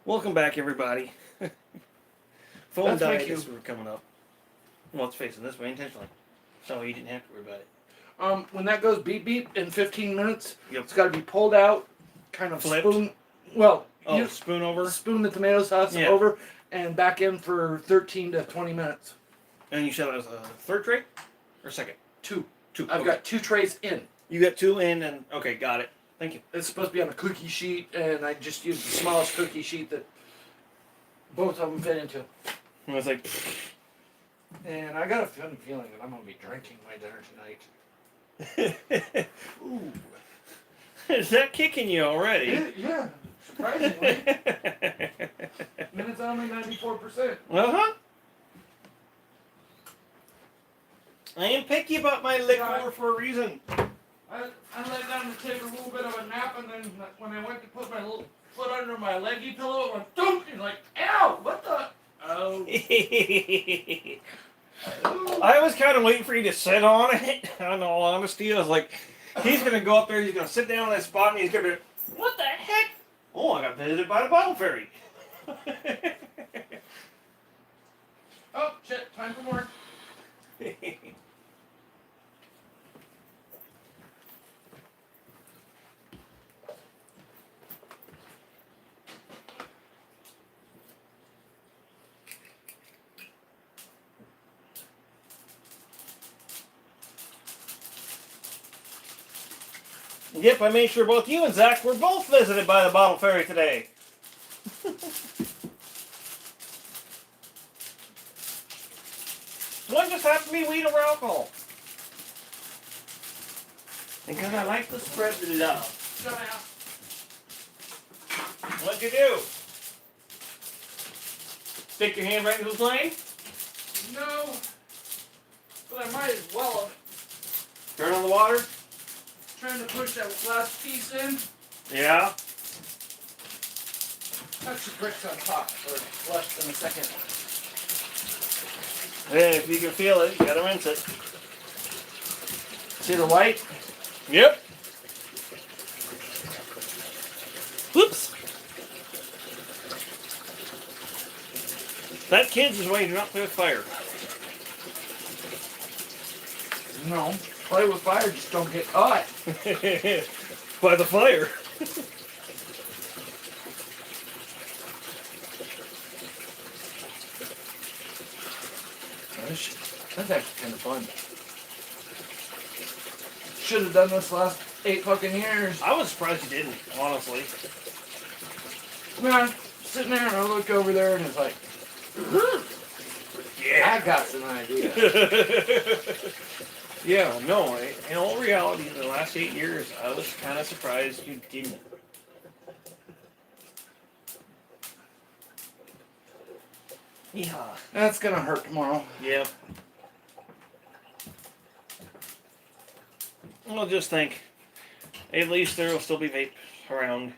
Welcome back, everybody. Phone That's my died cue. as we were coming up. Well, it's facing this way intentionally, so you didn't have to worry about it. When that goes beep beep in 15 minutes, Yep. it's got to be pulled out, kind of Flipped? spoon. Well, Oh, you spoon over, spoon the tomato sauce Yeah. over and back in for 13 to 20 minutes. and you said it was a third tray or second? Two. Two. I've okay. got 2 trays in. You got two in, and okay, got it. Thank you. It's supposed to be on a cookie sheet, and I just used the smallest cookie sheet that both of them fit into. And I was like, And I got a funny feeling that I'm going to be drinking my dinner tonight. ooh, is that kicking you already? Yeah, surprisingly. And it's only 94%. Uh-huh. I am picky about my liquor for a reason. I laid down to take a little bit of a nap, and then when I went to put my little foot under my leggy pillow, it went thump, and like, ow, what the? Oh. I was kind of waiting for you to sit on it. In all honesty, I was like, he's gonna go up there, he's gonna sit down on that spot, and he's gonna be, what the heck? Oh, I got visited by the bottle fairy. Oh, shit, time for more. Yep, I made sure both you and Zach were both visited by the bottle fairy today. One just happened to be weed over alcohol. Because I like to spread the love. Shut up. What'd you do? Stick your hand right into the flame? No, but I might as well have. Turn on the water? Trying to push that last piece in. Yeah. Touch the bricks on top for less than a second. Hey, if you can feel it, you gotta rinse it. See the white? Yep. Whoops. That kid's is waiting up to the fire. No. Play with fire, just don't get caught. By the fire. That's actually kind of fun. Should have done this last 8 fucking years. I was surprised you didn't, honestly. Man, sitting there and I look over there and it's like, I got some idea. Yeah, no, in all reality, in the last 8 years, I was kind of surprised you didn't. Yeah. That's gonna hurt tomorrow. Yep. Well, just think. At least there will still be vape around.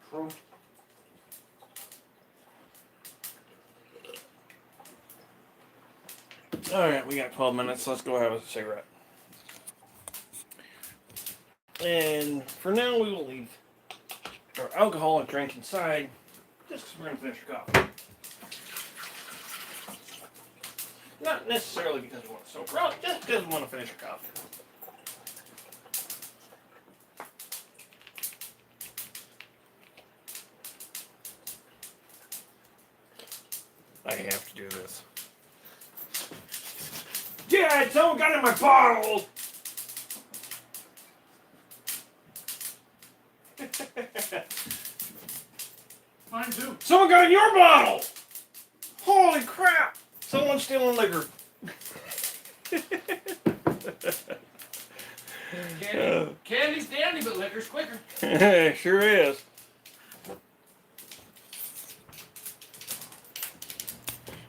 True. Alright, we got 12 minutes. Let's go have a cigarette. And for now, we will leave our alcoholic drink inside. Just because we're going to finish our coffee. Not necessarily because we want to sober up, just because we want to finish our coffee. I have to do this. Dad, someone got in my bottle! Mine too. Someone got in your bottle! Holy crap! Someone's stealing liquor. Candy's dandy, but liquor's quicker. Sure is.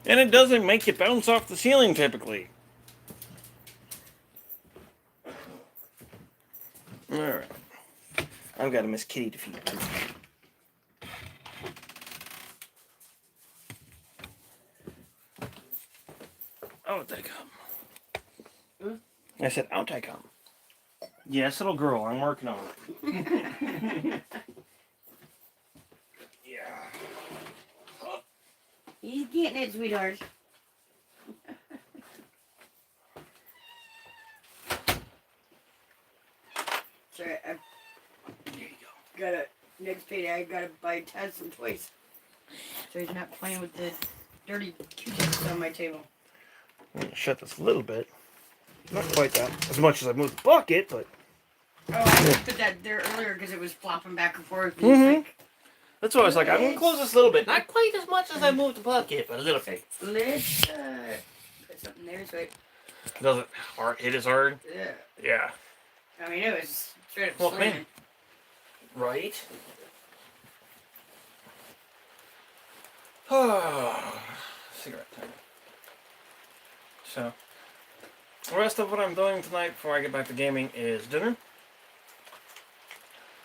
And it doesn't make you bounce off the ceiling typically. Alright. I've got a Miss Kitty to feed. Out they come. I said, out I come. Yes, little girl, I'm working on it. Yeah. He's getting it, sweetheart. Sorry, I There you go. gotta, next payday, I gotta buy Taz some toys. So he's not playing with the dirty Q-tips on my table. I'm gonna shut this a little bit. Not quite that as much as I moved the bucket, but Oh, I just put that there earlier because it was flopping back and forth. And Mhm. like, that's why I was like, I'm gonna close this a little bit. Not quite as much as I moved the bucket, but a little bit. let's put something there so it, Doesn't hard hit as hard. yeah. Yeah. I mean, it was straight up Well, slamming. man. Right. Cigarette time. So, the rest of what I'm doing tonight before I get back to gaming is dinner.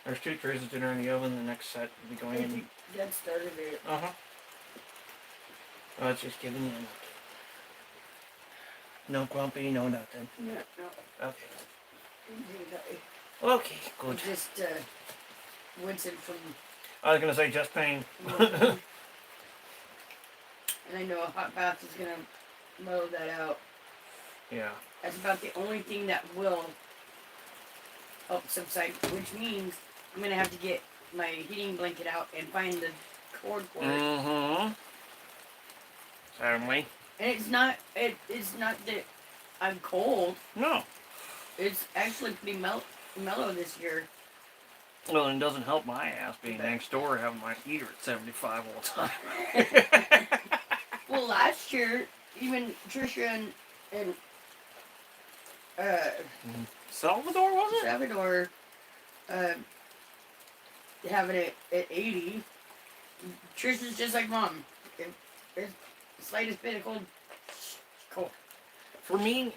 There's 2 trays of dinner in the oven. The next set will be going in. That started it. Uh-huh. Oh, it's just giving in. No grumpy, no nothing. No, no. Okay. I Okay, good. just wincing from, I was gonna say just pain. and I know a hot bath is gonna mellow that out. Yeah. That's about the only thing that will help subside, which means I'm gonna have to get my heating blanket out and find the cord for it. Mm-hmm. Certainly. And it's not that I'm cold. No. It's actually pretty mellow this year. Well, it doesn't help my ass being next door having my heater at 75 all the time. Well, last year, even Trisha and Salvador, was it? Salvador having it at 80. Trisha's just like Mom. If there's the slightest bit of cold. For me,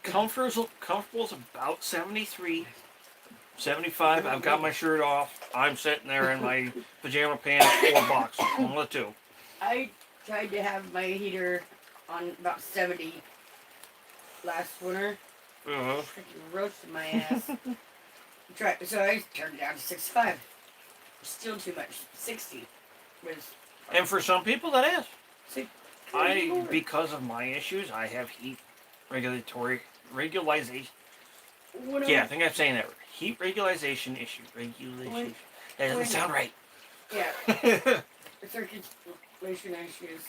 comfortable is about 73. 75, I've got my shirt off. I'm sitting there in my pajama pants or boxers. One of the two. I tried to have my heater on about 70 last winter. Uh-huh. Freaking roasted my ass. So I turned it down to 65. Still too much. 60 was. And for some people, that is. See, Because of my issues, I have heat regularization. when Yeah, I think I'm saying that right. Heat regulation issue. Regulation. That doesn't sound right. Yeah, circulation issues.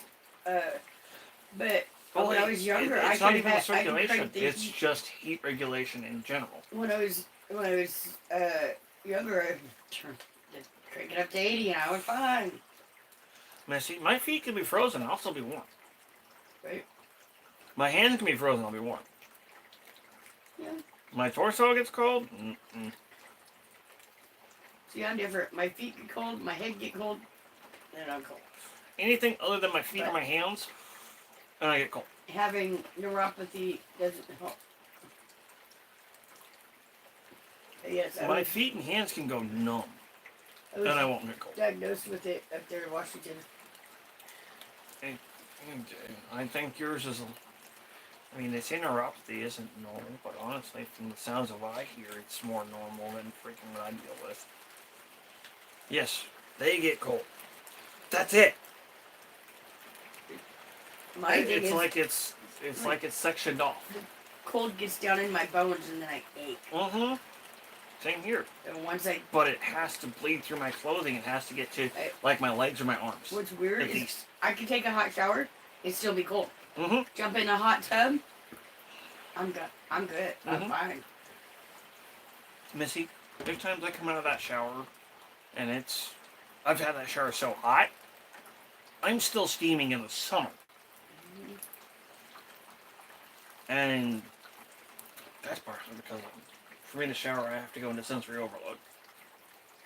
But when I was younger, it's I not could even have circulation. It's just heat regulation in general. when I was younger, I turned crank it up to 80 and I was fine. Man, see, my feet can be frozen. I'll still be warm. Right? My hands can be frozen. I'll be warm. Yeah. My torso gets cold. Mm-mm. See, I'm different. My feet get cold, my head get cold, and I'm cold. Anything other than my feet or my hands, and I get cold. Having neuropathy doesn't help. But yes, My feet and hands can go numb, I was and I won't get cold. diagnosed with it up there in Washington. And I think yours is. I mean, they say neuropathy isn't normal, but honestly, from the sounds of what I hear, it's more normal than freaking what I deal with. Yes, they get cold. That's it. My thing It's is, like it's like it's sectioned off. cold gets down in my bones and then I ache. Mm-hmm. Same here. And once I, But it has to bleed through my clothing. It has to get to like my legs or my arms. what's weird At is least. I could take a hot shower and still be cold. Mm-hmm. Jump in a hot tub, I'm good. I'm good. I'm Mhm. fine. Missy, there's times I come out of that shower, and I've had that shower so hot, I'm still steaming in the summer. And that's partially because for me to shower, I have to go into sensory overload.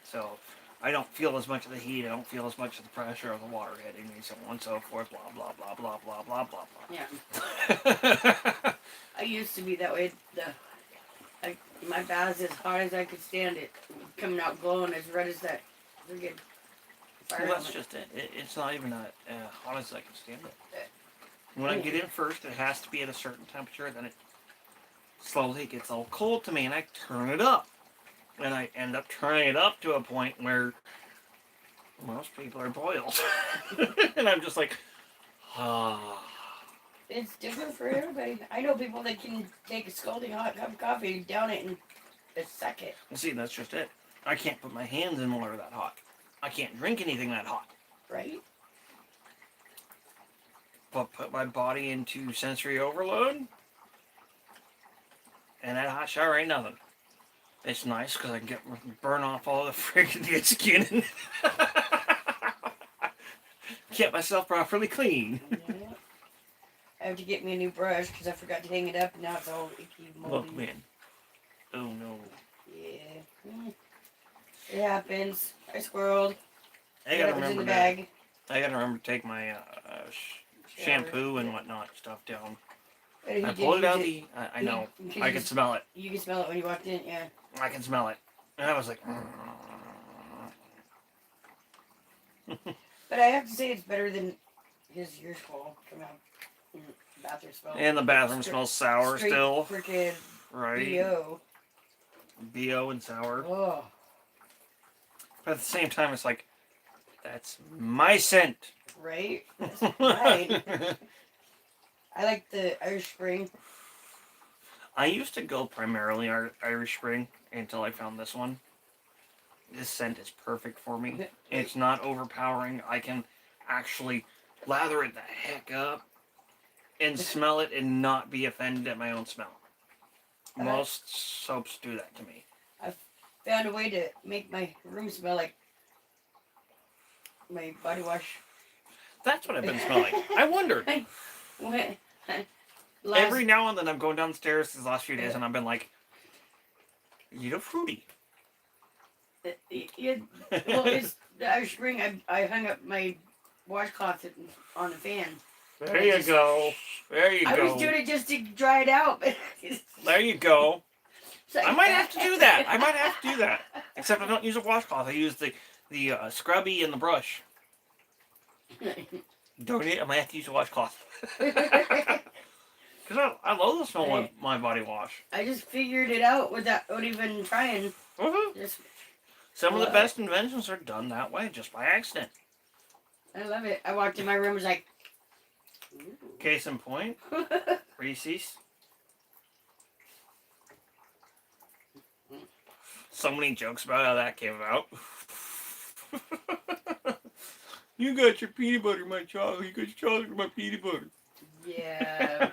So I don't feel as much of the heat. I don't feel as much of the pressure of the water hitting me, so on and so forth. Blah blah blah blah blah blah blah Yeah. blah. I used to be that way. My bath is as hot as I could stand it. Coming out glowing as red as that friggin' fire Well, that's helmet. just it. It's not even hot as I can stand it. When I get in first, it has to be at a certain temperature. Then it slowly gets all cold to me, and I turn it up. And I end up turning it up to a point where most people are boiled. And I'm just like, It's different for everybody. I know people that can take a scalding hot cup of coffee, down it in a second. Well, see, that's just it. I can't put my hands in water that hot. I can't drink anything that hot. Right? But put my body into sensory overload, and that hot shower ain't nothing. It's nice because I can burn off all the freaking dead skin and get myself properly clean. Yeah. I have to get me a new brush because I forgot to hang it up and now it's all icky, moldy. Look, man. Oh no. Yeah. It happens. I squirreled. I gotta It was in remember the that. bag. I gotta remember to take my shampoo and whatnot stuff down. But if you I didn't pulled it use out I know. you I can just- smell it. You can smell it when you walked in, yeah. I can smell it. And I was like, But I have to say it's better than his usual come out bathroom smell. and the bathroom Straight- smells sour straight still. Freaking Right? BO. BO and sour. Oh. But at the same time, it's like, that's my scent. Right? That's right. I like the Irish Spring. I used to go primarily Irish Spring until I found this one. This scent is perfect for me. It's not overpowering. I can actually lather it the heck up and smell it and not be offended at my own smell. Most soaps do that to me. Found a way to make my room smell like my body wash. That's what I've been smelling. I wondered. When- Every now and then I'm going downstairs these last few days and I've been like, you know, fruity. Well, it's the Irish Spring. I hung up my washcloth on the fan. There you go. There you I go. was doing it just to dry it out. But There you go. it's like- I might have to do that. I might have to do that. Except I don't use a washcloth. I use the scrubby and the brush. Don't I might have to use a washcloth. Because I love the smell of my body wash. I just figured it out without even trying. Mm-hmm. Just, Some of the Love best inventions are done that way, just by accident. I love it. I walked in my room, was like, Case in point, Reese's. So many jokes about how that came about. You got your peanut butter, my chocolate. You got your chocolate, my peanut butter. yeah,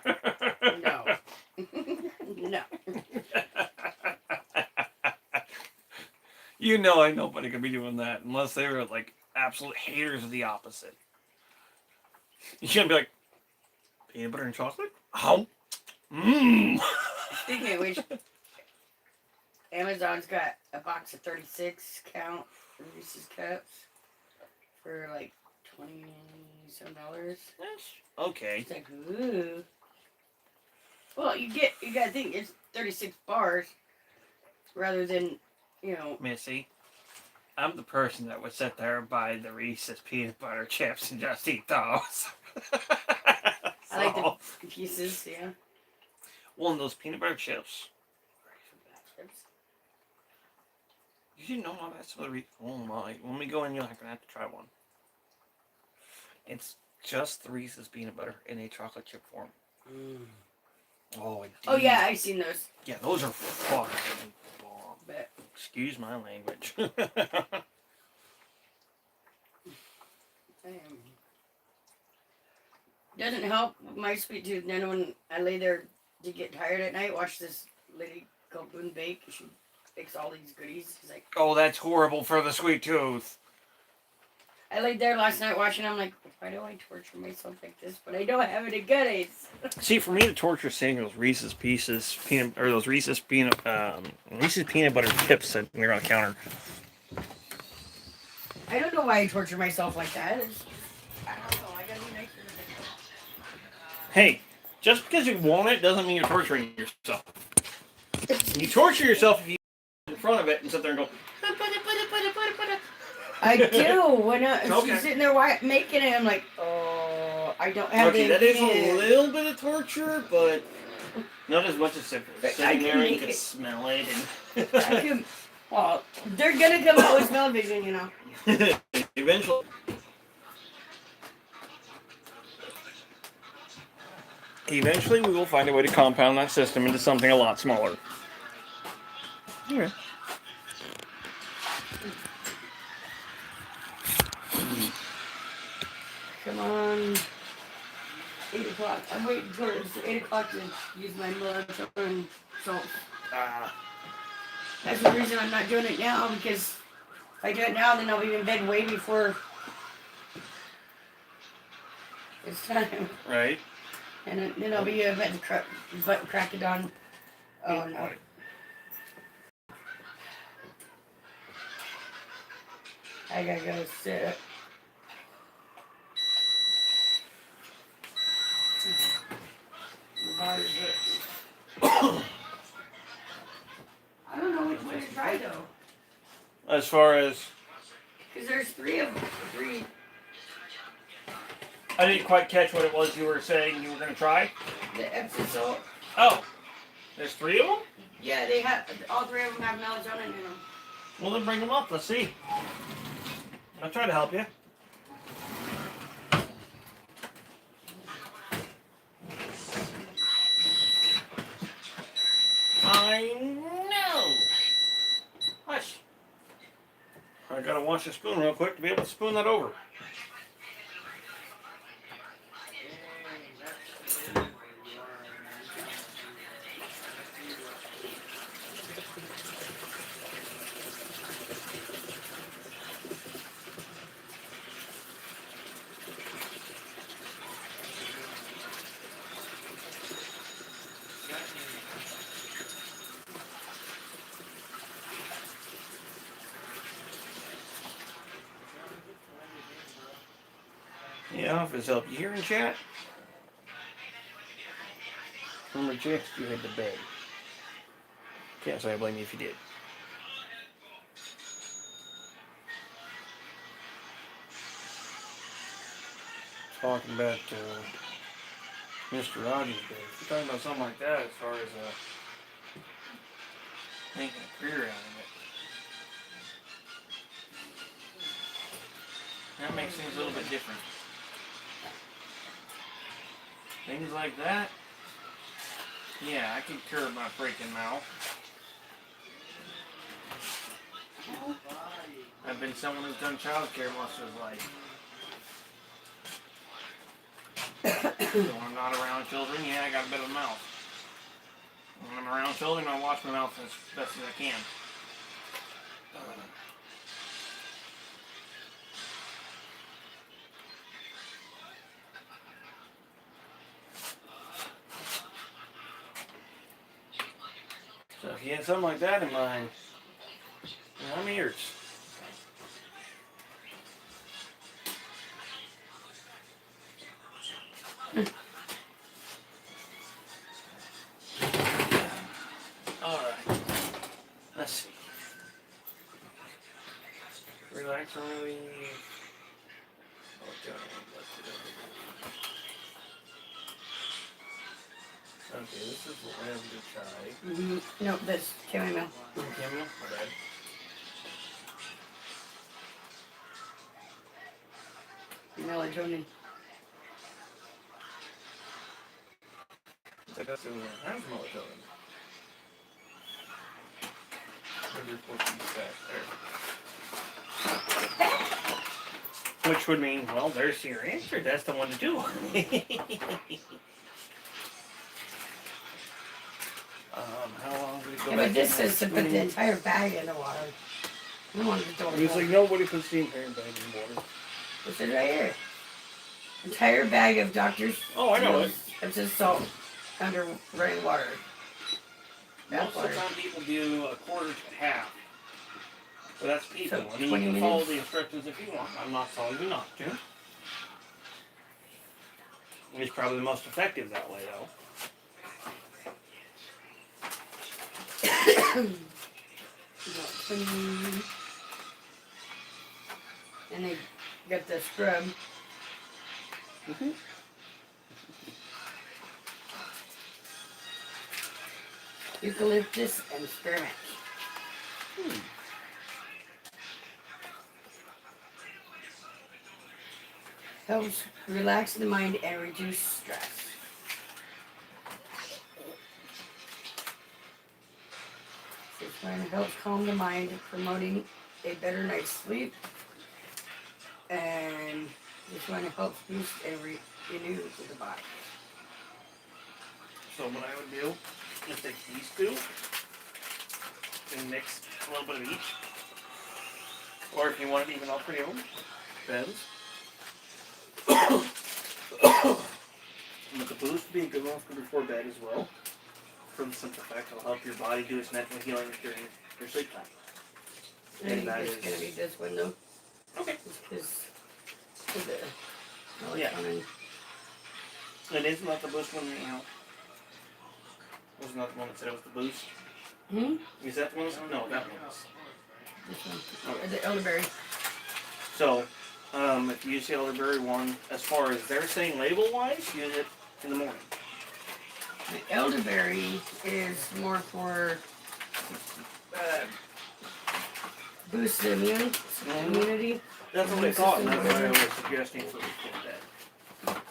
no, no. You know, ain't nobody could be doing that unless they were like absolute haters of the opposite. You can't be like, peanut butter and chocolate? Oh, mmm. Speaking of which, Amazon's got a box of 36 count Reese's cups for like $20-some. Okay. It's like, ooh. Well, you gotta think it's 36 bars rather than, Missy, I'm the person that would sit there and buy the Reese's peanut butter chips and just eat those. I like the pieces, yeah. Well, and those peanut butter chips. You didn't know about that? So oh my. When we go in, you're going to have to try one. It's just the Reese's peanut butter in a chocolate chip form. Oh, Oh yeah, I've seen those. Yeah, those are fucking bomb. But Excuse my language. doesn't help my sweet tooth. Then when I lay there to get tired at night, watch this lady called Boone Bake. She bakes all these goodies. She's like, Oh, that's horrible for the sweet tooth. I laid there last night watching. I'm like, why do I torture myself like this? But I don't have any goodies. See, for me, the torture is seeing those Reese's Pieces peanut or those Reese's peanut butter chips sitting there on the counter. I don't know why I torture myself like that. I don't know. I gotta be nicer to myself. Hey, just because you want it doesn't mean you're torturing yourself. You torture yourself if you in front of it and sit there and go. I do. When Okay. she's sitting there making it, I'm like, oh, I don't have Okay, the that is a ingredients. little bit of torture, but not as much as if But sitting I there can and you make can it. smell it. I can, well, they're gonna come out with smell-o-vision, And eventually, Eventually, we will find a way to compound that system into something a lot smaller. Okay. Come on. 8 o'clock. I'm waiting for it's 8 o'clock to use my melatonin salt. That's the reason I'm not doing it now, because if I do it now, then I'll be in bed way before it's time. Right. And then I'll be about to crack it on. Oh no. I gotta go sit. I don't know which one to try though. As far as Because there's 3 of them. 3. I didn't quite catch what it was you were saying you were going to try. The Epsom salt. Oh, there's 3 of them? Yeah, they have. All 3 of them have melatonin in them. Well, then bring them up. Let's see. I'll try to help you. I know. Hush. I gotta wash the spoon real quick to be able to spoon that over. Yeah, if it's helped you here in chat. Remember, Jix, you had to bed. Can't say I blame you if you did. Talking about Mr. Rogers' bed. If you're talking about something like that as far as making a career out of it. That makes things a little bit different. Things like that, yeah, I can curb my freaking mouth. I've been someone who's done childcare most of his life. So when I'm not around children, yeah, I got a bit of a mouth. When I'm around children, I wash my mouth as best as I can. So if you had something like that in mind, I'm ears. Alright. Let's see. Relax and relieve. Okay, this is what I have to try. No, that's chamomile. Chamomile? My bad. Melatonin. That's in there. Has melatonin. Where's your portion there? Which would mean, well, there's your answer. That's the one to do. How long did it go Yeah, back but this in? says to put the entire bag in the water. I don't want to throw it It's away. like nobody puts the entire bag in water. This is right here. Entire bag of Doctor's. Oh, I know it. It's just salt under running water. Most of the time people do a quarter to half. But that's people. So, I mean, 20 you can follow minutes? the instructions if you want. I'm not telling you not to. It's probably the most effective that way, though. And they got the scrub. Eucalyptus and spearmint. Helps relax the mind and reduce stress. one helps calm the mind, promoting a better night's sleep. And this one helps boost and renew to the body. So what I would do is take these two and mix a little bit of each. Or if you want it even all three of them, depends. But the boost would be a good one for before bed as well. For the simple fact it'll help your body do its natural healing during your sleep time. I think it's gonna be this one though. Okay. Because of the Yeah. melatonin. And isn't that the boost one, you know? Wasn't that the one that said it was the boost? Hmm? Is that the one? No, that one was. This one. Okay. The elderberry. So, if you use the elderberry one, as far as they're saying label-wise, use it in the morning. The elderberry is more for boost the immunity. That's what I thought, and that's why I was suggesting for before that.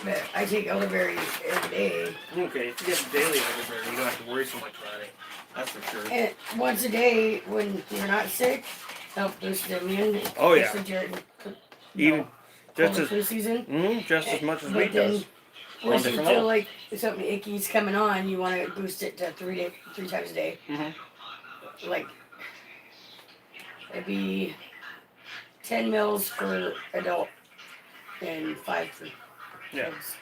But I take elderberry every day. Okay, if you get daily elderberry, you don't have to worry so much about it. That's for sure. And once a day when you're not sick, help boost the immunity. Oh, yeah. Especially Even just cold as flu season. just as much as But wheat does. Once you different feel level. like something icky's coming on, you want to boost it to three times a day. Mhm. Like, it'd be 10 mils for adult and 5 for Yeah. kids.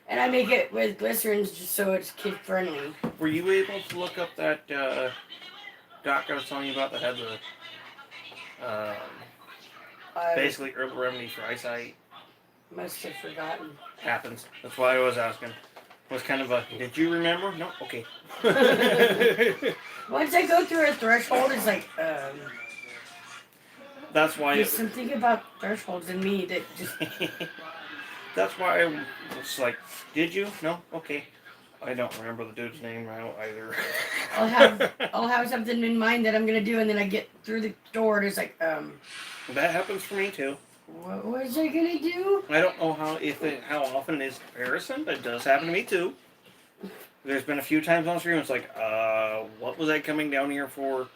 And I make it with glycerin just so it's kid friendly. Were you able to look up that doc I was telling you about that had the I basically herbal remedy for eyesight? must have forgotten. Happens. That's why I was asking. Was kind of a, did you remember? No? Okay. Once I go through a threshold, it's like, That's why there's something about thresholds in me that just, that's why I was like, did you? No? Okay. I don't remember the dude's name now either. I'll have something in mind that I'm gonna do, and then I get through the door, and it's like, That happens for me too. what was I gonna do? I don't know how often it is in comparison, but it does happen to me too. There's been a few times on stream it's like, what was I coming down here for?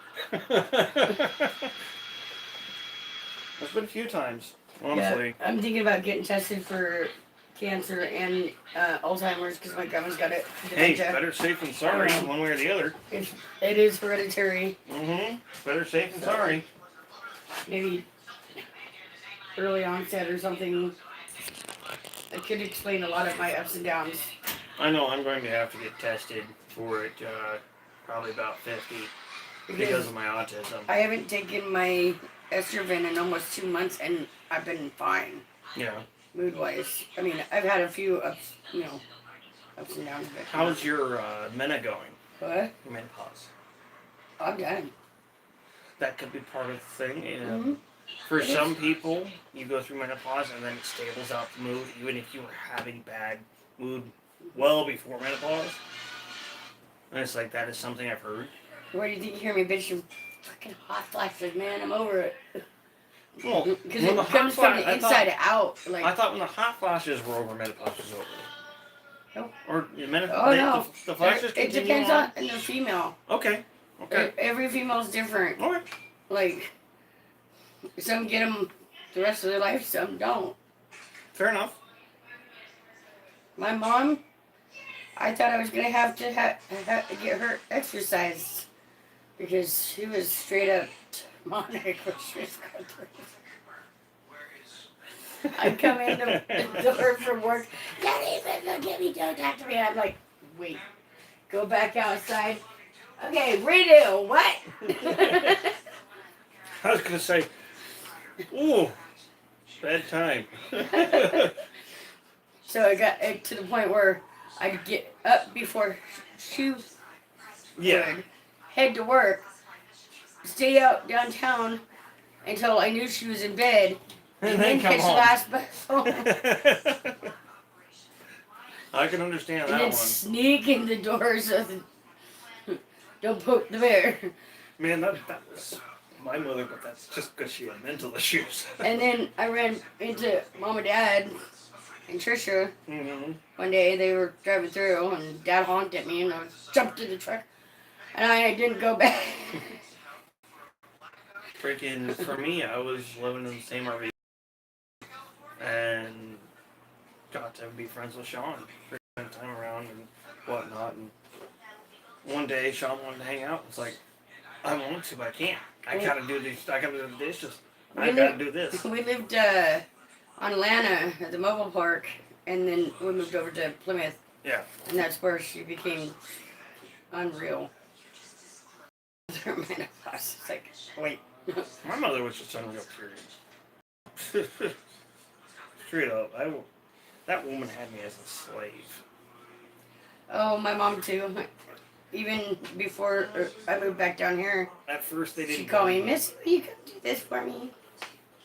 There's been a few times, honestly. Yeah, I'm thinking about getting tested for cancer and Alzheimer's because my grandma's got it. Hey, Dementia. better safe than sorry, one way or the other. It is hereditary. Mm-hmm. Better safe than sorry. Maybe early onset or something. It could explain a lot of my ups and downs. I know I'm going to have to get tested for it, probably about 50, because of my autism. I haven't taken my Estroven in almost 2 months, and I've been fine, Yeah. mood-wise. I mean, I've had a few ups and downs. But How's your mena going? what? Your menopause. I'm done. That could be part of the thing. You know. Mm-hmm. For It some people, you go through menopause and then it stables out the mood, even if you were having bad mood well before menopause. And it's like, that is something I've heard. Where do you think you hear me bitching? Fucking hot flashes, man. I'm over it. Well, Because when the it hot comes from flash, the I inside thought, out. Like, I thought when the hot flashes were over, menopause was over. Nope. Or menopause, Oh, no. the flashes it continue depends on. on the female. Okay. Okay. Every female's different. Okay. Like, some get them the rest of their life, some don't. Fair enough. My mom, I thought I was gonna have to get her exercised because she was straight up demonic when she was going through. I'd come in the door from work, don't even look at me, don't talk to me. I'm like, wait, go back outside. Okay, redo, what? I was going to say, ooh, bad time. So I got to the point where I'd get up before she Yeah. would, head to work, stay out downtown until I knew she was in bed, and then come catch the home. last bus home. I can understand And that then one. sneak in the door so that don't poke the bear. Man, that was my mother, but that's just because she had mental issues. And then I ran into Mom and Dad and Trisha Mm-hmm. one day. They were driving through, and Dad honked at me, and I jumped in the truck. and I didn't go back. Freaking, for me, I was living in the same RV and got to be friends with Sean. Spend time around and whatnot. And one day, Sean wanted to hang out. It's like, I want to, but I can't. I gotta do these. I gotta do the dishes. I gotta do this. We lived on Lana at the mobile park, and then we moved over to Plymouth. Yeah. And that's where she became unreal. Her menopause. It's like, wait. My mother was just unreal, period. Straight up. That woman had me as a slave. Oh, my mom too. Even before I moved back down here, At first, they didn't. she called me, Miss, will you come do this for me?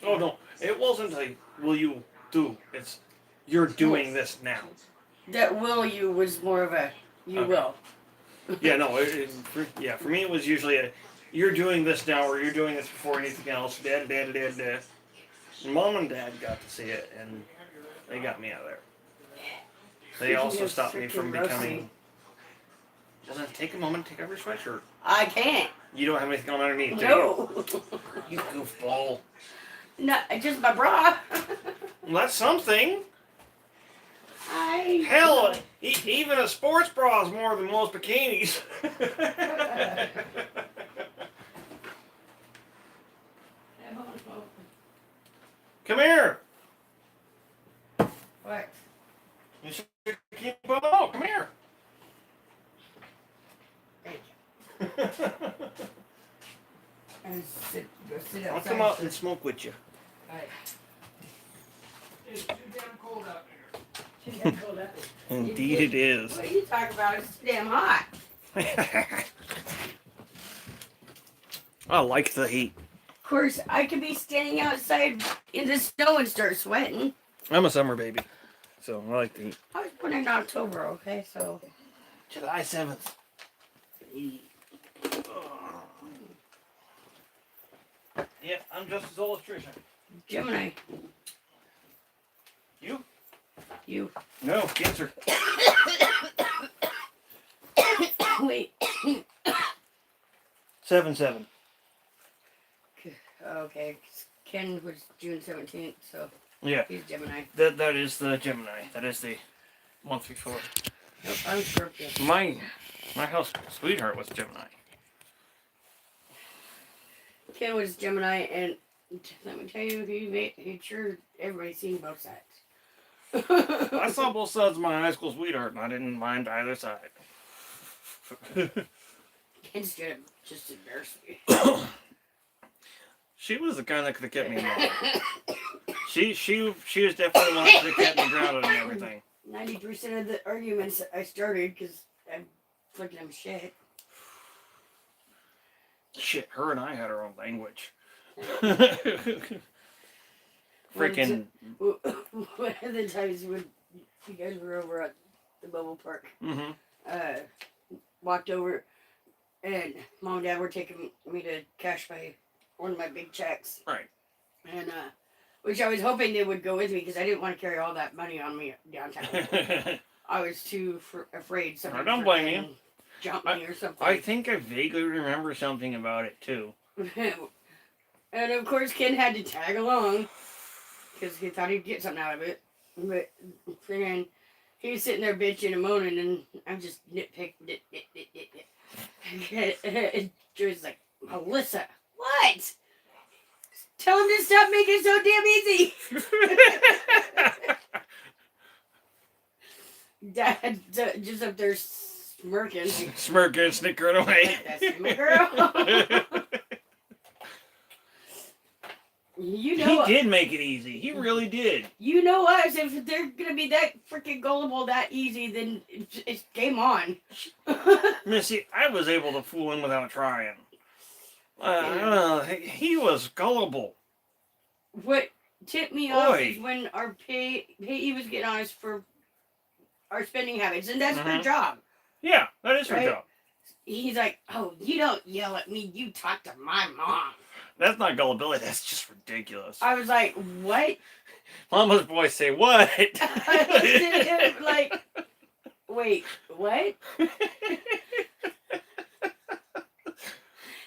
Oh, no. It wasn't like, will you do? It's, you're doing this now. That will you was more of a, you Okay. will. Yeah, no. For me, it was usually a, you're doing this now, or you're doing this before anything else. Dad. Mom and Dad got to see it, and they got me out of there. They also stopped me from becoming. Well, then take a moment, take off your sweatshirt. I can't. You don't have anything on underneath, do No. you? You goofball. Not just my bra. Well, that's something. I Hell, even a sports bra is more than most bikinis. Come here. What? You should keep up. Oh, come here. Thank you. And go sit I'll outside. come out and smoke with you. Alright. It's too damn cold out there. Too damn cold out there. Indeed it is. What are you talking about? It's too damn hot. I like the heat. Of course, I could be standing outside in the snow and start sweating. I'm a summer baby, so I like the heat. I was born in October, okay? So, July 7th. Yeah, I'm just as old as Trisha. Gemini. You? You. No, Cancer. Wait. 7/7. Okay. Ken was June 17th, so Yeah, he's Gemini. that is the Gemini. That is the month before. Nope, I'm Scorpio. My house sweetheart was Gemini. Ken was Gemini, and let me tell you, he sure everybody's seen both sides. I saw both sides of my high school sweetheart, and I didn't mind either side. Ken straight up just embarrassed me. She was the kind that could have kept me in line. She was definitely the one that could have kept me grounded and everything. 90% of the arguments I started because I'm flicking them shit. Shit, her and I had our own language. Freaking. One of the times when you guys were over at the Bubble Park, walked over, and Mom and Dad were taking me to cash one of my big checks. Right. And which I was hoping they would go with me because I didn't want to carry all that money on me downtown. I was too afraid somebody I don't blame you. jump me or something. I think I vaguely remember something about it too. And of course, Ken had to tag along because he thought he'd get something out of it. But then he was sitting there bitching and moaning, and I'm just nitpicking. And Joy's like, Melissa, what? Tell him to stop making it so damn easy. Dad just up there smirking. Smirking, snickering away. That's my girl. You know, he did make it easy. He really did. You know us. If they're gonna be that freaking gullible that easy, then it's game on. Missy, I was able to fool him without trying. He was gullible. What tipped me off is when our payee was getting on us for our spending habits, and that's her job. Yeah, that is her job. He's like, "Oh, you don't yell at me. You talk to my mom." That's not gullibility. That's just ridiculous. I was like, "What?" Mama's boys say what? Like, wait, what?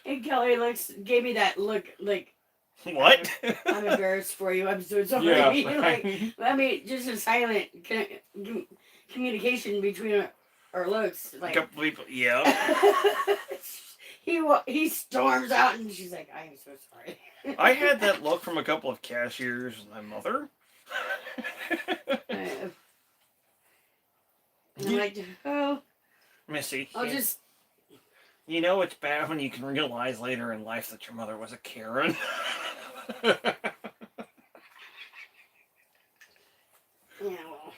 And Kelly gave me that look like What? I'm embarrassed for you. I'm so sorry. Yeah, Like, right. I mean, just a silent communication between our looks. A Like, couple people. Yeah. he storms out, and she's like, "I am so sorry." I had that look from a couple of cashiers and my mother. And I'm like, "Oh, Missy, I'll just." you know it's bad when you can realize later in life that your mother was a Karen. Yeah, well.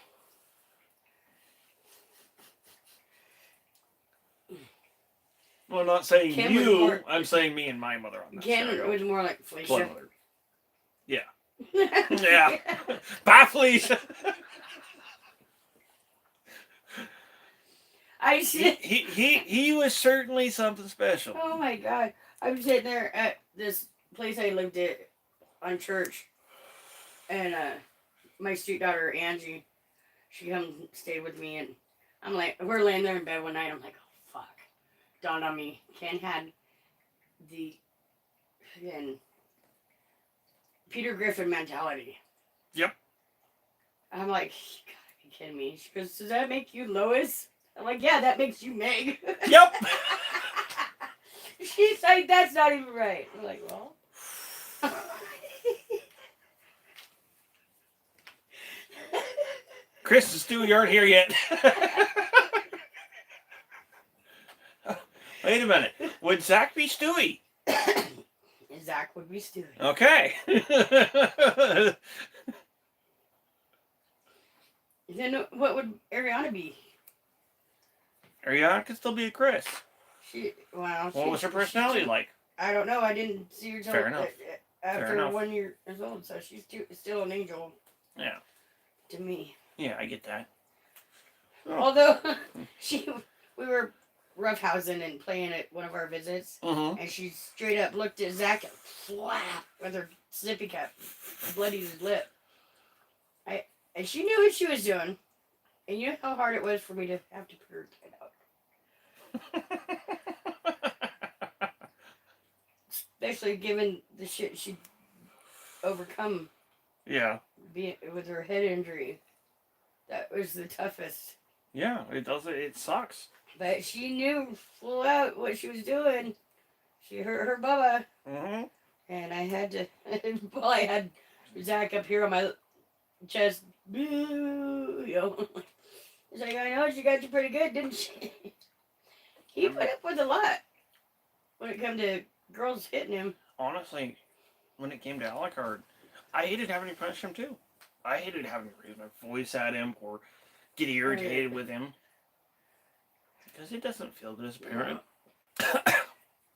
Well, I'm not saying Kim was you. more- I'm saying me and my mother on that Ken scenario. was more like Blood Felicia. mother. Yeah. Bye, Felicia. I he, see. he was certainly something special. Oh my god. I'm sitting there at this place I lived at on Church, and my street daughter Angie, she come stayed with me, and I'm like, we're laying there in bed one night. I'm like, oh fuck, dawned on me. Ken had the fucking Peter Griffin mentality. Yep. I'm like, you gotta be kidding me. She goes, does that make you Lois? I'm like, yeah, that makes you Meg. Yep. She's like, that's not even right. I'm like, well. Chris and Stu, you aren't here yet. Wait a minute. Would Zach be Stewie? Zach would be Stewie. Okay. Then what would Ariana be? Ariana could still be a Chris. What was her personality like? I don't know. I didn't see her till Fair enough. after Fair enough. 1 year old, so she's still an angel Yeah. to me. Yeah, I get that. Although we were roughhousing and playing at one of our visits, Mm-hmm. and she straight up looked at Zach and flap with her sippy cup, bloodied his lip. And she knew what she was doing, and you know how hard it was for me to have to put her tied out. Especially given the shit she'd overcome Yeah. with her head injury. That was the toughest. Yeah, it does. It sucks. But she knew full out what she was doing. She hurt her Bubba. Mm-hmm. And I had to, well, I had Zach up here on my chest. Boo, yo. He's like, I know she got you pretty good, didn't she? He put up with a lot when it come to girls hitting him. Honestly, when it came to Alucard, I hated having to punish him too. I hated having to raise my voice at him or get irritated with him. Because it doesn't feel good as a parent.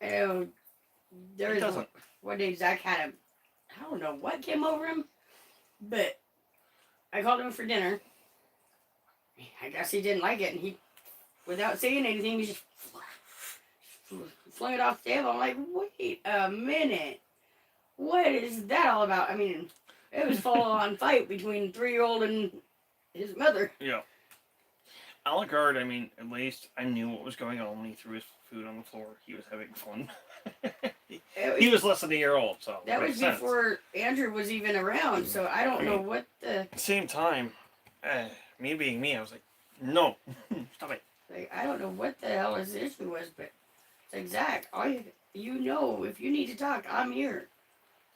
There It was doesn't. one day Zach had a, I don't know what came over him, but I called him for dinner. I guess he didn't like it, and he, without saying anything, he just flung it off the table. I'm like, wait a minute. What is that all about? I mean, it was full-on fight between 3-year-old and his mother. Yeah. Alucard, I mean, at least I knew what was going on when he threw his food on the floor. He was having fun. He was less than a year old, so That it was makes sense. before Andrew was even around, so I don't know what the... At the same time, me being me, I was like, no, stop it. Like, I don't know what the hell his issue was, but it's like, Zach, you know, if you need to talk, I'm here.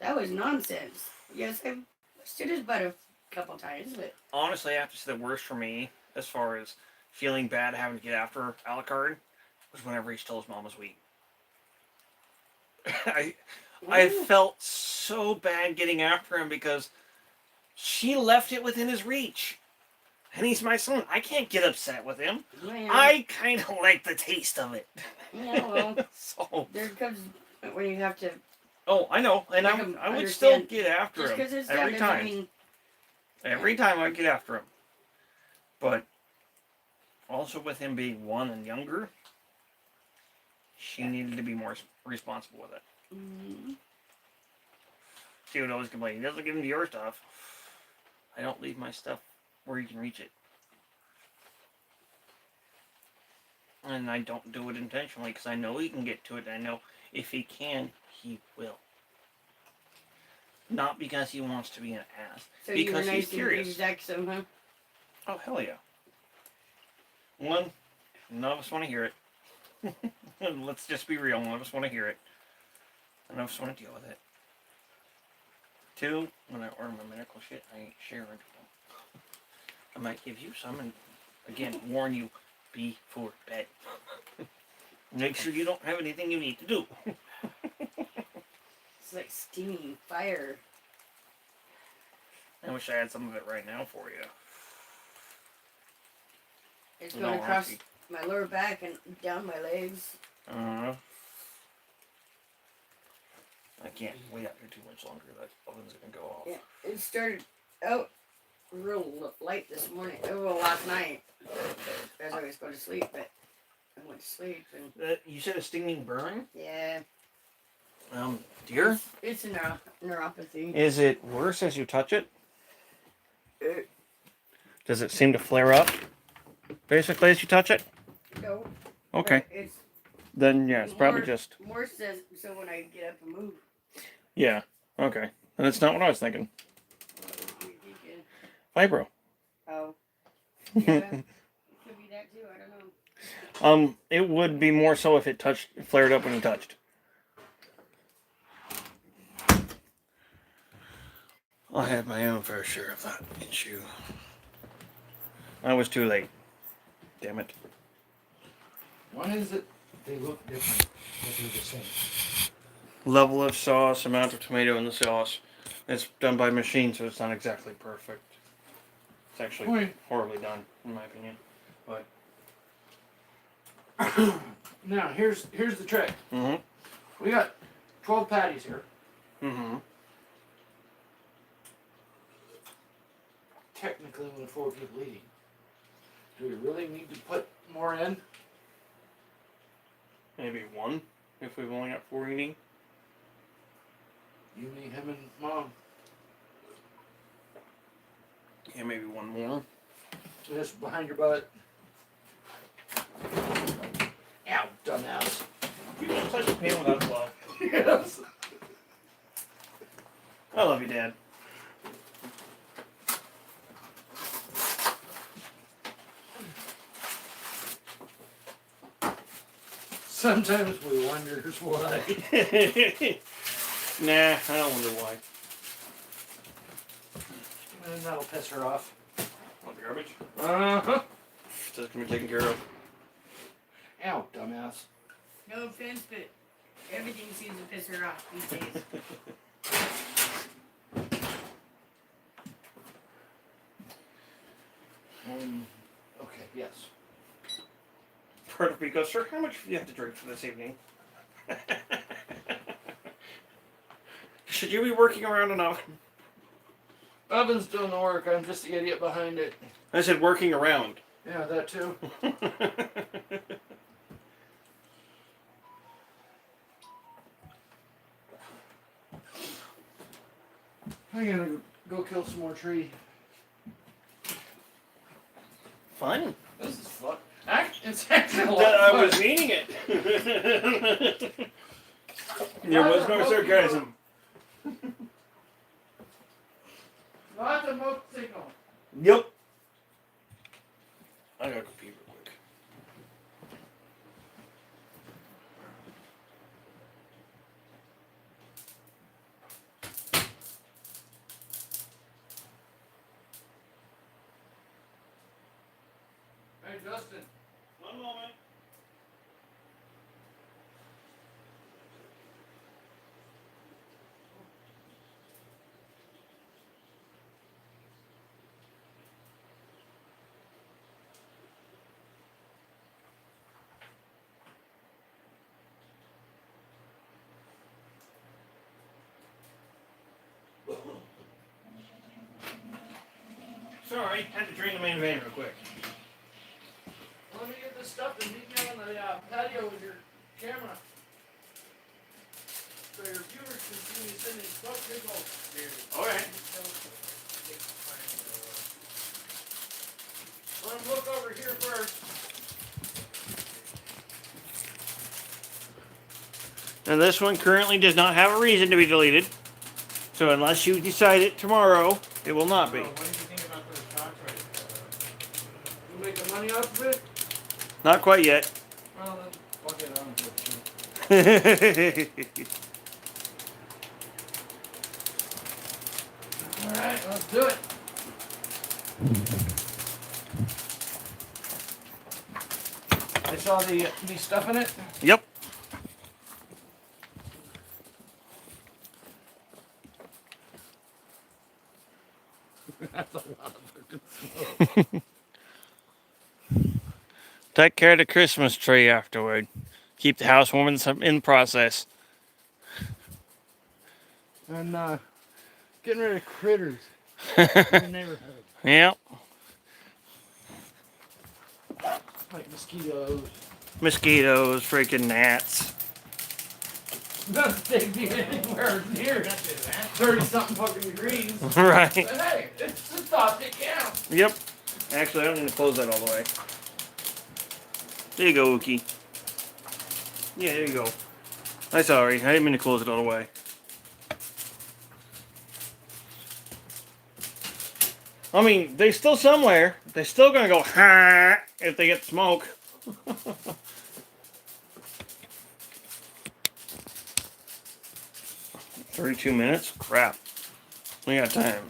That was nonsense. Yes, I stood his butt a couple times, but... Honestly, I have to say the worst for me, as far as feeling bad having to get after Alucard, was whenever he stole his mama's wheat. I felt so bad getting after him because she left it within his reach. And he's my son. I can't get upset with him. Man, I kind of like the taste of it. yeah, well, So, there comes when you have to... oh, I know. And Make I him would still understand. get after Just him because it's every done doesn't time. mean... Every time I'd get after him. But also with him being 1 and younger, she needed to be more responsible with it. Mhm. She would always complain, he doesn't give him your stuff. I don't leave my stuff where you can reach it. And I don't do it intentionally because I know he can get to it. And I know If he can, he will. Not because he wants to be an ass. So you were Because nice he's to curious. exact some, huh? Oh, hell yeah. One, none of us want to hear it. Let's just be real. None of us want to hear it. None of us want to deal with it. Two, when I order my medical shit, I ain't sharing it. I might give you some and, again, warn you before bed. Make sure you don't have anything you need to do. It's like steaming fire. I wish I had some of it right now for you. It's In going all across honesty. my lower back and down my legs. I can't wait out here too much longer. That oven's gonna go off. Yeah, it started out real light this morning. Well, last night, as I was going to sleep, but I went to sleep and You said a stinging burn? yeah. Dear? It's a neuropathy. Is it worse as you touch it? It, Does it seem to flare up? Basically, as you touch it? no, Okay. but it's Then, yeah, it's probably more- just... more says so when I get up and move. Yeah. Okay. And that's not what I was thinking. What were you thinking? Fibro. Oh, yeah, it could be that too. I don't know. It would be more so if it flared up when you touched. I had my own fair share of that issue. I was too late. Damn it. Why is it they look different, but they're the same? Level of sauce, amount of tomato in the sauce. It's done by machine, so it's not exactly perfect. It's actually Point. horribly done, in my opinion. Now here's the trick. Mm-hmm. We got 12 patties here. Mm-hmm. Technically, only 4 people eating. Do we really need to put more in? Maybe one, if we've only got 4 eating. You, me, him, and Mom. Yeah, maybe one more. Just behind your butt. Ow, dumbass. You don't touch the pan without glove. Yes. I love you, Dad. Sometimes we wonder why. Nah, I don't wonder why. And that'll piss her off. Want garbage? Uh-huh. That's gonna be taken care of. Ow, dumbass. No offense, but everything seems to piss her off these days. Okay, yes. Part of me goes, sir, how much do you have to drink for this evening? Should you be working around an oven? Oven's doing the work, I'm just the idiot behind it. I said working around. Yeah, that too. I'm gonna go kill some more tree. Fun. This is fun. It's actually a lot I of fun. was meaning it. There was no sarcasm. Not the milk signal. Yep. I gotta go pee real quick. Hey, Justin. One moment. Sorry, had to drain the main vein real quick. Let me get this stuff and meet me on the patio with your camera. So your viewers can see me sending smoke signals. Okay. Let them look over here first. And this one currently does not have a reason to be deleted. So unless you decide it tomorrow, it will not be. Oh, what do you think about those contracts? You making money off of it? Not quite yet. Well, then fuck it, I'm good. Alright, let's do it. I saw the stuff in it. Yep. That's a lot of fucking smoke. Take care of the Christmas tree afterward. Keep the house warm in the process. And getting rid of critters in the neighborhood. Yep. Like mosquitoes. Mosquitoes, freaking gnats. Nothing be anywhere near 30-something fucking degrees. Right. But hey, it's the thought that counts. Yep. Actually, I don't need to close that all the way. There you go, Uki. Yeah, there you go. I'm sorry. I didn't mean to close it all the way. I mean, they're still somewhere. They're still gonna go, ha, if they get smoke. 32 minutes? Crap. We got time.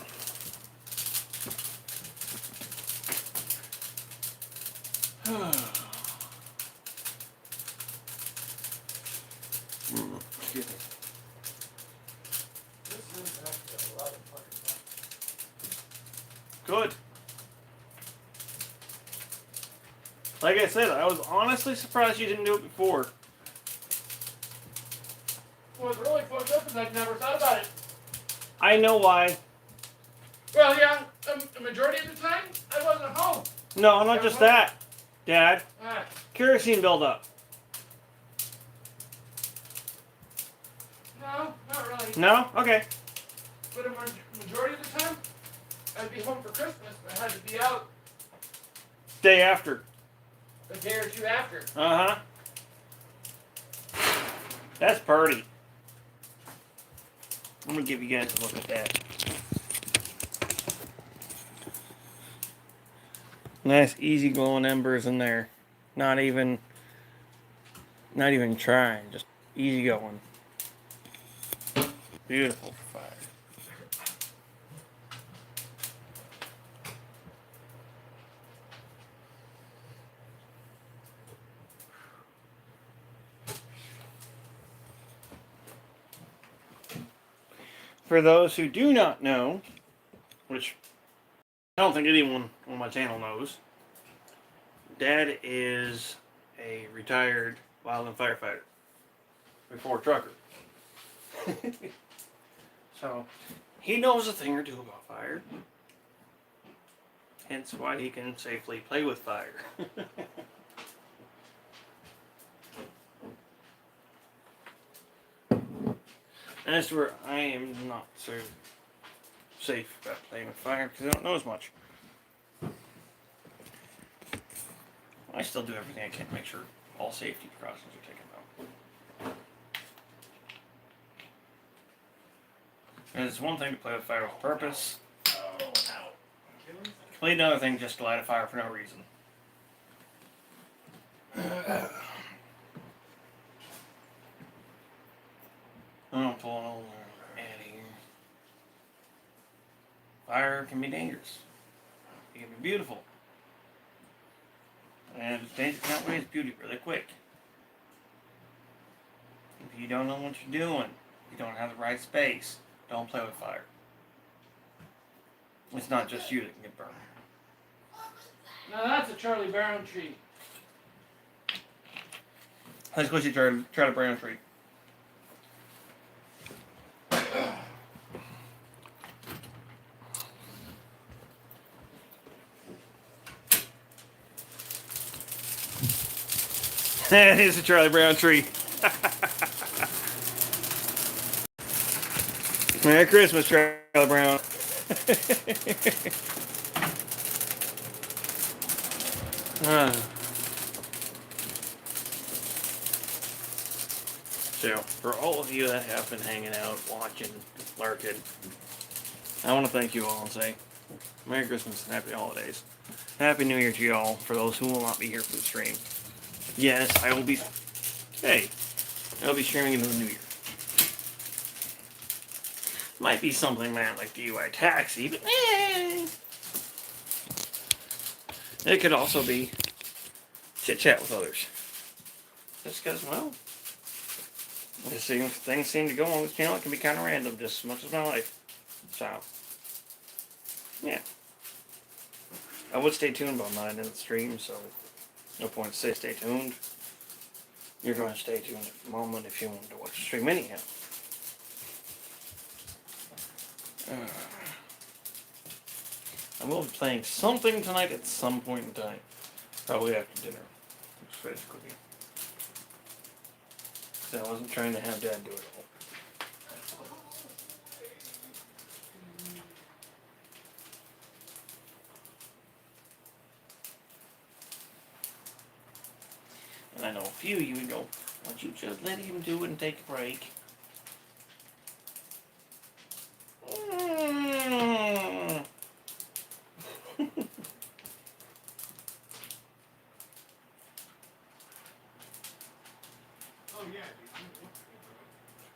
Excuse me. This is actually a lot of fucking fun. Good. Like I said, I was honestly surprised you didn't do it before. What's really fucked up is I've never thought about it. I know why. Well, yeah, the majority of the time, I wasn't home. No, not just that, Dad. Ah, Kerosene buildup. no, not really. No? Okay. But a majority of the time, I'd be home for Christmas. I had to be out Day after. a day or two after. Uh-huh. That's pretty. I'm gonna give you guys a look at that. Nice easy glowing embers in there. Not even trying, just easy going. Beautiful fire. For those who do not know, which I don't think anyone on my channel knows, Dad is a retired wildland firefighter before trucker. So he knows a thing or two about fire. Hence why he can safely play with fire. And that's where I am not so safe about playing with fire because I don't know as much. I still do everything I can to make sure all safety precautions are taken out. And it's one thing to play with fire with purpose. Completely another thing just to light a fire for no reason. I'm pulling over Eddie. Fire can be dangerous. It can be beautiful. And it's dangerous can outweigh beauty really quick. If you don't know what you're doing, you don't have the right space, don't play with fire. It's not just you that can get burned. Now that's a Charlie Brown tree. Let's go see Charlie Brown tree. It is a Charlie Brown tree. Merry Christmas, Charlie Brown. So, for all of you that have been hanging out, watching, lurking, I want to thank you all and say Merry Christmas and Happy Holidays. Happy New Year to you all, for those who will not be here for the stream. Yes, I will be... Hey, I'll be streaming into the New Year. Might be something that, like DUI Taxi, but it could also be chit-chat with others. Just because, well, things seem to go on this channel. It can be kind of random, just as much as my life. So, yeah. I would stay tuned about 9 minute stream, so no point to say stay tuned. You're going to stay tuned at the moment if you want to watch the stream anyhow. I will be playing something tonight at some point in time. Probably after dinner. Just finish cooking. So I wasn't trying to have Dad do it all. And I know a few of you would go, why don't you just let him do it and take a break?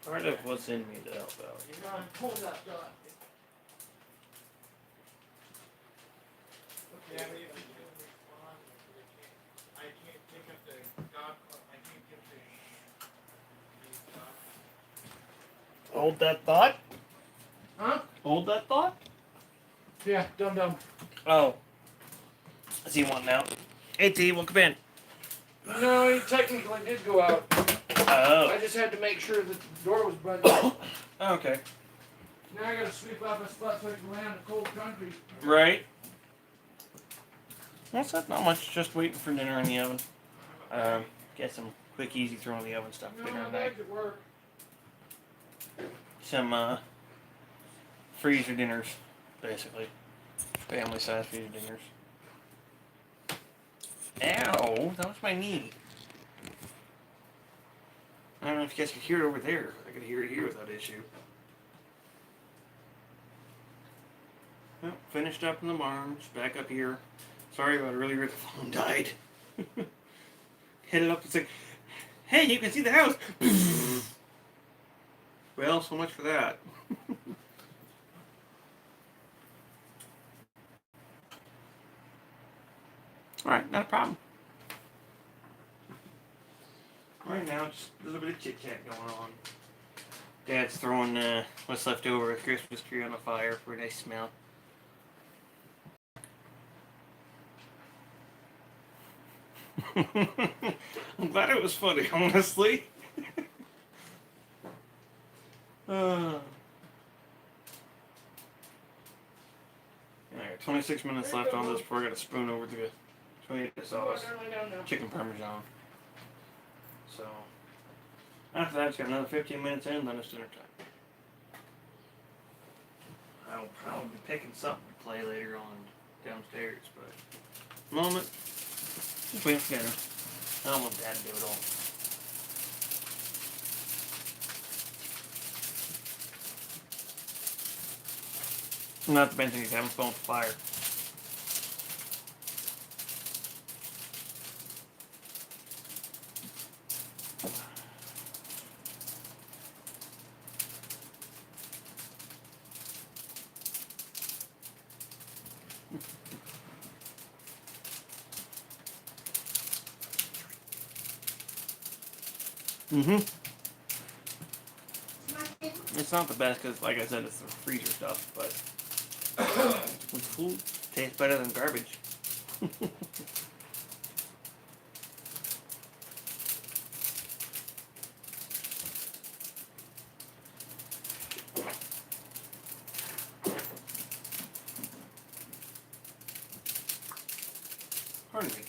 Part of what's in me to help out. You gotta pull that gun. Yeah, I mean, if you don't respond, I can't pick up the dog, I can't get the Hold that thought? Huh? Hold that thought? Yeah, dum. Oh. Is he wanting out? Hey T, welcome in. No, he technically did go out. Oh. I just had to make sure that the door was buttoned. Okay. Now I gotta sweep up a spot so I can land in the cold country. Right. What's that? Not much. Just waiting for dinner in the oven. Get some quick, easy throw in the oven stuff for No, dinner my tonight. legs at work. Some freezer dinners, basically. Family size freezer dinners. Ow! That was my knee. I don't know if you guys could hear it over there. I could hear it here without issue. Well, finished up in the barn. Just back up here. Sorry about earlier. The phone died. Headed up and said, "Hey, you can see the house." Well, so much for that. Alright, not a problem. Right now, just a little bit of chit chat going on. Dad's throwing what's left over a Christmas tree on the fire for a nice smell. I'm glad it was funny, honestly. Alright, 26 minutes left on this before I got to spoon over the tomato sauce. Chicken parmesan. So, after that, it's got another 15 minutes in, then it's dinner time. I'll probably be picking something to play later on downstairs, but at the moment, just waiting for dinner. I don't want Dad to do it all. Not to mention he's having fun with the fire. Mm-hmm. It's not the best because, like I said, it's the freezer stuff, but with food, tastes better than garbage. Pardon me.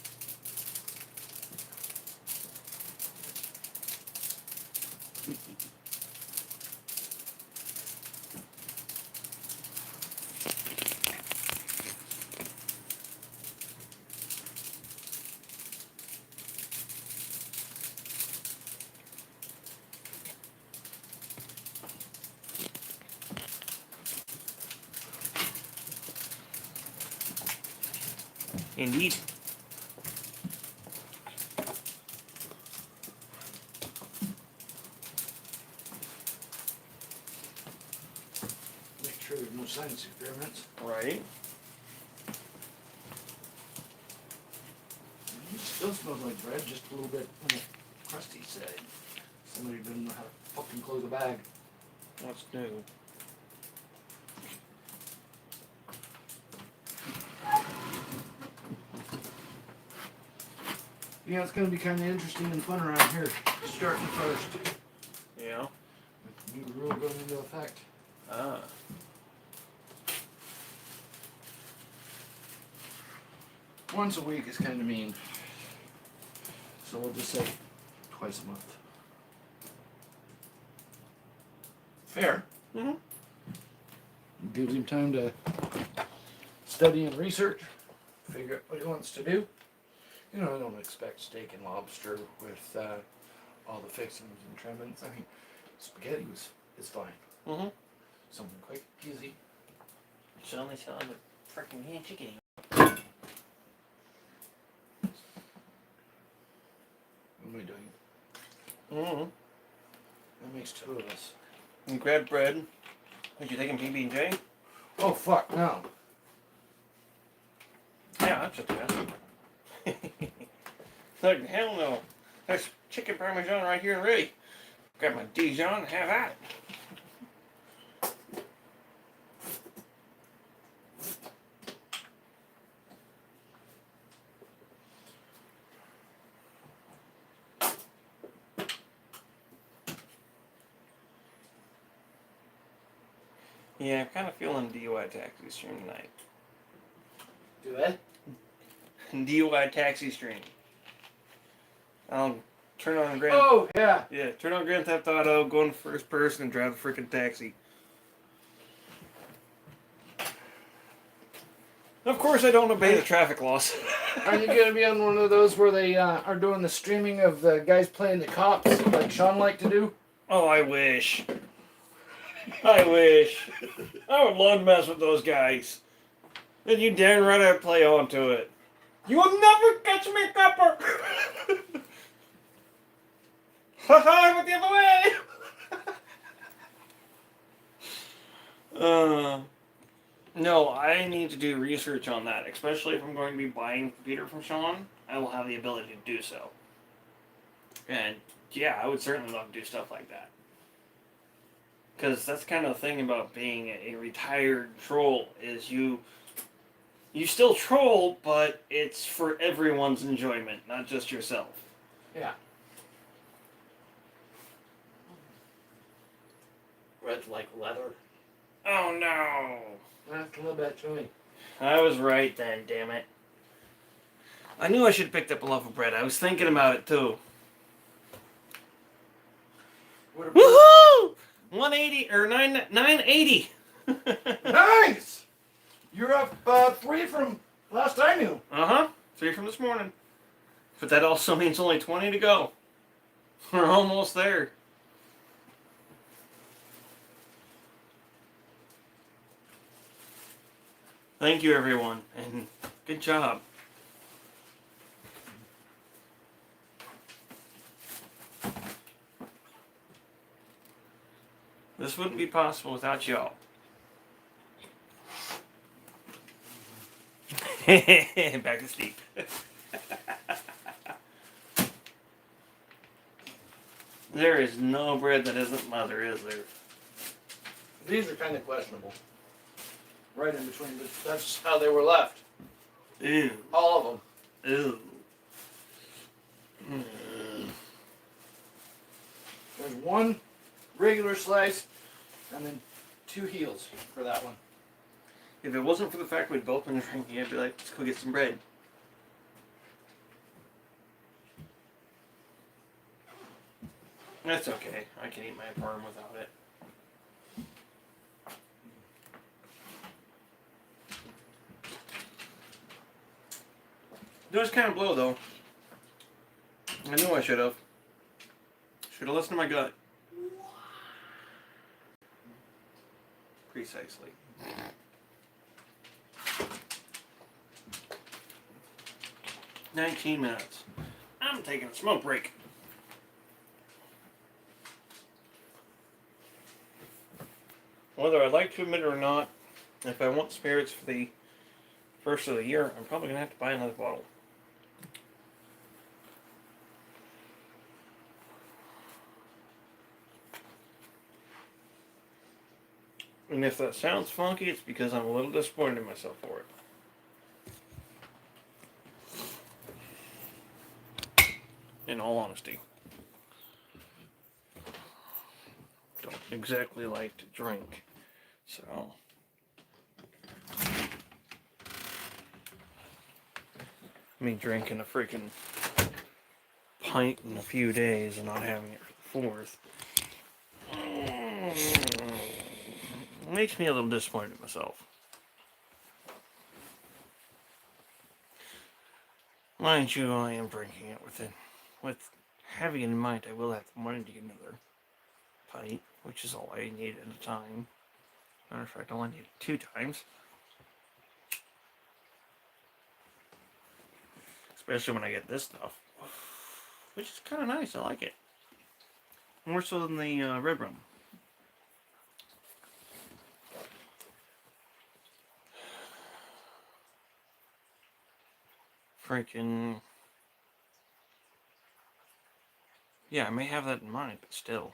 Indeed. Make sure there's no science experiments. Right. It still smells like bread, just a little bit on the crusty side. Somebody didn't know how to fucking close a bag. What's new? Yeah, it's gonna be kind of interesting and fun around here, starting first. Yeah. With the new rule going into effect. Ah. Once a week is kind of mean. So we'll just say twice a month. Fair. Mhm. Gives him time to study and research, figure out what he wants to do. You know, I don't expect steak and lobster with all the fixings and trimmings. I mean, spaghetti is fine. Mhm. Something quick, easy. Should only tell him a freaking hand chicken. What am I doing? Mm-hmm. That makes two of us. You grab bread. Did you taking PB&J? Oh fuck no! Yeah, that's just bad. Like, hell no. There's chicken parmesan right here ready. Grab my Dijon and have at it. Yeah, I'm kind of feeling DUI taxi stream tonight. Do that? DUI taxi stream. I'll turn on Grand. Oh yeah. Yeah, turn on Grand Theft Auto, go in first person, and drive a freaking taxi. Of course, I don't obey the traffic laws. Are you gonna be on one of those where they are doing the streaming of the guys playing the cops, like Sean liked to do? Oh, I wish. I wish. I would love to mess with those guys. And you darn right I'd play onto it. You will never catch me, copper! Ha-ha, I went the other way! No, I need to do research on that, especially if I'm going to be buying a computer from Sean. I will have the ability to do so. And yeah, I would certainly love to do stuff like that. Because that's kind of the thing about being a retired troll, is you still troll, but it's for everyone's enjoyment, not just yourself. Yeah. Red's like leather. Oh no! That's a little bit chewy. I was right then, damn it. I knew I should have picked up a loaf of bread. I was thinking about it too. Woohoo! 180 or 980. Nice! You're up 3 from last I knew. 3 from this morning. But that also means only 20 to go. We're almost there. Thank you, everyone, and good job. This wouldn't be possible without y'all. Back to Steve. There is no bread that isn't leather, is there? These are kind of questionable. Right in between, but that's how they were left. Ew. All of them. Ew. There's one regular slice, and then 2 heels for that one. If it wasn't for the fact we'd both been drinking, I'd be like, let's go get some bread. That's okay. I can eat my parm without it. It was kind of blow, though. I knew I should have. Should have listened to my gut. Precisely. 19 minutes. I'm taking a smoke break. Whether I'd like to admit it or not, if I want spirits for the first of the year, I'm probably going to have to buy another bottle. And if that sounds funky, it's because I'm a little disappointed in myself for it. In all honesty. Don't exactly like to drink. So... me drinking a freaking pint in a few days and not having it for the 4th. Makes me a little disappointed in myself. Mind you, I am drinking it with having in mind I will have the money to get another pint, which is all I need at a time. Matter of fact, I only need it 2 times. Especially when I get this stuff, which is kind of nice. I like it more so than the red rum. Freaking yeah, I may have that in mind, but still,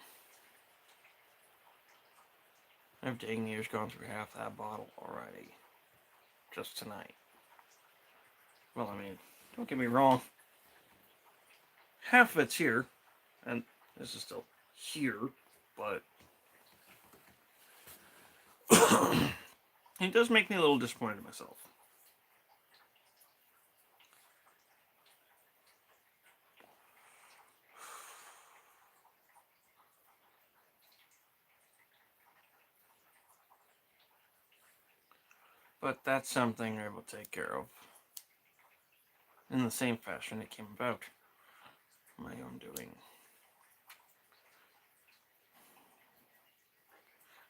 I've dang near gone through half that bottle already, just tonight. Well, I mean, don't get me wrong. Half of it's here, and this is still here, but it does make me a little disappointed in myself. But that's something I will take care of in the same fashion it came about. My own doing.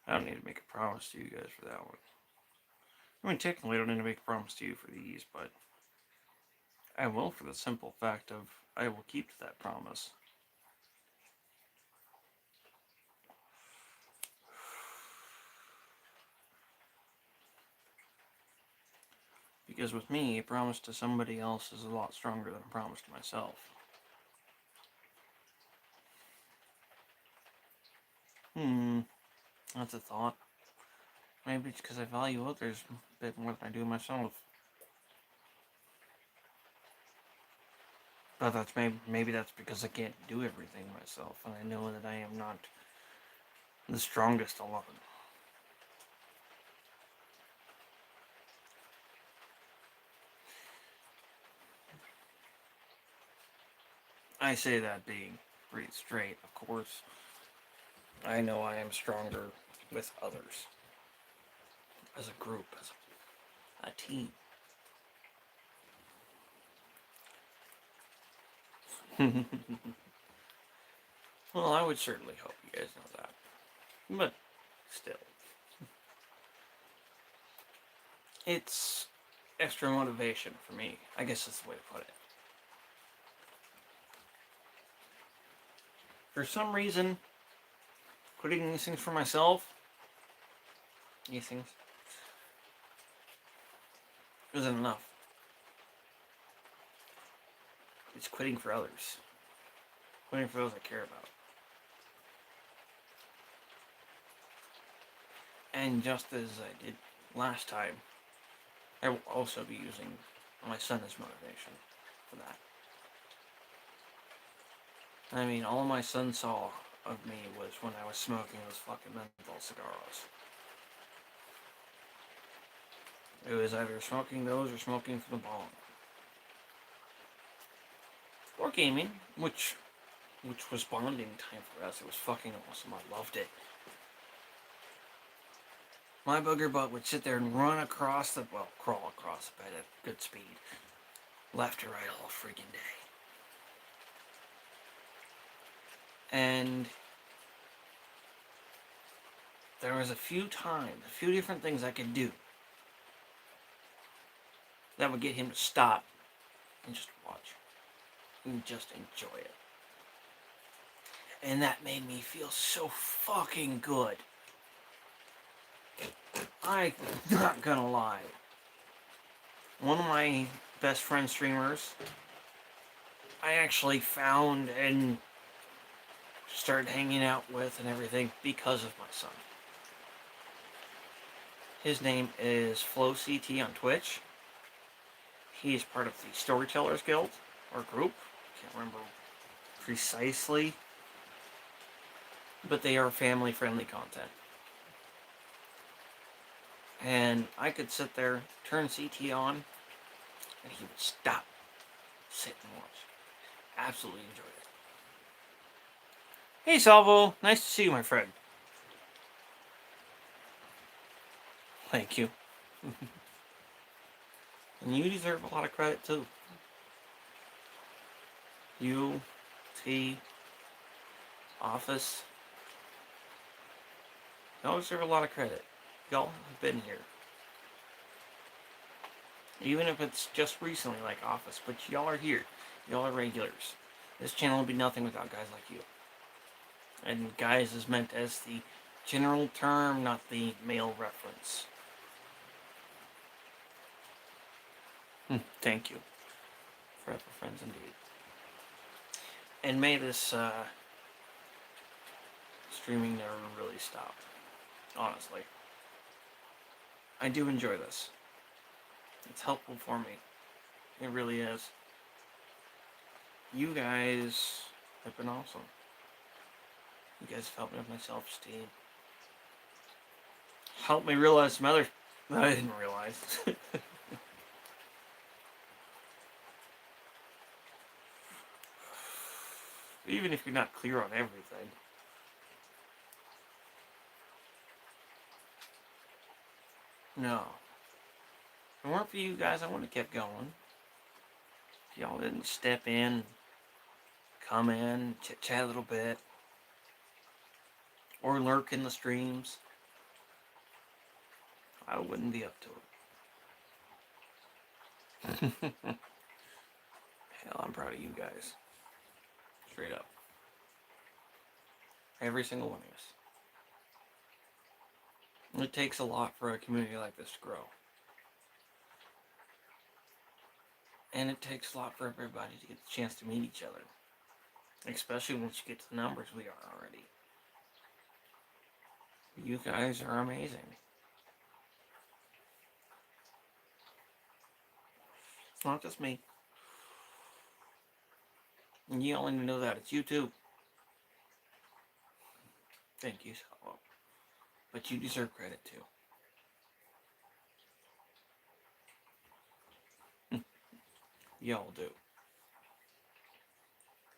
I don't need to make a promise to you guys for that one. I mean, technically, I don't need to make a promise to you for these, but I will for the simple fact of I will keep to that promise. Because with me, a promise to somebody else is a lot stronger than a promise to myself. That's a thought. Maybe it's because I value others a bit more than I do myself. But that's maybe that's because I can't do everything myself, and I know that I am not the strongest alone. I say that being pretty straight, of course. I know I am stronger with others. As a group, as a team. Well, I would certainly hope you guys know that. But still. It's extra motivation for me. I guess that's the way to put it. For some reason, quitting these things for myself, isn't enough. It's quitting for others. Quitting for those I care about. And just as I did last time, I will also be using my son as motivation for that. I mean, all my son saw of me was when I was smoking those fucking menthol cigars. It was either smoking those or smoking from the bong. Or gaming, which was bonding time for us. It was fucking awesome. I loved it. My booger butt would sit there and crawl across the bed at good speed. Left to right all freaking day. And there was a few different things I could do that would get him to stop and just watch and just enjoy it. And that made me feel so fucking good. I'm not gonna lie. One of my best friend streamers, I actually found and started hanging out with and everything because of my son. His name is FlowCT on Twitch. He is part of the Storytellers Guild, or group. Can't remember precisely. But they are family-friendly content. And I could sit there, turn CT on, and he would stop, sit and watch. Absolutely enjoy it. Hey Salvo, nice to see you, my friend. Thank you. And you deserve a lot of credit too. You, T, Office, y'all deserve a lot of credit. Y'all have been here. Even if it's just recently like Office, but y'all are here. Y'all are regulars. This channel would be nothing without guys like you. And guys is meant as the general term, not the male reference. Thank you. Forever friends indeed. And may this streaming never really stop. Honestly. I do enjoy this. It's helpful for me. It really is. You guys have been awesome. You guys have helped me with my self-esteem. Helped me realize some other that I didn't realize. Even if you're not clear on everything. No. If it weren't for you guys, I wouldn't have kept going. If y'all didn't step in, come in, chit-chat a little bit, or lurk in the streams, I wouldn't be up to it. Hell, I'm proud of you guys. Straight up. Every single one of us. It takes a lot for a community like this to grow. And it takes a lot for everybody to get the chance to meet each other. Especially once you get to the numbers we are already. You guys are amazing. It's not just me. And you only know that. It's you too. Thank you, Salvo. But you deserve credit too. Y'all do.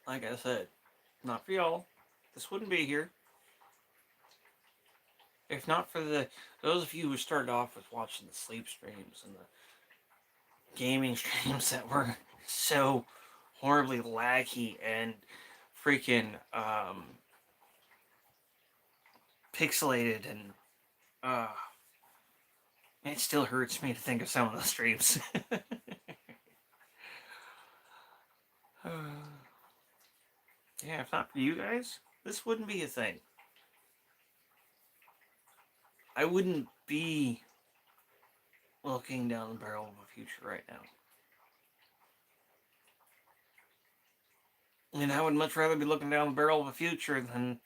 Like I said, not for y'all. This wouldn't be here. If not for those of you who started off with watching the sleep streams and the gaming streams that were so horribly laggy and freaking pixelated, and it still hurts me to think of some of the streams. Yeah, if not for you guys, this wouldn't be a thing. I wouldn't be looking down the barrel of a future right now. And I would much rather be looking down the barrel of a future than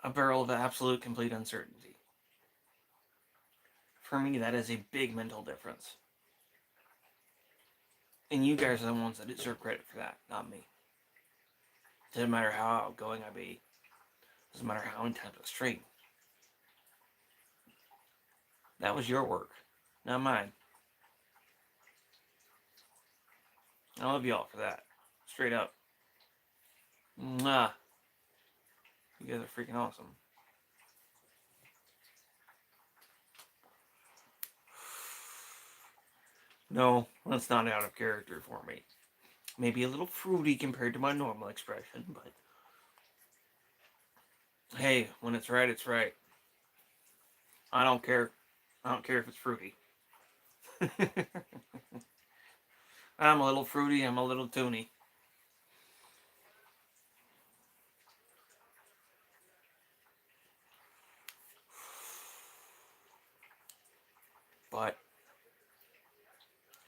a barrel of absolute complete uncertainty. For me, that is a big mental difference. And you guys are the ones that deserve credit for that, not me. Doesn't matter how outgoing I be. Doesn't matter how intense I stream. That was your work, not mine. I love y'all for that. Straight up. Mwah. You guys are freaking awesome. No, that's not out of character for me. Maybe a little fruity compared to my normal expression, but hey, when it's right, it's right. I don't care. I don't care if it's fruity. I'm a little fruity. I'm a little toony. But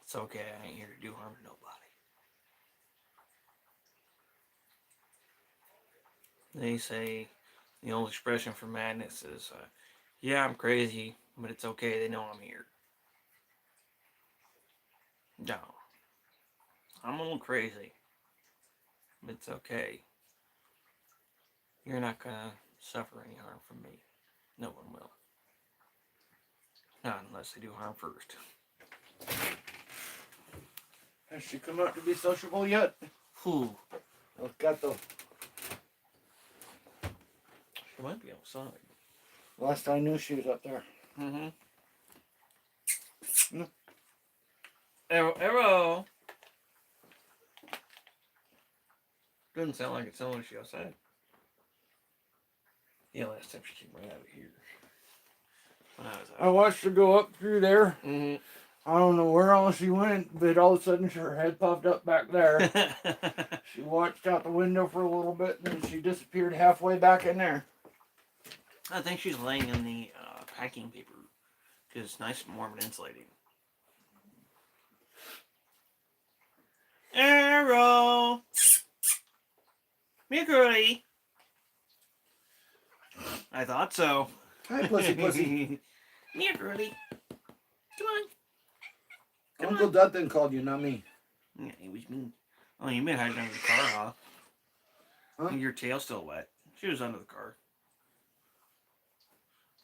it's okay. I ain't here to do harm to nobody. They say the old expression for madness is, yeah, I'm crazy, but it's okay. They know I'm here. No, I'm a little crazy, but it's okay. You're not gonna suffer any harm from me. No one will. Not unless they do harm first. Has she come out to be sociable yet? Whew. Look at the She might be outside. last I knew she was up there. Mm-hmm. No. Arrow. Doesn't sound like it sounded like she outside. Yeah, last time she came right out of here. When I was I out. watched her go up through there. Mm-hmm. I don't know where all she went, but all of a sudden her head popped up back there. She watched out the window for a little bit, and then she disappeared halfway back in there. I think she's laying in the packing paper because it's nice and warm and insulating. Arrow! Me girly! I thought so. Hi, pussy, pussy. Me girly. Come on. Come Uncle on. Dutton called you, not me. Yeah, it was me. Oh, you made hiding under the car, huh? Huh? And your tail's still wet. She was under the car.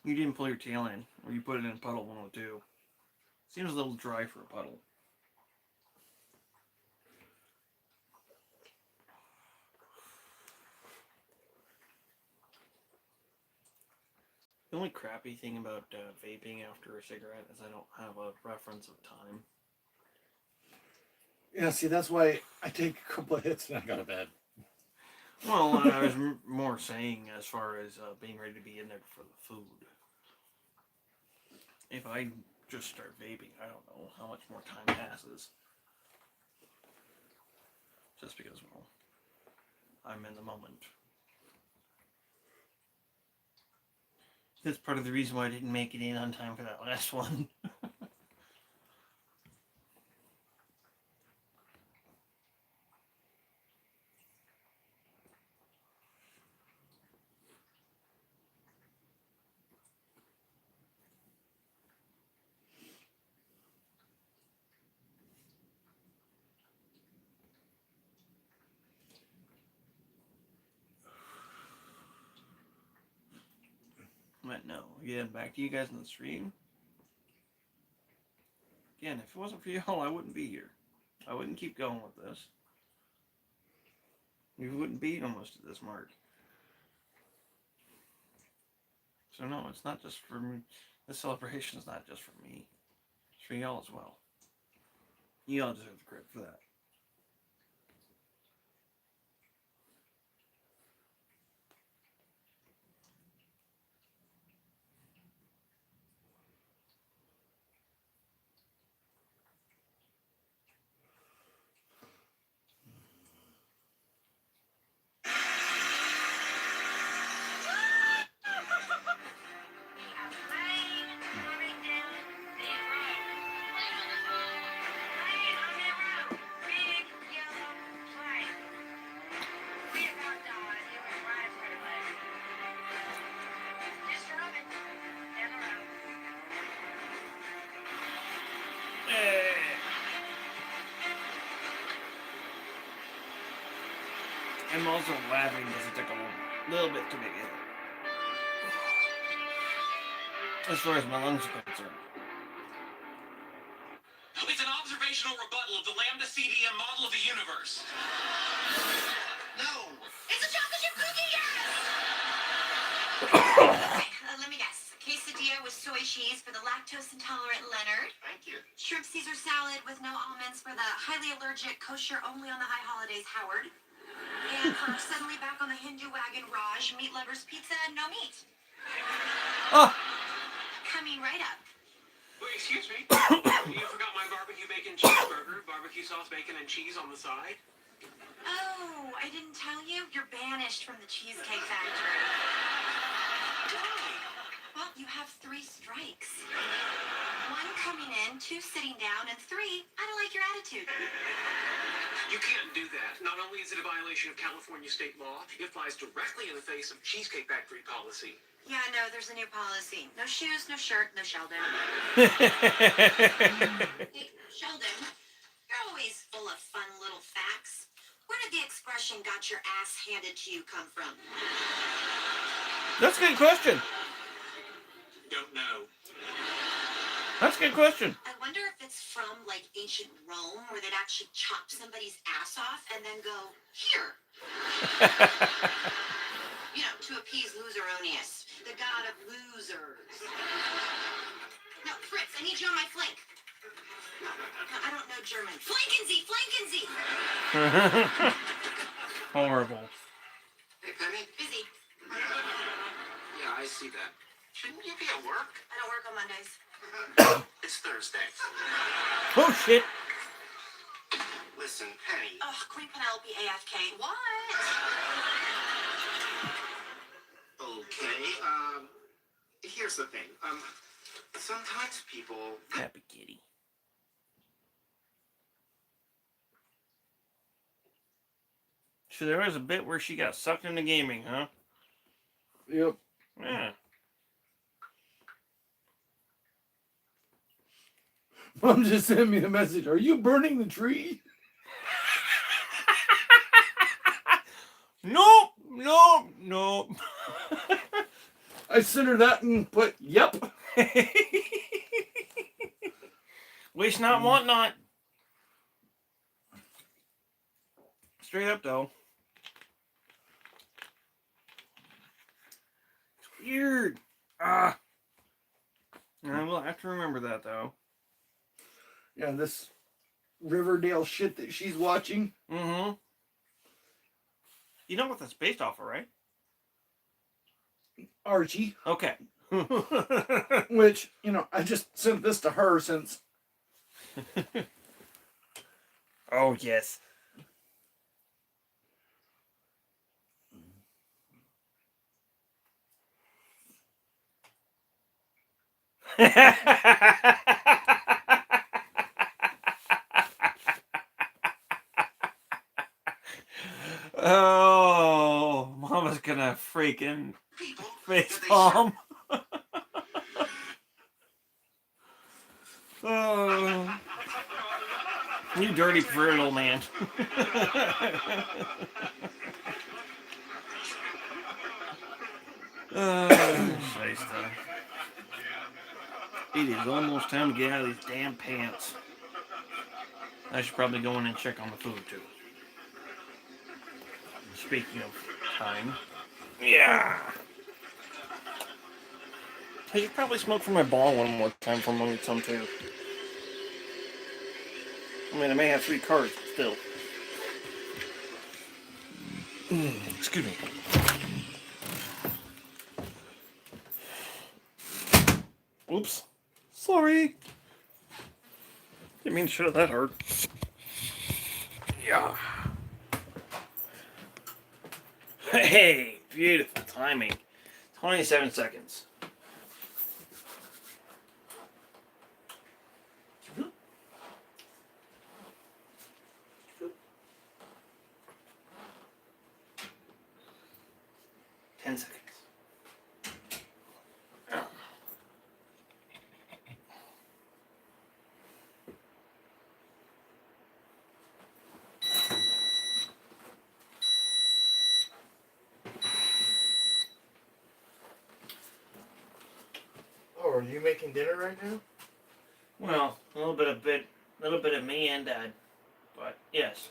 You didn't pull your tail in, or you put it in puddle 102. Seems a little dry for a puddle. The only crappy thing about vaping after a cigarette is I don't have a reference of time. Yeah, see, that's why I take a couple of hits and I go to bed. Well, I was more saying as far as being ready to be in there for the food. If I just start vaping, I don't know how much more time passes. Just because, well, I'm in the moment. That's part of the reason why I didn't make it in on time for that last one. But no, again, back to you guys in the stream. Again, if it wasn't for y'all, I wouldn't be here. I wouldn't keep going with this. We wouldn't be almost at this mark. So no, it's not just for me. This celebration is not just for me. It's for y'all as well. Y'all deserve the credit for that. I'm also laughing because it took a little bit to make it. As far as my lungs are concerned. It's an observational rebuttal of the Lambda CDM model of the universe. No. It's a chocolate chip cookie, yes! Let me guess. Quesadilla with soy cheese for the lactose intolerant Leonard. Thank you. Shrimp Caesar salad with no almonds for the highly allergic, kosher only on the high holidays Howard. And for suddenly back on the Hindu wagon Raj, meat lovers pizza, no meat. Oh! Coming right up. Wait, excuse me. You forgot my barbecue bacon cheeseburger, barbecue barbecue sauce, bacon, and cheese on the side? Oh, I didn't tell you? You're banished from the Cheesecake Factory. Well, you have 3 strikes. 1 coming in, 2 sitting down, and 3, I don't like your attitude. You can't do that. Not only is it a violation of California state law, it flies directly in the face of Cheesecake Factory policy. Yeah, no, there's a new policy. No shoes, no shirt, no Sheldon. Hey, Sheldon, you're always full of fun little facts. Where did the expression "got your ass handed to you" come from? That's a good question. Don't know. That's a good question. I wonder if it's from, like, ancient Rome, where they'd actually chop somebody's ass off and then go, "Here." You know, to appease Loseronius, the god of losers. No, Fritz, I need you on my flank. No, I don't know German. Flanken Sie! Horrible. Hey, Penny. Busy. Yeah, I see that. Shouldn't you be at work? I don't work on Mondays. It's Thursday. Oh shit. Listen, Penny. Ugh, Queen Penelope AFK. What? Okay, here's the thing. Sometimes people... Happy kitty. So there was a bit where she got sucked into gaming, huh? Yep. Yeah. Mom just sent me a message. Are you burning the tree? Nope. I sent her that and put, yep. Wish not, want not. Straight up, though. It's weird. I will have to remember that, though. Yeah, this Riverdale shit that she's watching. Mm-hmm. You know what that's based off of, right? Archie. Okay. Which, I just sent this to her since... Oh, yes. Oh, Mama's gonna freaking face palm. Oh, you dirty little man. Shyster. It is almost time to get out of these damn pants. I should probably go in and check on the food too. Speaking of time. Yeah. I should probably smoke from my ball one more time for among some too. I mean, I may have 3 cards, but still. Excuse me. Oops. Sorry. Didn't mean to show that hard. Yeah. Hey, beautiful timing. 27 seconds. Oh, are you making dinner right now? Well, a little bit of me and Dad, but yes.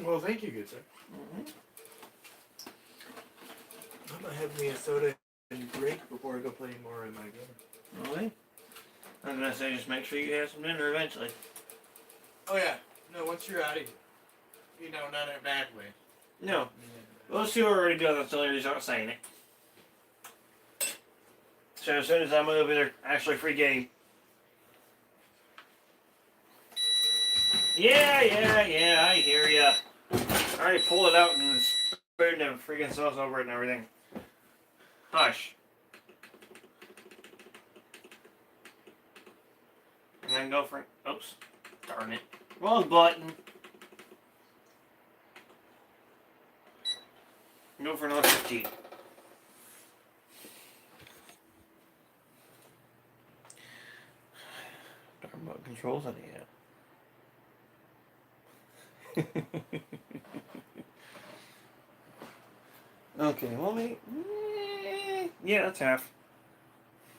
Well, thank you, good sir. Mm-hmm. I'm gonna have me a soda and drink before I go play more in my game. Really? I'm gonna say just make sure you have some dinner eventually. Oh yeah. No, once you're out of here. Not in a bad way. No. Those two are already doing that's the only reason I'm saying it. So as soon as I move, it'll actually free game. Yeah, I hear ya. I already pulled it out and put the freaking sauce over it and everything. Hush. And then go for, oops, darn it. Wrong button. Go for another 15. Darn remote controls on the app. Okay, well, yeah, that's half.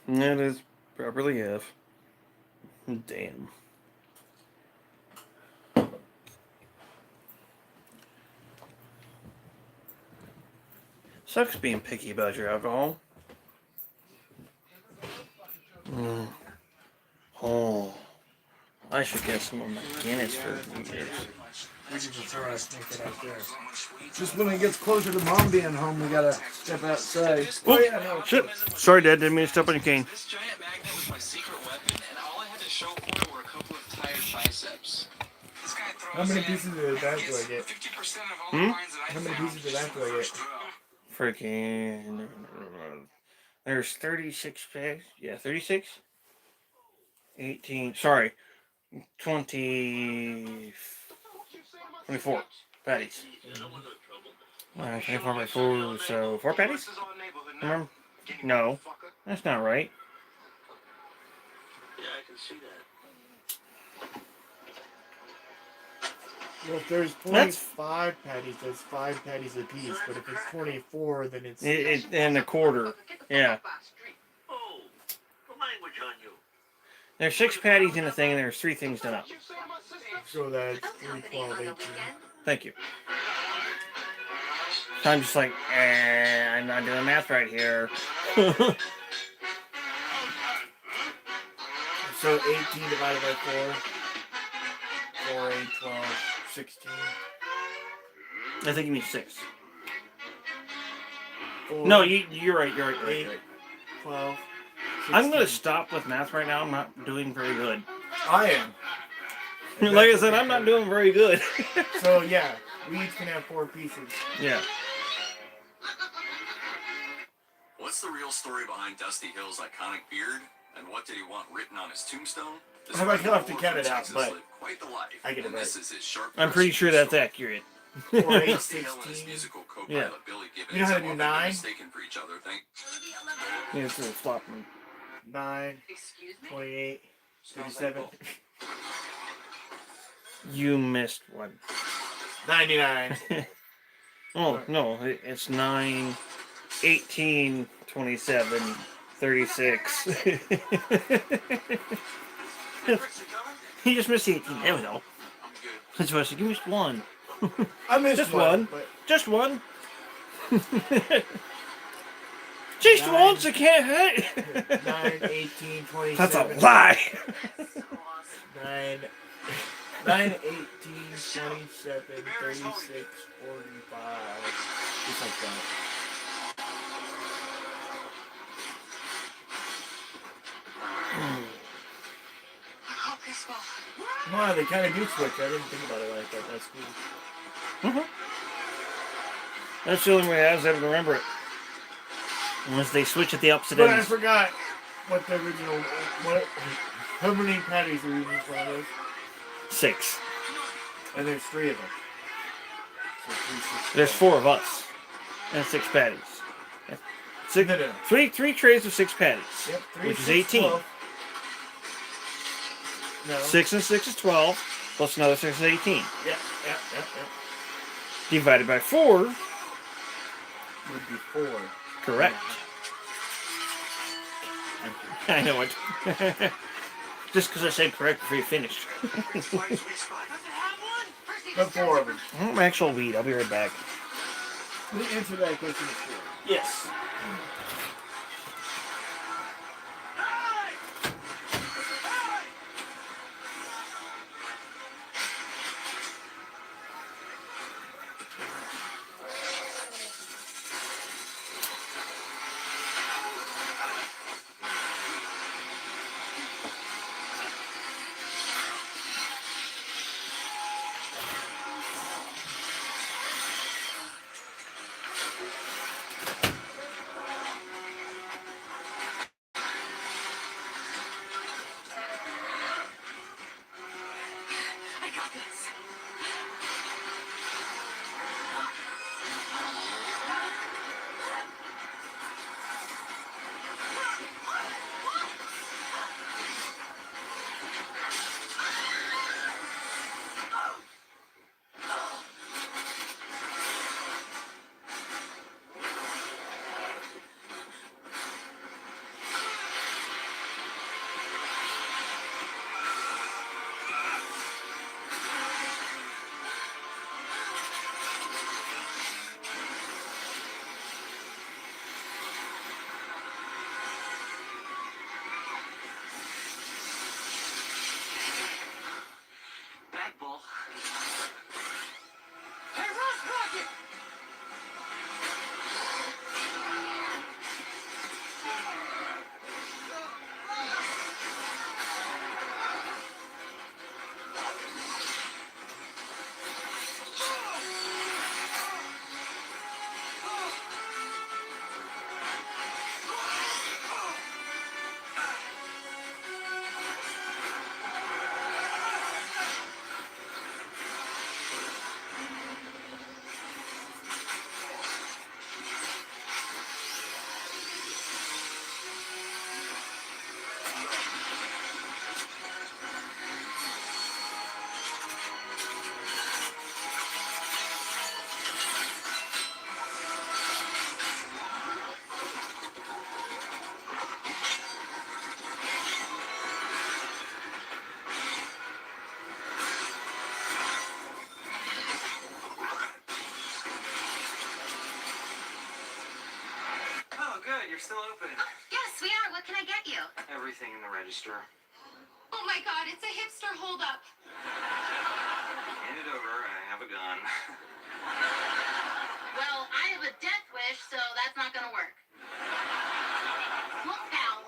That is properly half. Damn. Sucks being picky about your alcohol. Oh, I should get some of my Guinness for New Year's. We can just throw our sneakers out there. Just when it gets closer to Mom being home, we gotta step outside. Oh, shit. Sorry, Dad. Didn't mean to step on your cane. This giant magnet was my secret weapon, and all I had to show for it were a couple of tired biceps. This guy throws How many in pieces of that do I get? 50% of all the lines that I How many found pieces of that do I just get? for a straw. Freaking. There's 36 packs. Yeah, 36. 18. Sorry. 24 patties. 24 by 4, so 4 patties? Remember? No, that's not right. Yeah, I can see that. Well, if there's That's- 25 patties, that's 5 patties apiece. But if it's 24, then it's. And a quarter. Yeah. Oh, the language on you. There's 6 patties in the thing, and there's 3 things done up. So that's 3, 12, 18. Thank you. So I'm just like, I'm not doing math right here. So 18 divided by 4. 4, 8, 12, 16. I think you mean 6. 4, No, you're right. You're right. 8, 12. 16. I'm gonna stop with math right now. I'm not doing very good. I am. And Like I that's said, okay, I'm not too. doing very good. So yeah, we each can have 4 pieces. Yeah. What's the real story behind Dusty Hill's iconic beard, and what did he want written on his tombstone? This I might record have to holder count from it out, Texas but lived quite the life, I get it and this is his sharp I'm pretty sure that's story. accurate. 4, 8, Dusty Hill and his 16. musical co-pilot Yeah. Billy Gibbons You know how to have do often been 9? mistaken for each other. Yeah, it's a little flopping. 9, Excuse me? 28, 37, You missed one. 99. Oh, no, it's 9, 18, 27, 36. He just missed 18. There we go. That's what I said. You missed one. I missed Just one. one. But Just one. Just 9. once, I can't hit. 9, 18, 27. That's a lie. 9, 9, 18, 27, 36, 45. Just like that. Oh, peaceful. Wow, they kind of do switch. I didn't think about it like that. That's cool. That's the only way I was able to remember it. Unless they switch at the opposite But I ends. forgot what the original. What? How many patties are you using for those? 6. And there's 3 of them. So 3, 6, There's 4 of us. And 6 patties. Six, No, no. three trays of 6 patties. Yep, 3, Which is 6, 18. 12. No. 6 and 6 is 12. Plus another 6 is 18. Yep. Divided by 4. Would be 4. Correct. I know it. Just because I said correct before you finished. But 4 of them. Actual weed. I'll be right back. The answer to that question is 4. Yes. still open. Yes, we are. What can I get you? Everything in the register. Oh my god, it's a hipster holdup. Hand it over. I have a gun. Well, I have a death wish, so that's not gonna work. Look, pal,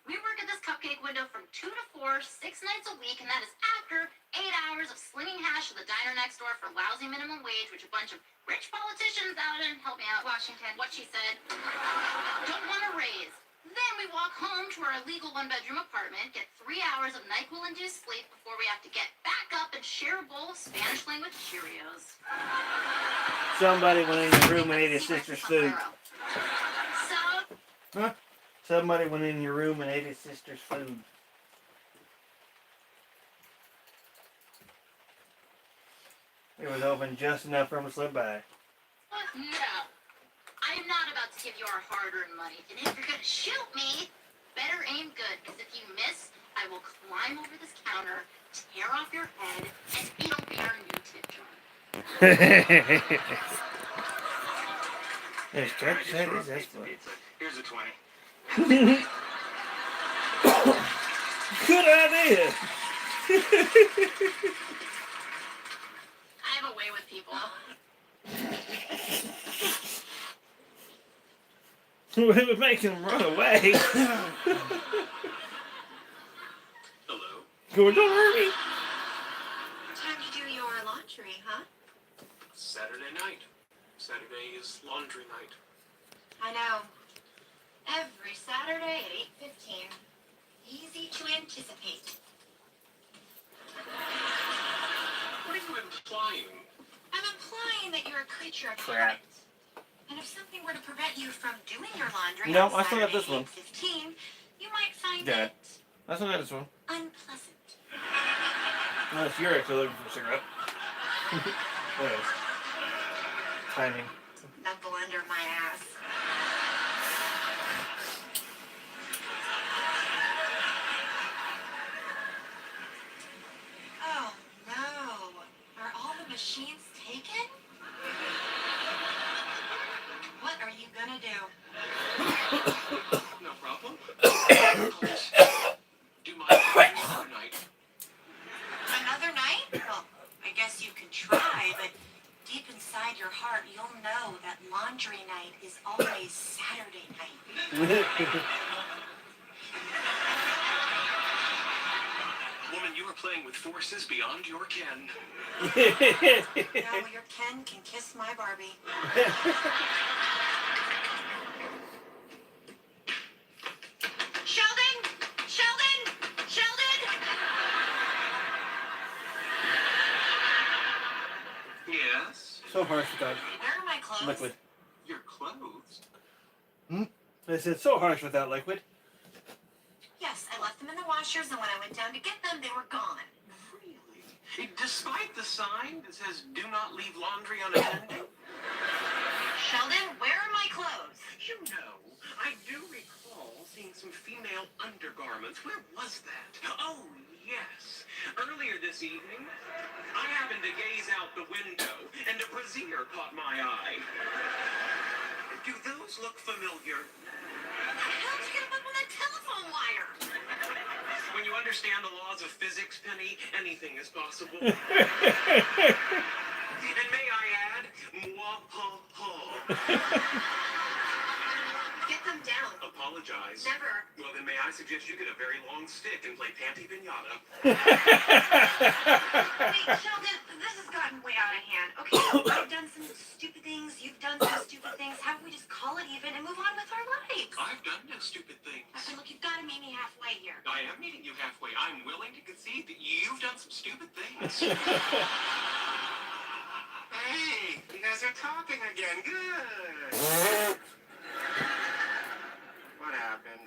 we work at this cupcake window from 2 to 4, 6 nights a week, and that is after 8 hours of slinging hash to the diner next door for lousy minimum wage, which a bunch of rich politicians out in, help me out, Washington, what she said, don't want to raise. Then we walk home to our illegal one-bedroom apartment, get 3 hours of NyQuil-induced sleep before we have to get back up and share a bowl of Spanish language Cheerios. Somebody went in your room and ate his sister's food. So, Huh? Somebody went in your room and ate his sister's food. It was open just enough for him to slip by. no. I am not about to give you our hard-earned money. And if you're gonna shoot me, better aim good, because if you miss, I will climb over this counter, tear off your head, and it'll be our new tip jar. There's Jack said his Pizza. Here's a 20. Good idea. I have a way with people. We were making him run away. Hello. Go, don't hurt me. Time to do your laundry, huh? Saturday night. Saturday is laundry night. I know. Every Saturday at 8:15. Easy to anticipate. What are you implying? I'm implying that you're a creature of Crap. habit. And if something were to prevent you from doing your laundry No, on I still got Saturday this one. 8:15, you might find Yeah. it I still got this one. unpleasant. Unless you're actually looking for a cigarette. What else? Timing. Knuckle under my ass. Oh no. Are all the machines taken? What are you gonna do? No problem. Do my another night. Another night? Well, I guess you can try, but deep inside your heart, you'll know that laundry night is always Saturday night. Woman, you are playing with forces beyond your ken. No, your Ken can kiss my Barbie. Sheldon! Sheldon! Sheldon! Yes? So harsh without Where are my clothes? liquid. Your clothes? I said so harsh without liquid. Yes, I left them in the washers, and when I went down to get them, they were gone. Really? Despite the sign that says do not leave laundry unattended? Sheldon, where are my clothes? You know, I do recall seeing some female undergarments. Where was that? Oh, yes. Earlier this evening, I happened to gaze out the window, and a brassiere caught my eye. Do those look familiar? How did you get them up on that telephone wire? When you understand the laws of physics, Penny, anything is possible. And may I add, Get them down. apologize. Never. Well, then may I suggest you get a very long stick and play Panty Pinata? Wait, Sheldon, this has gotten way out of hand. Okay, I've done some stupid things, you've done some stupid things. How about we just call it even and move on with our lives? I've done no stupid things. Look, you've got to meet me halfway here. I am meeting you halfway. I'm willing to concede that you've done some stupid things. Hey, you guys are talking again. Good. What happened?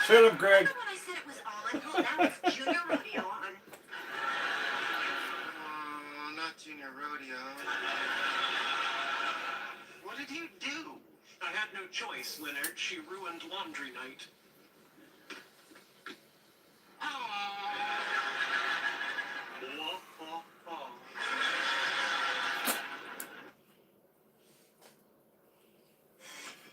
Shut up, Greg. Remember when I said it was on? Well, now it's Junior Rodeo on. Oh, not Junior Rodeo. What did you do? I had no choice, Leonard. She ruined laundry night.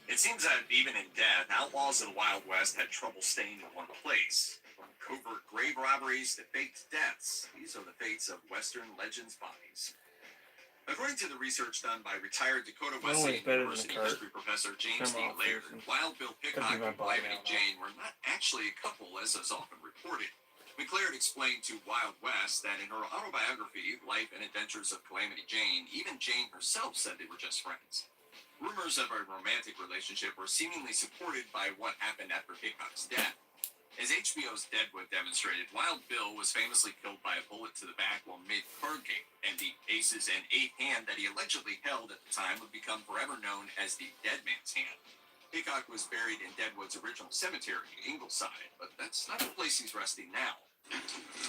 It seems seems that even in death, outlaws of the Wild West had trouble staying in one place. From covert grave robberies to faked deaths, these are the fates of Western legends' bodies. According to the research done by retired Dakota always Wesleyan better than a University cart. history professor James D. Come on, Laird, Susan. Wild Bill Could Hickok be my and body Calamity now, Jane were not actually a couple, as is often reported. McLeod explained to Wild West that in her autobiography, Life and Adventures of Calamity Jane, even Jane herself said they were just friends. Rumors of a romantic relationship were seemingly supported by what happened after Hickok's death. As HBO's Deadwood demonstrated, Wild Bill was famously killed by a bullet to the back while mid-card game, and the aces and eight hand that he allegedly held at the time would become forever known as the Dead Man's Hand. Hickok was buried in Deadwood's original cemetery, Ingleside, but that's not the place he's resting now. The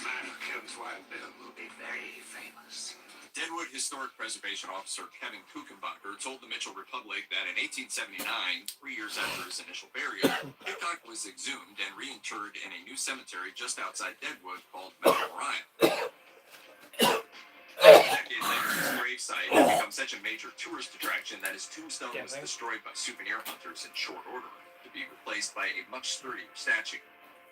man who kills Wild Bill will be very famous. Deadwood Historic Preservation Officer Kevin Kuchenbacher told the Mitchell Republic that in 1879, 3 years after his initial burial, Hickok was exhumed and reinterred in a new cemetery just outside Deadwood called Mount Moriah. A decade later, his gravesite had become such a major tourist attraction that his tombstone was destroyed by souvenir hunters in short order, to be replaced by a much sturdier statue.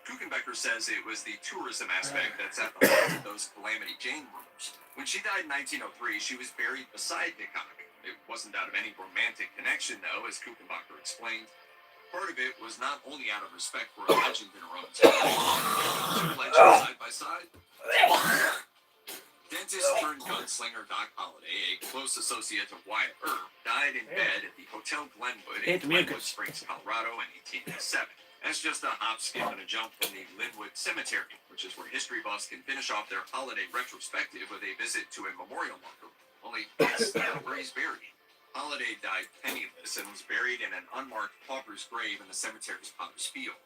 Kuchenbecker says it was the tourism aspect that's at the heart of those Calamity Jane rumors. When she died in 1903, she was buried beside Hickok. It wasn't out of any romantic connection, though, as Kuchenbecker explained. Part of it was not only out of respect for a legend in her own town. Two legends side by side. Dentist turned gunslinger Doc Holliday, a close associate of Wyatt Earp, died in bed at the Hotel Glenwood in Glenwood Springs, Colorado in 1887. That's just a hop, skip, and a jump from the Linwood Cemetery, which is where history buffs can finish off their holiday retrospective with a visit to a memorial marker. Only that's not where he's buried. Holliday died penniless and was buried in an unmarked pauper's grave in the cemetery's Potter's Field.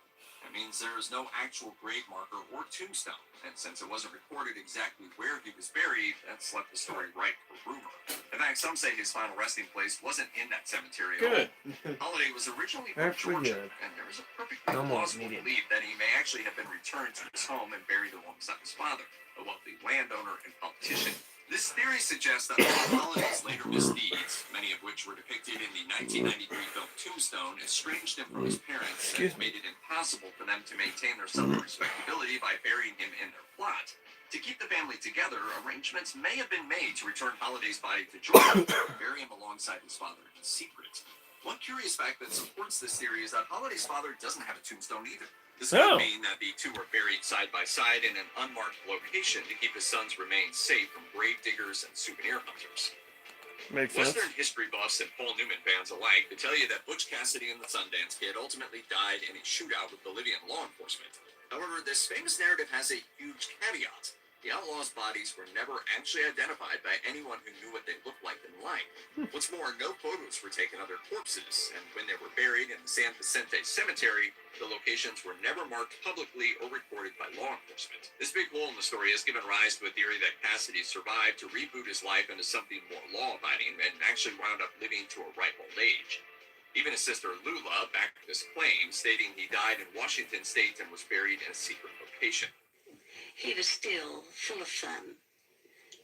That means there is no actual grave marker or tombstone, and since it wasn't recorded exactly where he was buried, that's left the story ripe for rumor. In fact, some say his final resting place wasn't in that cemetery at all. Holliday was originally from That's pretty Georgia, good. and there is a perfectly No more plausible medium. belief that he may actually have been returned to his home and buried alongside his father, a wealthy landowner and politician. This theory suggests that Holliday's later misdeeds, many of which were depicted in the 1993 film Tombstone, estranged him from his parents and made it impossible for them to maintain their son of respectability by burying him in their plot. To keep the family together, arrangements may have been made to return Holliday's body to Georgia and bury him alongside his father in secret. One curious fact that supports this theory is that Holliday's father doesn't have a tombstone either. This could mean that the two were buried side by side in an unmarked location to keep his sons remain safe from grave diggers and souvenir hunters. Makes sense. Western history buffs and Paul Newman fans alike to tell you that Butch Cassidy and the Sundance Kid ultimately died in a shootout with Bolivian law enforcement. However, this famous narrative has a huge caveat. The outlaws' bodies were never actually identified by anyone who knew what they looked like in life. What's more, no photos were taken of their corpses, and when they were buried in the San Vicente Cemetery, the locations were never marked publicly or reported by law enforcement. This big hole in the story has given rise to a theory that Cassidy survived to reboot his life into something more law-abiding and actually wound up living to a ripe old age. Even his sister Lula backed this claim, stating he died in Washington state and was buried in a secret location. He was still full of fun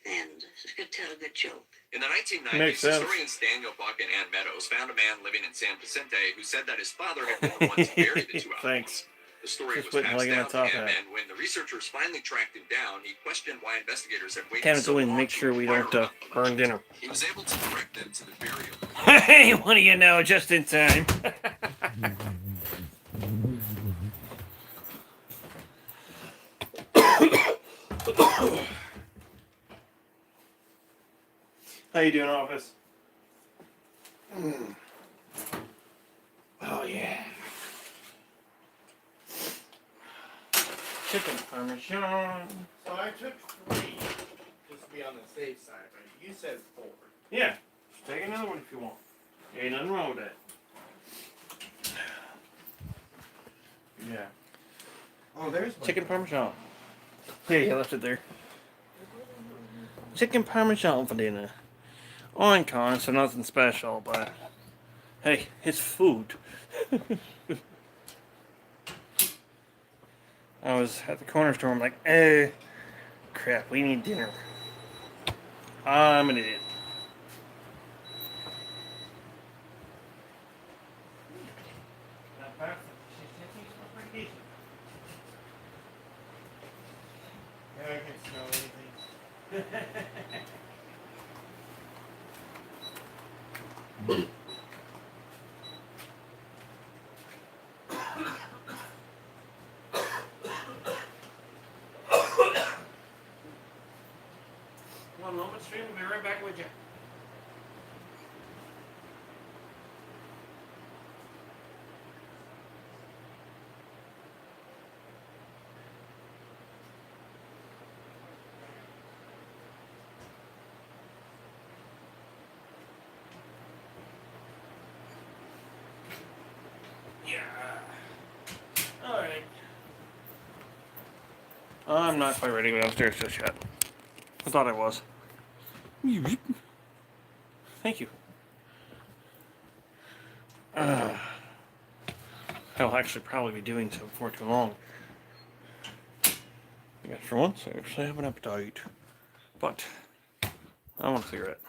and could tell a good joke. In the 1990s, Makes sense. historians Daniel Buck and Ann Meadows found a man living in San Vicente who said that his father had been the one to bury the two outlaws. Thanks. The story Just was putting passed like in down the to top him, hat. and when the researchers finally tracked him down, he questioned why investigators had waited Kind of so doing long make to sure we inquire don't about the burn legend. dinner. He was able to direct them to the burial. Hey, what do you know? Just in time. How you doing, office? Oh yeah. Chicken parmesan. So I took 3, just to be on the safe side, but you said 4. Yeah. Just take another one if you want. Ain't nothing wrong with that. Yeah. Oh, there's my Chicken parmesan. Yeah, you left it there. Chicken parmesan for dinner. On con, so nothing special, but hey, it's food. I was at the corner store, I'm like, crap, we need dinner. I'm an idiot. Yeah, I can smell anything. One moment, stream. We'll be right back with you. Yeah. All right. I'm not quite ready to go downstairs just yet. I thought I was. Thank you. I'll actually probably be doing so before too long. I guess for once, I actually have an appetite. But I want a cigarette.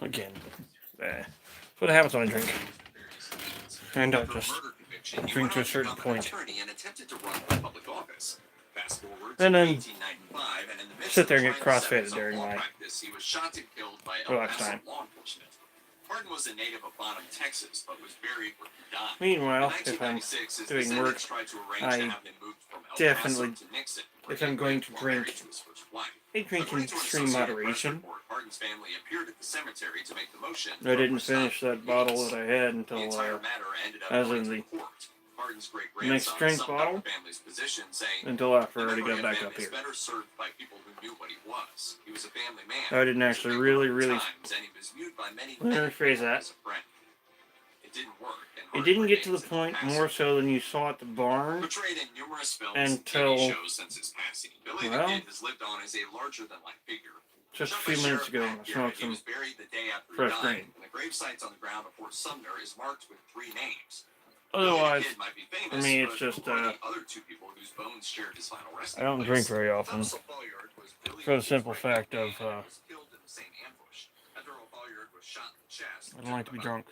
Again. That's what happens when I drink. And don't just drink to a certain point. And then sit there and get crossfaded during my relax time. Martin was a native of Bonham, Texas, but was buried where he died. Meanwhile, if I'm doing work, I definitely, if I'm going to drink, I drink in extreme moderation. Martin's family appeared at the cemetery to make the motion. I didn't finish that bottle that I had until I was in the next drink bottle until after I already got back up here. I didn't actually really let me rephrase that. It didn't get to the point more so than you saw at the barn until, well, just a few minutes ago when I smoked some fresh green. Otherwise, for me, it's just, I don't drink very often. For the simple fact of, I don't like to be drunk.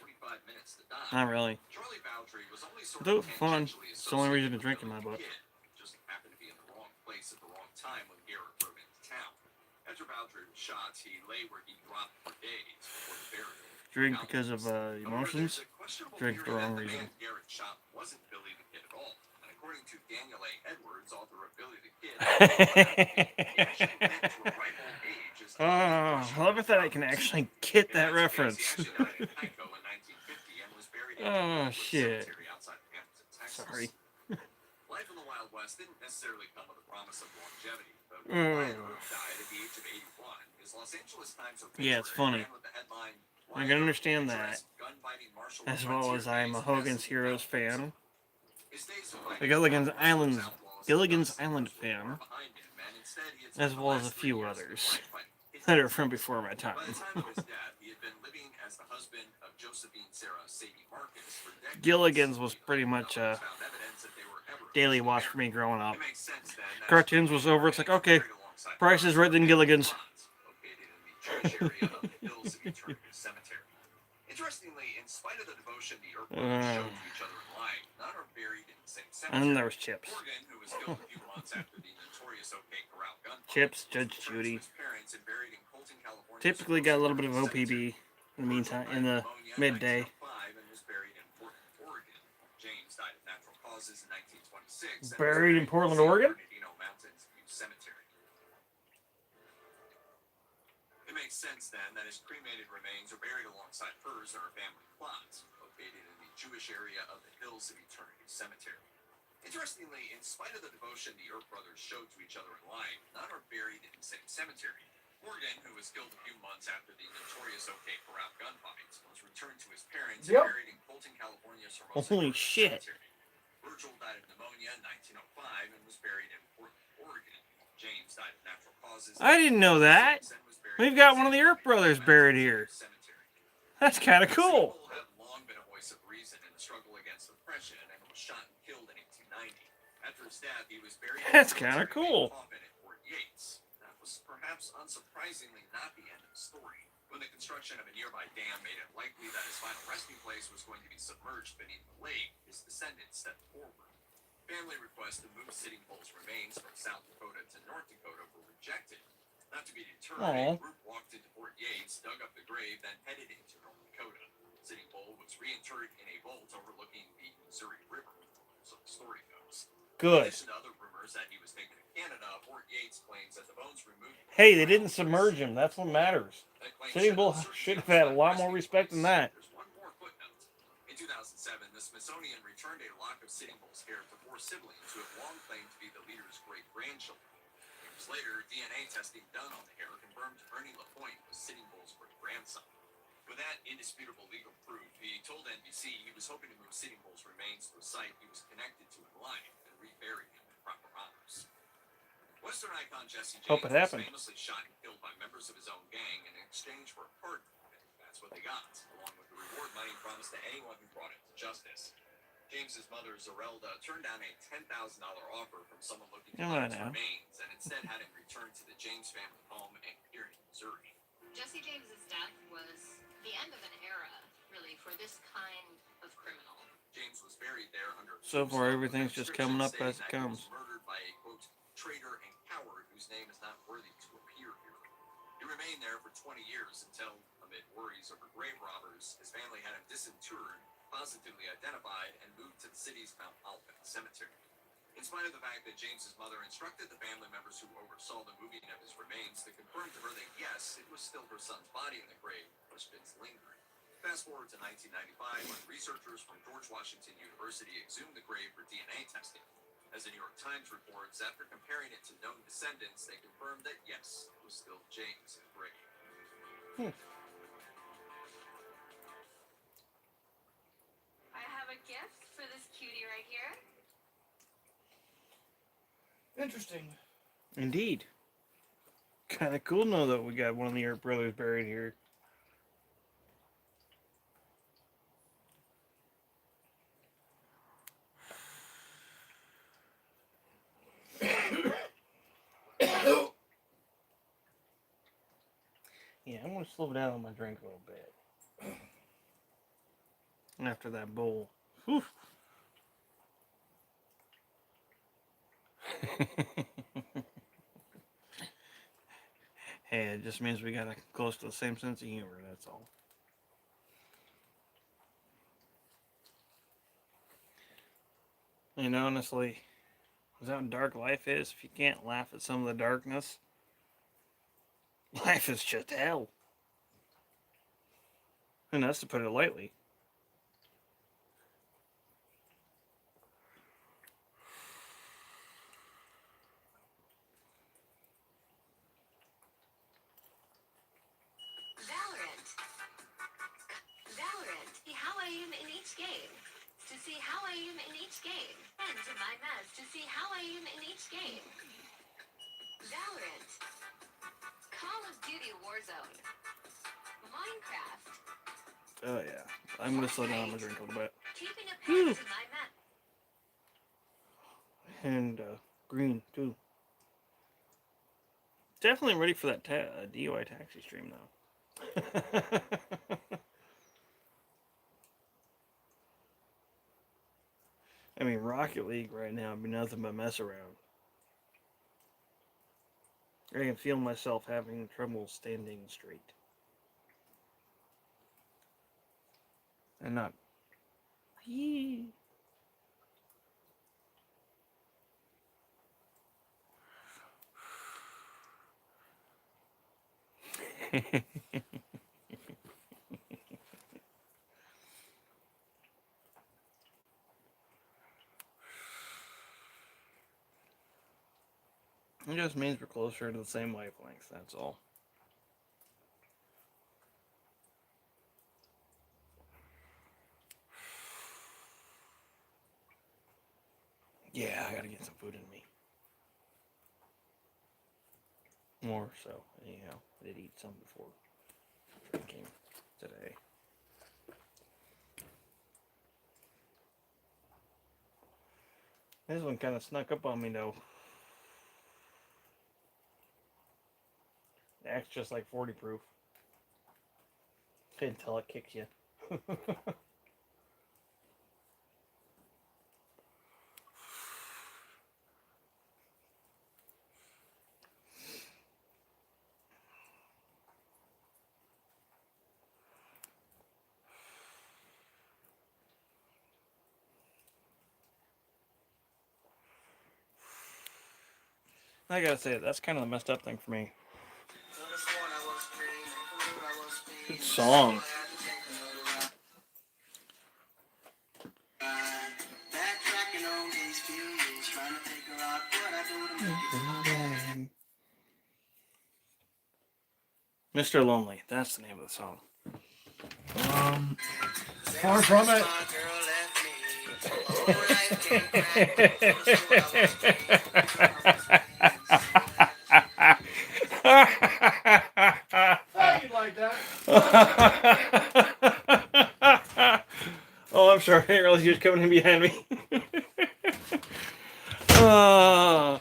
Not really. Though for fun, it's the only reason to drink in my book. Drink because of emotions. Drink for the wrong reason. Oh, I love it that I can actually get that reference. Oh, shit. Sorry. Life in the Wild West didn't necessarily come with a promise of longevity, but when Wyatt Earp died at the age of 81, his Los Angeles Times Yeah, it's funny. I can understand that, as well as I am a Hogan's Heroes fan, a Gilligan's Island fan, as well as a few others that are from before my time. Gilligan's was pretty much a daily watch for me growing up. Cartoons was over, it's like, okay, Price is Right, then Gilligan's. Interestingly, in spite of the devotion the Earp brothers showed to each other in life, none are buried in the same cemetery. And then there was Chips. Morgan, who was killed a few months after the notorious OK Corral gunfight, Chips, Judge Judy. his parents and buried in Colton, California. Typically got a little bit of OPB in the meantime, in the midday. James died of natural causes in 1926. Buried in Portland, Oregon? It makes sense then that his cremated remains are buried alongside hers in her family plots, located in the Jewish area of the Hills of Eternity Cemetery. Interestingly, in spite of the devotion the Earp brothers showed to each other in life, none are buried in the same cemetery. Morgan, who was killed a few months after the notorious OK Corral gunfight, was returned to his parents and buried in Colton, California's Hermosa Holy shit. Cemetery. Virgil died of pneumonia in 1905 and was buried in Portland, Oregon. James died of natural causes. I didn't know that. We've got one of the Earp brothers buried here. That's kind of cool. Have long been a voice of reason in the struggle against oppression and was shot and killed in 1890. After his death, he was buried. That's kind of cool. That was perhaps unsurprisingly not the end of the story. When the construction of a nearby dam made it likely that his final resting place was going to be submerged beneath the lake, his descendants stepped forward. Family requests to move Sitting Bull's remains from South Dakota to North Dakota were rejected. Not to be deterred, Aw. a group walked into Fort Yates, dug up the grave, then headed into North Dakota. Sitting Bull was reinterred in a vault overlooking the Missouri River, so the story goes. In Good. addition to other rumors that he was taken to Canada, Fort Yates claims that the bones removed. Hey, they didn't submerge him. That's what matters. That claim Sitting Bull uncertainty should have over had a spot lot more resting respect than place. that. There's one more footnote. In 2007, the Smithsonian returned a lock of Sitting Bull's hair to 4 siblings who have long claimed to be the leader's great-grandchildren. Years later, DNA testing done on the hair confirmed Ernie LaPointe was Sitting Bull's great-grandson. With that indisputable legal proof, he told NBC he was hoping to move Sitting Bull's remains to a site he was connected to in life and rebury him in proper honors. Western icon Jesse Hope James it was happened. famously shot and killed by members of his own gang in exchange for a pardon. And that's what they got, along with the reward money promised to anyone who brought him to justice. James's mother, Zerelda, turned down a $10,000 offer from someone looking to Come buy on his now. remains, and instead had him returned to the James family home in Kearney, Missouri. Jesse James's death was the end of an era, really, for this kind of criminal. James was buried there under So far, everything's just coming up as it comes. He was murdered by a quote traitor and coward whose name is not worthy to appear here. He remained there for 20 years until, amid worries over grave robbers, his family had him disinterred, positively identified, and moved to the city's Mount Olivet Cemetery. In spite of the fact that James's mother instructed the family members who oversaw the moving of his remains to confirm to her that yes, it was still her son's body in the grave, questions lingered. Fast forward to 1995, when researchers from George Washington University exhumed the grave for DNA testing. As the New York Times reports, after comparing it to known descendants, they confirmed that yes, it was still James' grave. I have a gift for this cutie right here. Interesting. Indeed. Kind of cool to know that we got one of the Earp brothers buried here. Yeah, I'm gonna slow down on my drink a little bit. After that bowl. Whew. Hey, it just means we got close to the same sense of humor, that's all. And honestly, is how dark life is? If you can't laugh at some of the darkness, life is just hell. And that's to put it lightly. Valorant. See how I am in each game. To see how I am in each game. Enter my mess to see how I am in each game. Valorant. Call of Duty Warzone. Minecraft. Oh yeah. I'm gonna slow down on my drink a little bit. Keeping a pet to my mess. And green too. Definitely ready for that DUI taxi stream though. I mean, Rocket League right now would be nothing but mess around. I can feel myself having trouble standing straight. And not. Yee. It just means we're closer to the same wavelength, that's all. Yeah, I gotta get some food in me. More so, anyhow. I did eat some before drinking today. This one kind of snuck up on me though. Acts just like 40 proof. Until it kicks you. I gotta say, that's kind of the messed up thing for me. Good song. Mr. Lonely, that's the name of the song. Far from it. Thought you'd like that. Oh, I'm sorry. I didn't realize you was coming in behind me. Oh,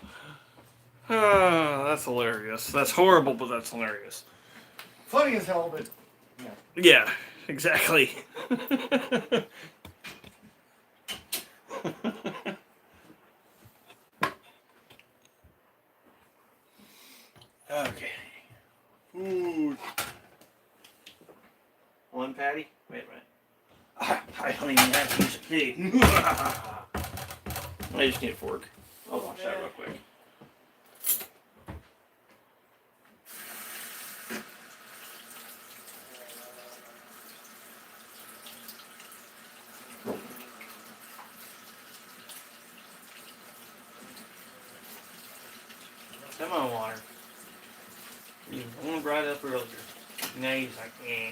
that's hilarious. That's horrible, but that's hilarious. Funny as hell, but Yeah, exactly. Okay. Food. One patty? Wait a minute. I don't even have to use a pig. I just need a fork. I'll wash that real quick. Come on, water. You only brought it up earlier. Now he's like, eh.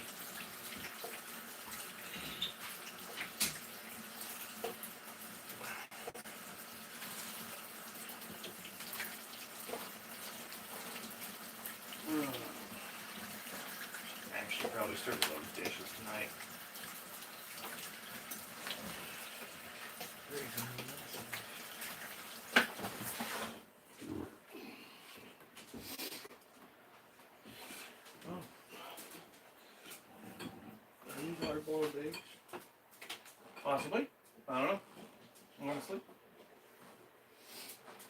Actually, probably start with those dishes tonight. These are boiled eggs. Possibly. I don't know. Honestly.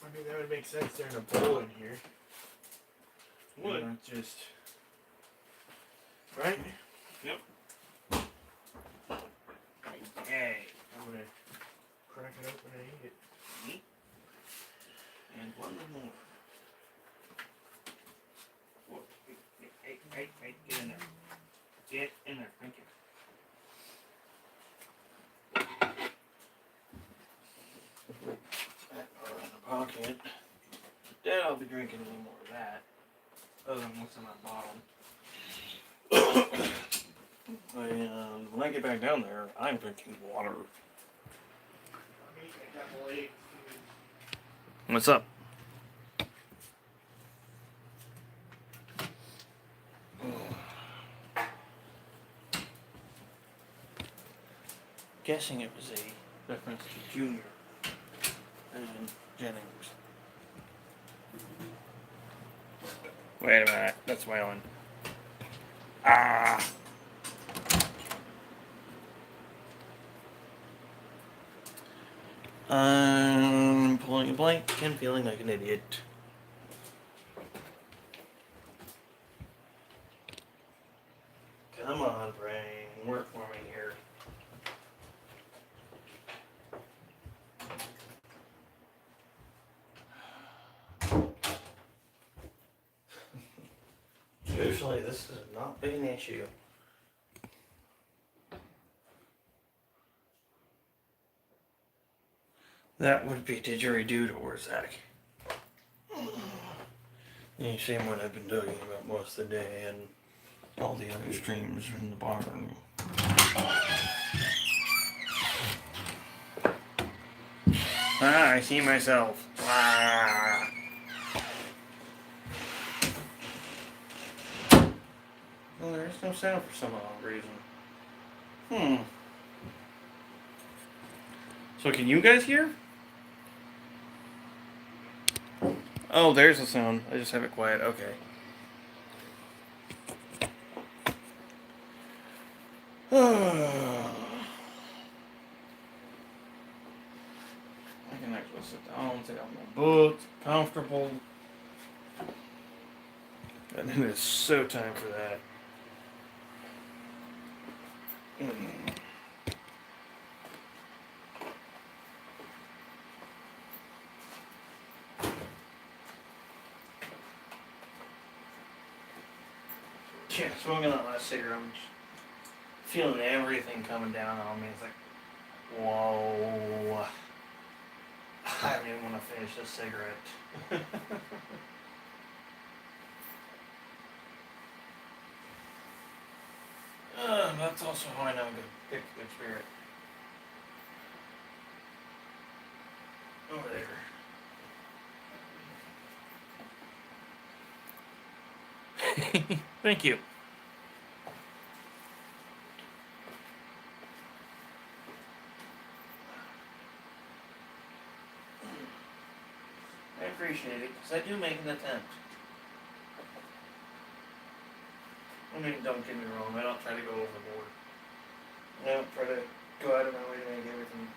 I mean, that would make sense there in a bowl in here. Would. Not just. Right? Yep. Hey. I'm gonna crack it open and eat it. And one more. Whoa. Hey, get in there. Get in there. Thank you. That part in the pocket. Dad, I'll be drinking any more of that. Other than what's in that bottle. And when I get back down there, I'm drinking water. I'm eating a couple eggs. What's up? Guessing it was a reference to Junior as in Jennings. Wait a minute, that's my own. Ah! I'm pulling a blank and feeling like an idiot. Come on, brain, work for me here. Usually this is not been an issue. That would be didgeridoo or Zach. The same one I've been talking about most of the day and all the other streams in the barn. Ah, I see myself. Ah. Well, there's no sound for some odd reason. So can you guys hear? Oh, there's the sound. I just have it quiet. Okay. I can actually sit down, take out my boots, comfortable. And it is so time for that. Yeah, smoking that last cigarette, I'm just feeling everything coming down on me. It's like, whoa. I don't even want to finish this cigarette. That's also how I know I'm good. Pick a good spirit. Over there. Thank you. I appreciate it, because I do make an attempt. I mean, don't get me wrong, I don't try to go overboard. I don't try to go out of my way to make everything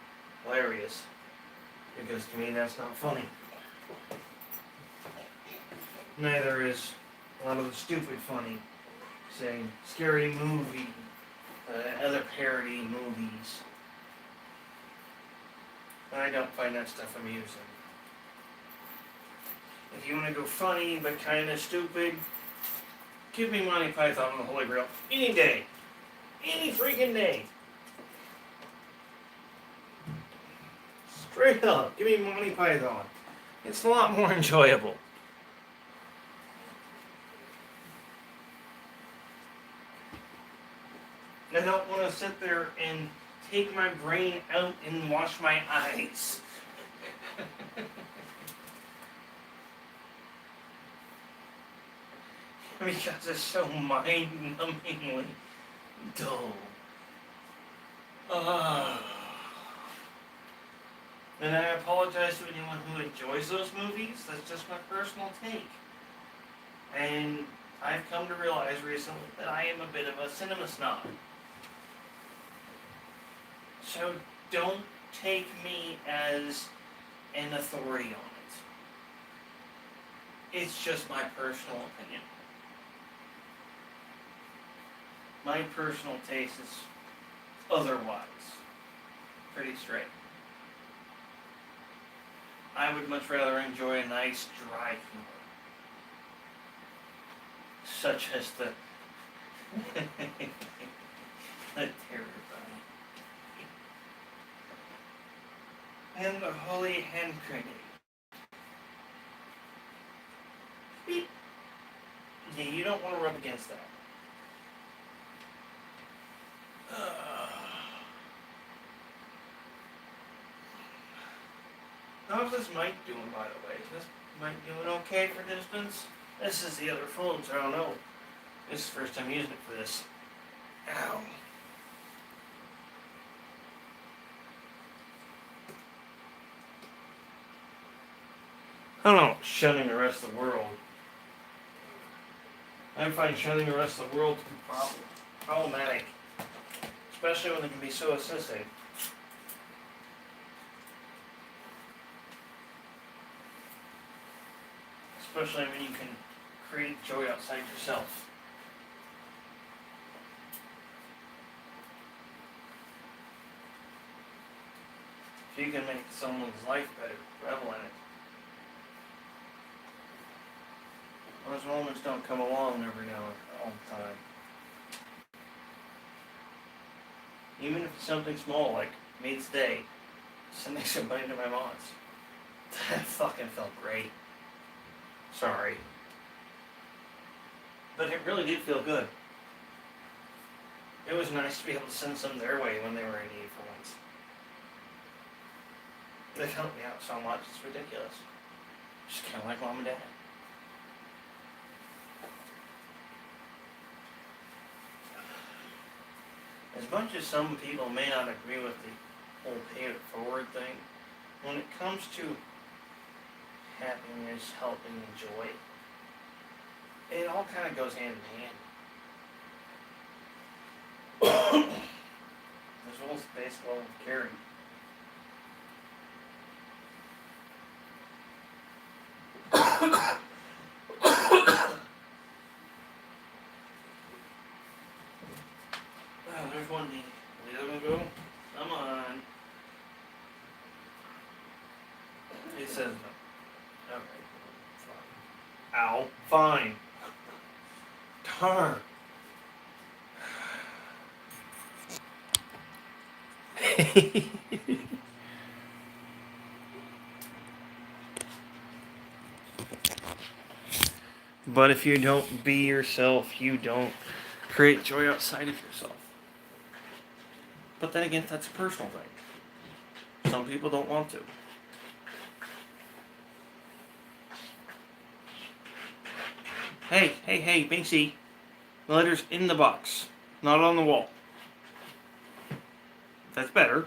hilarious. Because to me, that's not funny. Neither is a lot of the stupid funny, say, scary movie, other parody movies. I don't find that stuff amusing. If you want to go funny but kind of stupid, give me Monty Python and the Holy Grail any day. Any freaking day. Straight up, give me Monty Python. It's a lot more enjoyable. I don't want to sit there and take my brain out and wash my eyes. Because it's so mind-numbingly dull. And I apologize to anyone who enjoys those movies. That's just my personal take. And I've come to realize recently that I am a bit of a cinema snob. So don't take me as an authority on it. It's just my personal opinion. My personal taste is otherwise pretty straight. I would much rather enjoy a nice dry humor. Such as the Terrifying. And the Holy Hand Grenade. Beep. Yeah, you don't want to rub against that. How's this mic doing, by the way? Is this mic doing okay for distance? This is the other phone, so I don't know. This is the first time using it for this. Ow. I don't know, shunning the rest of the world. I find shunning the rest of the world to be problematic. Especially when it can be so assisting. Especially when you can create joy outside yourself. If you can make someone's life better, revel in it. Those moments don't come along every now and all the time. Even if it's something small, like me today, sending somebody to my mom's. That fucking felt great. Sorry. But it really did feel good. It was nice to be able to send some their way when they were in need for once. They've helped me out so much, it's ridiculous. Just kind of like mom and dad. As much as some people may not agree with the whole pay it forward thing, when it comes to happiness, helping, and joy, it all kind of goes hand in hand. As well as the basic level of caring. Oh, there's one knee. The other one go? Come on. It says no. Okay. Fine. Ow. Fine. Darn. But if you don't be yourself, you don't create joy outside of yourself. But then again, that's a personal thing. Some people don't want to. Hey, Binksy. The letter's in the box, not on the wall. That's better.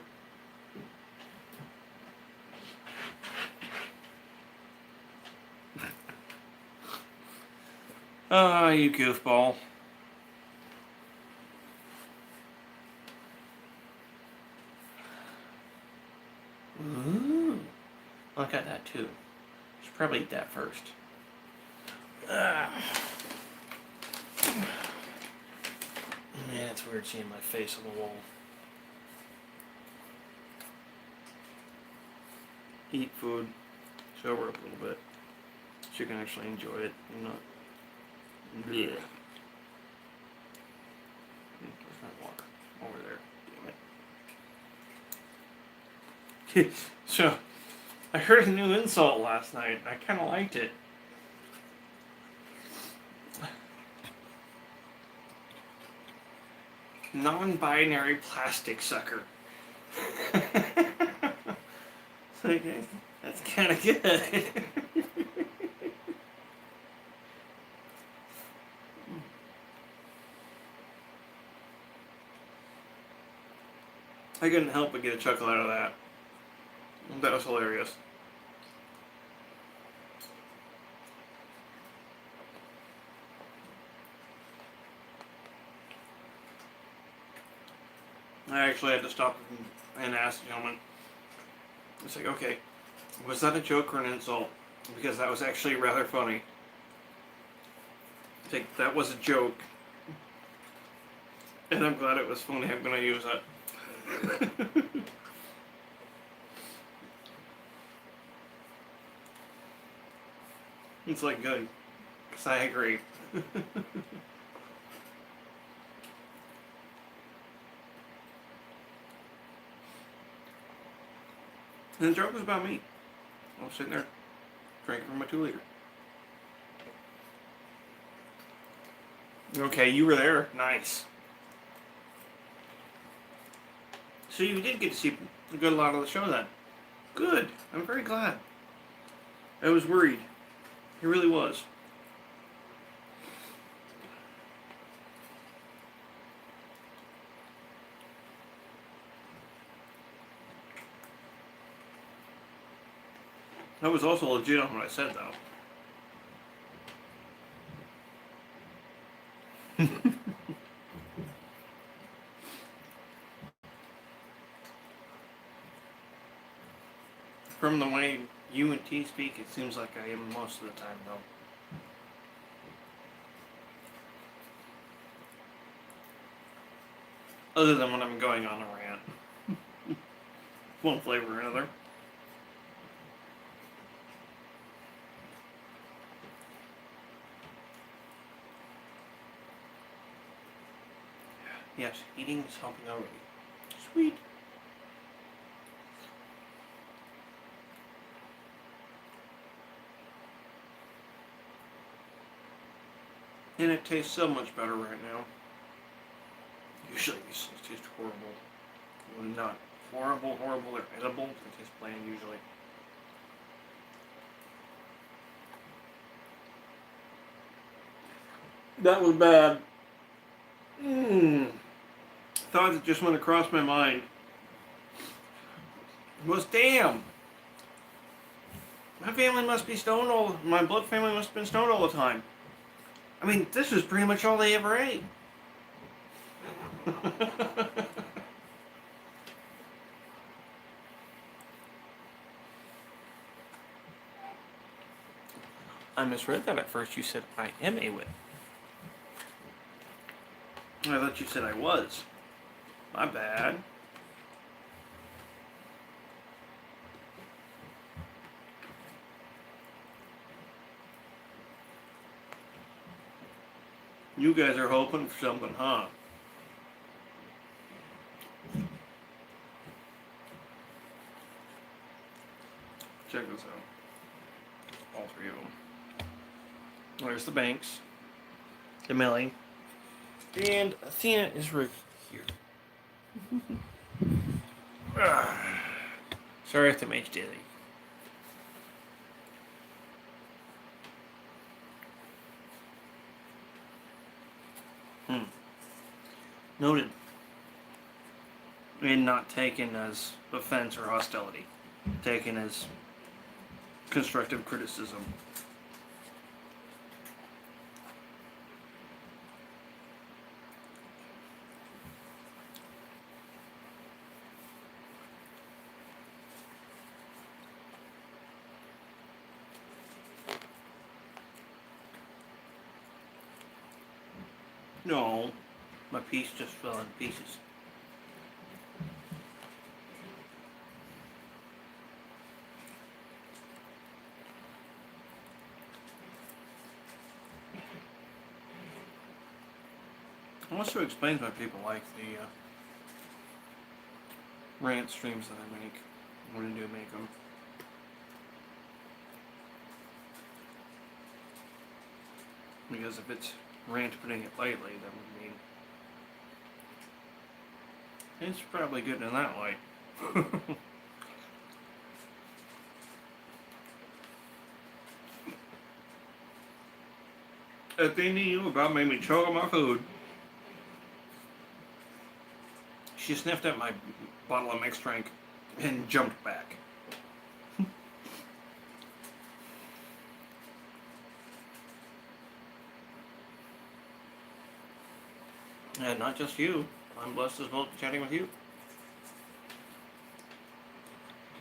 Ah, you goofball. Ooh. Look at that too. Should probably eat that first. Ah. Man, it's weird seeing my face on the wall. Eat food. Sober up a little bit. So you can actually enjoy it and not. Blech. Where's my water? Over there. Damn it. So, I heard a new insult last night. I kind of liked it. Non-binary plastic sucker. Okay, that's kind of good. I couldn't help but get a chuckle out of that. That was hilarious. I actually had to stop and ask the gentleman. It's like, okay, was that a joke or an insult? Because that was actually rather funny. I think that was a joke. And I'm glad it was funny. I'm going to use it. It's like good. Because I agree. And the joke was about me. I was sitting there drinking from my 2-liter. Okay, you were there. Nice. So you did get to see a good lot of the show then. Good. I'm very glad. I was worried. He really was. I was also legit on what I said, though. From the way you and T speak, it seems like I am most of the time, though. Other than when I'm going on a rant. One flavor or another. Yes, eating is helping already. Sweet. And it tastes so much better right now. Usually these things taste horrible. Well, not horrible, they're edible. They taste bland usually. That was bad. Thought that just went across my mind was, damn, my family must be stoned my blood family must have been stoned all the time. I mean, this is pretty much all they ever ate. I misread that at first. You said I am a wit. I thought you said I was. My bad. You guys are hoping for something, huh? Check this out. All three of them. There's the Banks, the Millie, and Athena is right here. Sorry if that makes you dizzy. Noted. And not taken as offense or hostility. Taken as constructive criticism. No, my piece just fell in pieces. I want to explain why people like the rant streams that I make when I do make them. Because if it's rant putting it lightly, that would mean it's probably good in that light. If they knew about made me choke on my food. She sniffed at my bottle of mixed drink and jumped back. And not just you. I'm blessed as well chatting with you.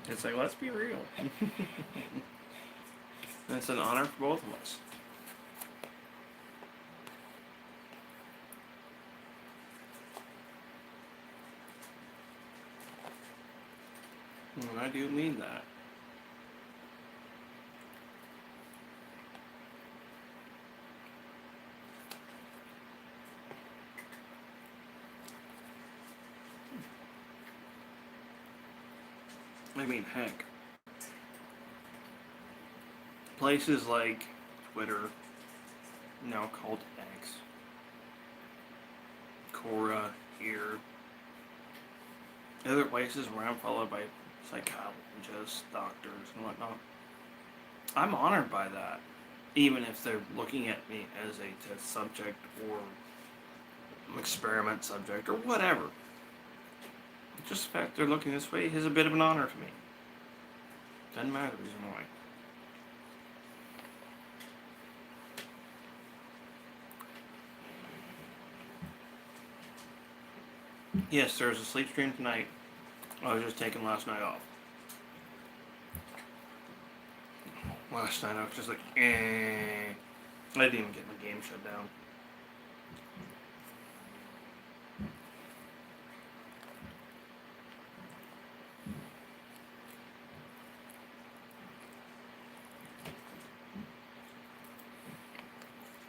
It's like, let's be real. It's an honor for both of us. And I do mean that. I mean, heck. Places like Twitter, now called X, Quora here, other places where I'm followed by psychologists, doctors, and whatnot. I'm honored by that, even if they're looking at me as a test subject or experiment subject or whatever. Just the fact they're looking this way is a bit of an honor to me. Doesn't matter the reason why. Yes, there's a sleep stream tonight. I was just taking last night off. Last night I was just like, eh. I didn't even get my game shut down.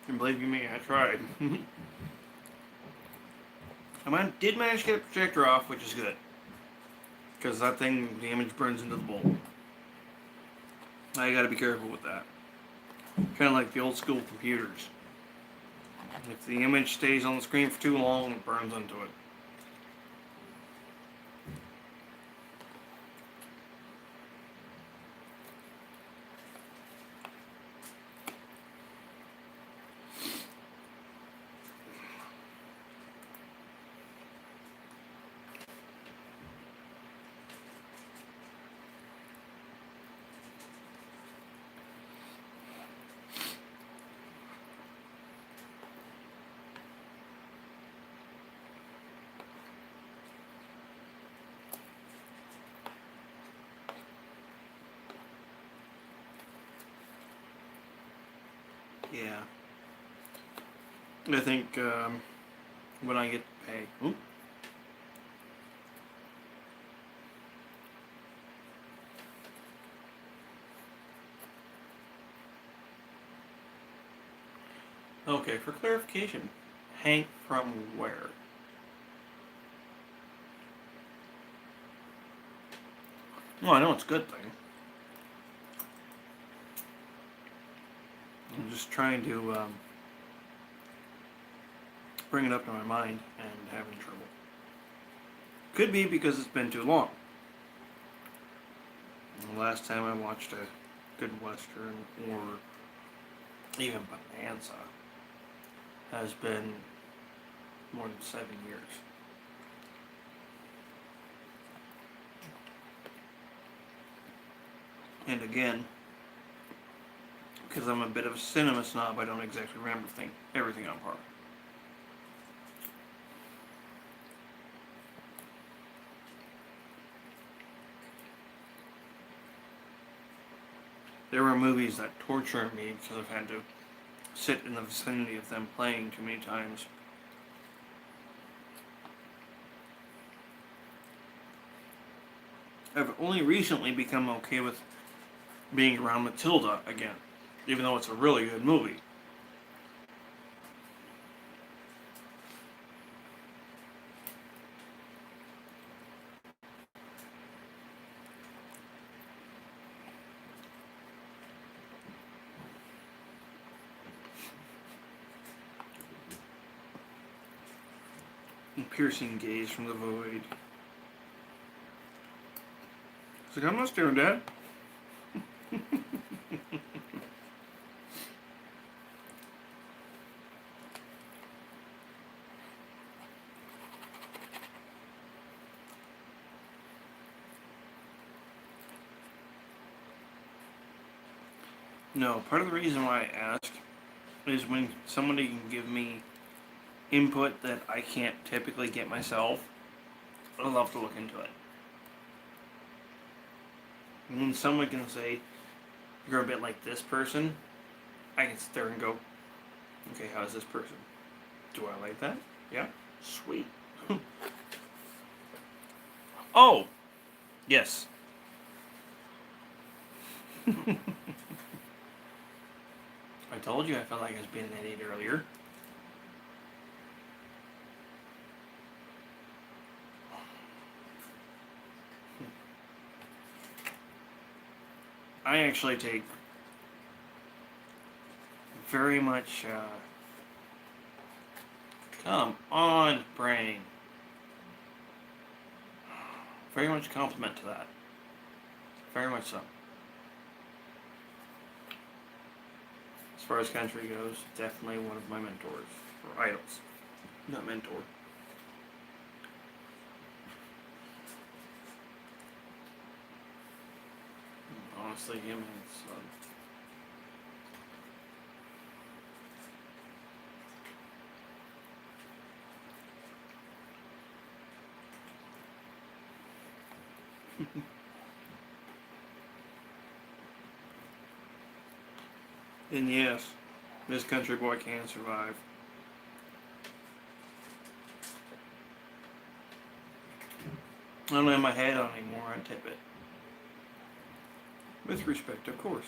And believe you me, I tried. I did manage to get the projector off, which is good. Because that thing, the image burns into the bowl. I gotta be careful with that. Kind of like the old school computers. If the image stays on the screen for too long, it burns into it. Yeah. I think when I get to pay. Oop. Okay, for clarification, Hank from where? Well, I know it's a good thing. just trying to bring it up to my mind and having trouble. Could be because it's been too long. The last time I watched a good Western or even Bonanza has been more than 7 years. And again, because I'm a bit of a cinema snob, I don't exactly remember everything on par. There were movies that torture me because I've had to sit in the vicinity of them playing too many times. I've only recently become okay with being around Matilda again, even though it's a really good movie. And piercing gaze from the void. It's like, I'm not staring, Dad. No, part of the reason why I ask is when somebody can give me input that I can't typically get myself, I love to look into it. And when someone can say, you're a bit like this person, I can sit there and go, okay, how's this person? Do I like that? Yeah? Sweet. Oh! Yes. I told you I felt like I was being an idiot earlier. I actually take very much, come on, brain. Very much compliment to that. Very much so. As far as country goes, definitely one of my mentors, or idols. Not mentor. Honestly, him and his son. And yes, this country boy can survive. I don't have my head on anymore, I tip it. With respect, of course.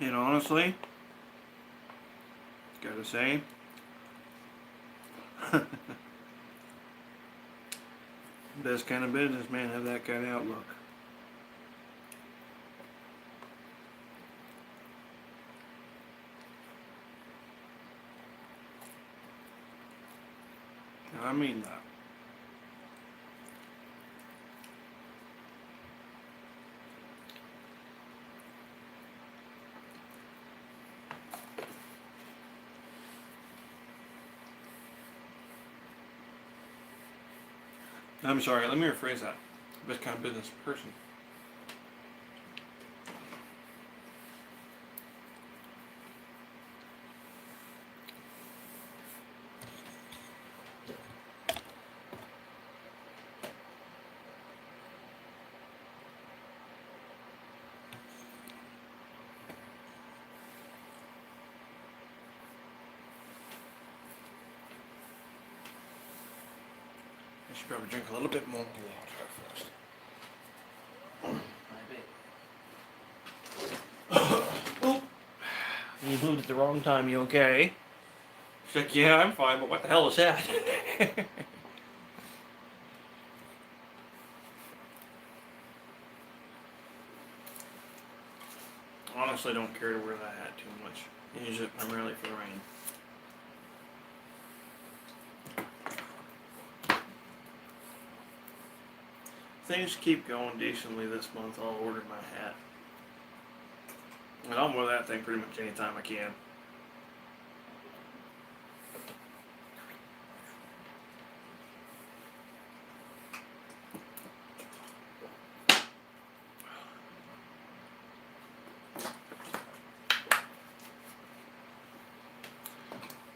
And honestly, gotta say, this kind of businessman have that kind of outlook. And I mean that. I'm sorry, let me rephrase that. This kind of business person. I should probably drink a little bit more water first. Oh, you moved at the wrong time. You okay? She's like, yeah, I'm fine, but what the hell is that? Honestly, don't care to wear that hat too much. I use it primarily for the rain. Things keep going decently this month. I'll order my hat. And I'll wear that thing pretty much anytime I can.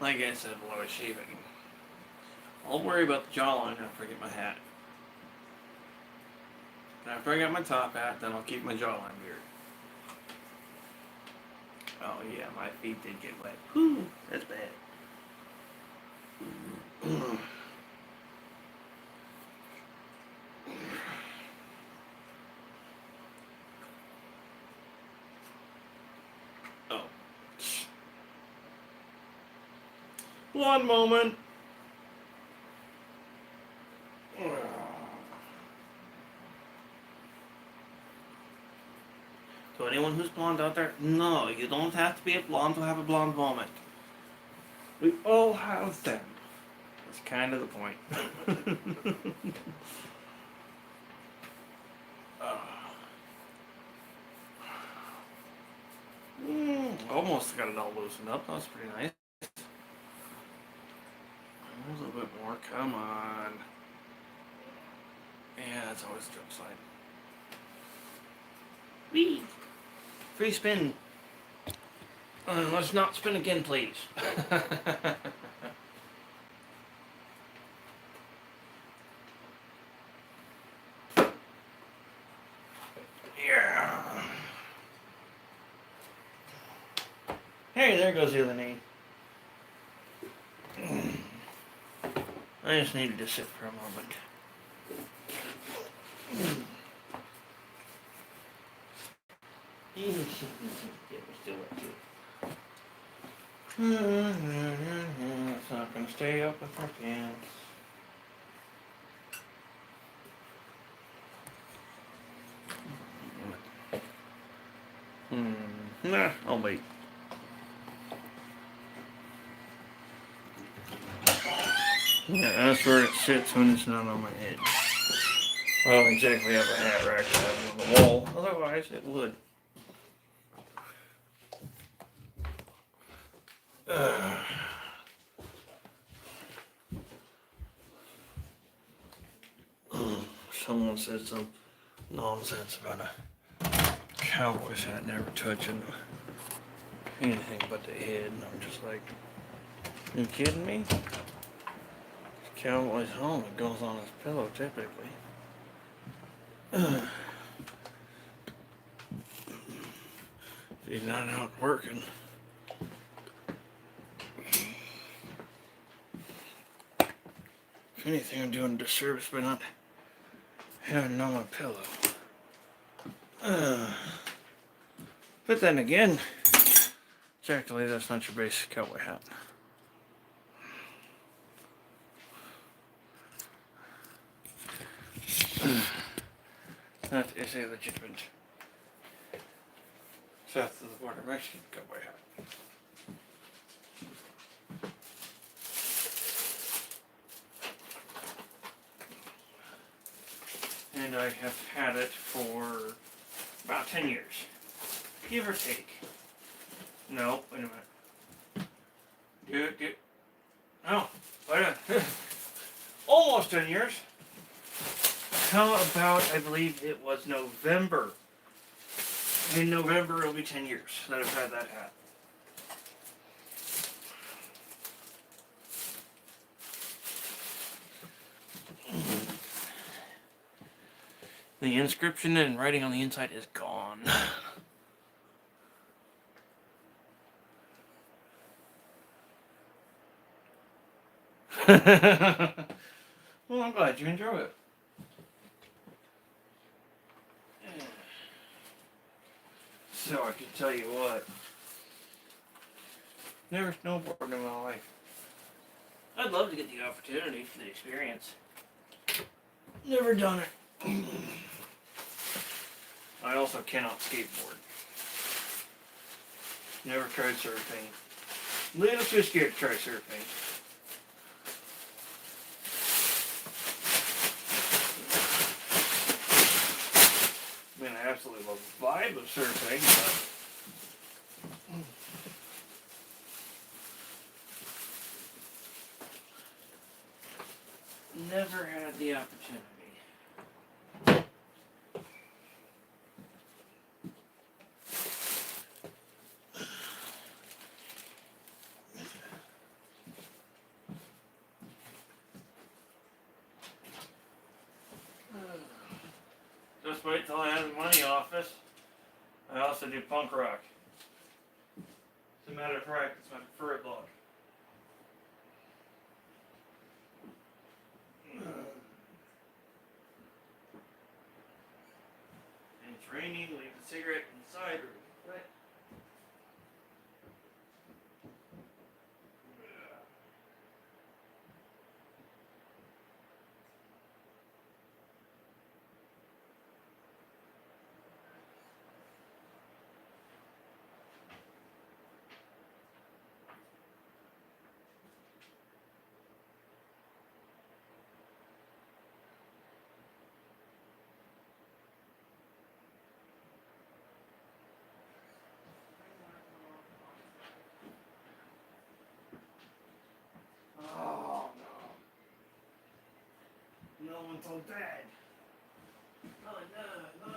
Like I said while I was shaving, I'll worry about the jawline after I get my hat. And after I got my top hat, then I'll keep my jawline beard. Oh yeah, my feet did get wet. Whew, that's bad. Oh. One moment. So anyone who's blonde out there, no, you don't have to be a blonde to have a blonde moment. We all have them. That's kind of the point. Almost got it all loosened up. That was pretty nice. A little bit more. Come on. Yeah, that's always the joke side. Whee! Free spin. Let's not spin again, please. Yeah. Hey, there goes the other knee. I just needed to sit for a moment. It's not gonna stay up with my pants. Nah, I'll wait. Yeah, that's where it sits when it's not on my head. I don't exactly have a hat rack to have on the wall, otherwise it would. Someone said some nonsense about a Cowboys hat never touching anything but the head, and I'm just like, you kidding me? Cowboy's helmet goes on his pillow typically. If he's not out working. If anything, I'm doing a disservice by not having it on my pillow. But then again, exactly, that's not your basic cowboy hat. That is a legitimate south of the border Mexican cowboy hat. And I have had it for about 10 years. Give or take. No, wait a minute. No, wait a minute. Almost 10 years. How about, I believe it was November. In November, it'll be 10 years that I've had that hat. The inscription and writing on the inside is gone. Well, I'm glad you enjoy it. So I can tell you what. Never snowboarded in my life. I'd love to get the opportunity for the experience. Never done it. I also cannot skateboard. Never tried surfing. Little too scared to try surfing. I mean, I absolutely love the vibe of surfing, but never had the opportunity. Just wait till I have the money office. I also do punk rock. As a matter of fact, it's my preferred look. And it's raining, leave the cigarette inside or wet. Oh no. No one told Dad. Oh no, no.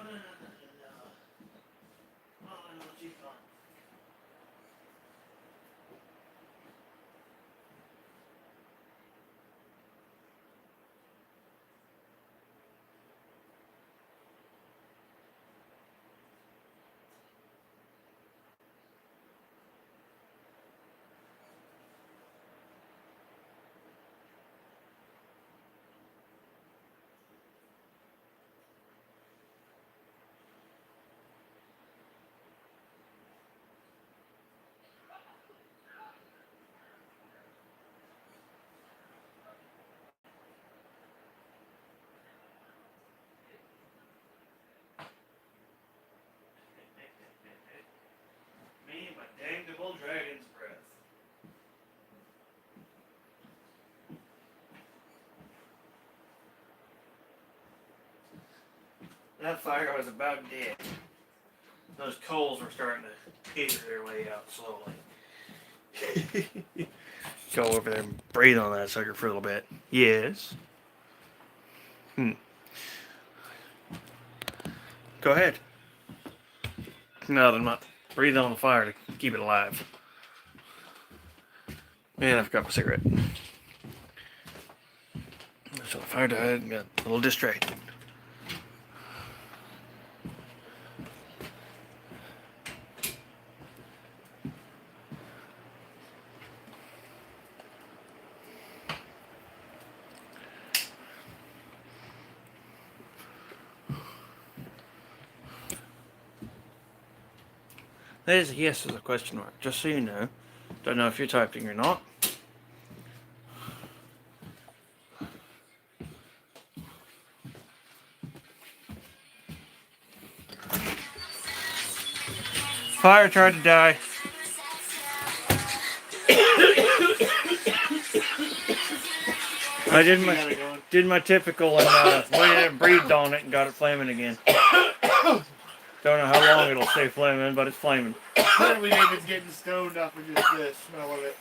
Oh no, she's gone. Me and my damnable dragon's breath. That fire was about dead. Those coals were starting to peter their way out slowly. Go over there and breathe on that sucker for a little bit. Yes. Go ahead. No, I'm not. Breathe on the fire to keep it alive. And I forgot my cigarette. So the fire died and got a little distracted. There's a yes as a question mark, just so you know. Don't know if you're typing or not. Fire tried to die. I did my typical and went in and breathed on it and got it flaming again. Don't know how long it'll stay flaming, but it's flaming. Apparently David's getting stoned off of just the smell of it.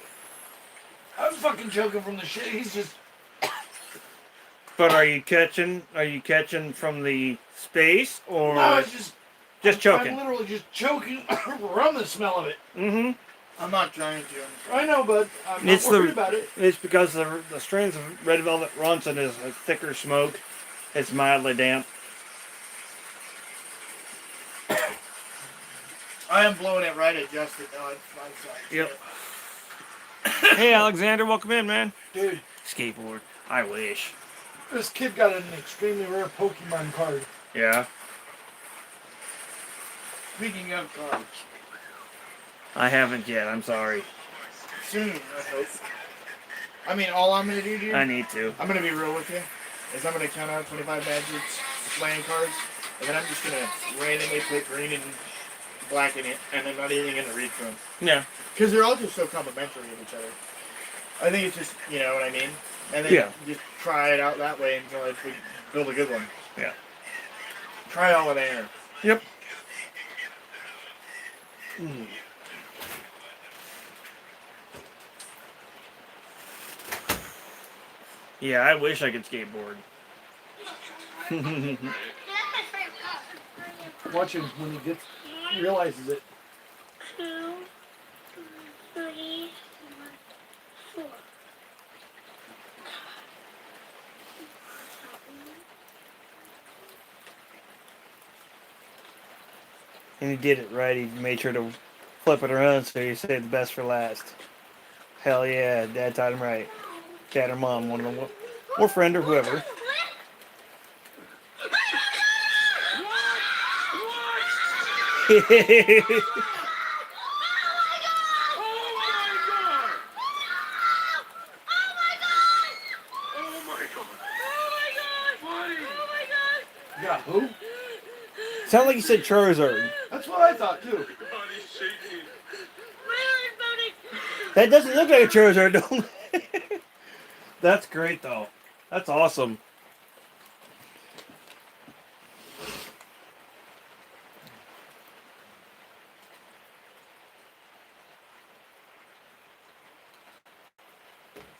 I'm fucking choking from the shit. He's just. But are you catching from the space or No, it's just choking? I'm literally just choking from the smell of it. Mm-hmm. I'm not trying to. I know, but I'm not worried about it. It's because the strains of Red Velvet Ronson is a thicker smoke. It's mildly damp. I am blowing it right adjusted though. It's fine. Yep. Hey Alexander, welcome in, man. Dude. Skateboard. I wish. This kid got an extremely rare Pokemon card. Yeah. Speaking of cards, I haven't yet. I'm sorry. soon, I hope. I mean, all I'm gonna do, dude, I need to. I'm gonna be real with you, is I'm gonna count out 25 badgets, playing cards, and then I'm just gonna randomly put green and black in it, and I'm not even gonna read through them. Yeah. Because they're all just so complimentary of each other. I think it's just, you know what I mean? And then Yeah. just try it out that way until we build a good one. Yeah. Try all of air. Yep. Yeah, I wish I could skateboard. Watch him when he realizes it. 2, 3, 4. And he did it right. He made sure to flip it around so he saved the best for last. Hell yeah, Dad taught him right. Dad or Mom, one of them, or friend or whoever. Yeah, who? Sound like you said Charizard. That's what I thought too. That doesn't look like a Charizard, don't it? That's great, though. That's awesome.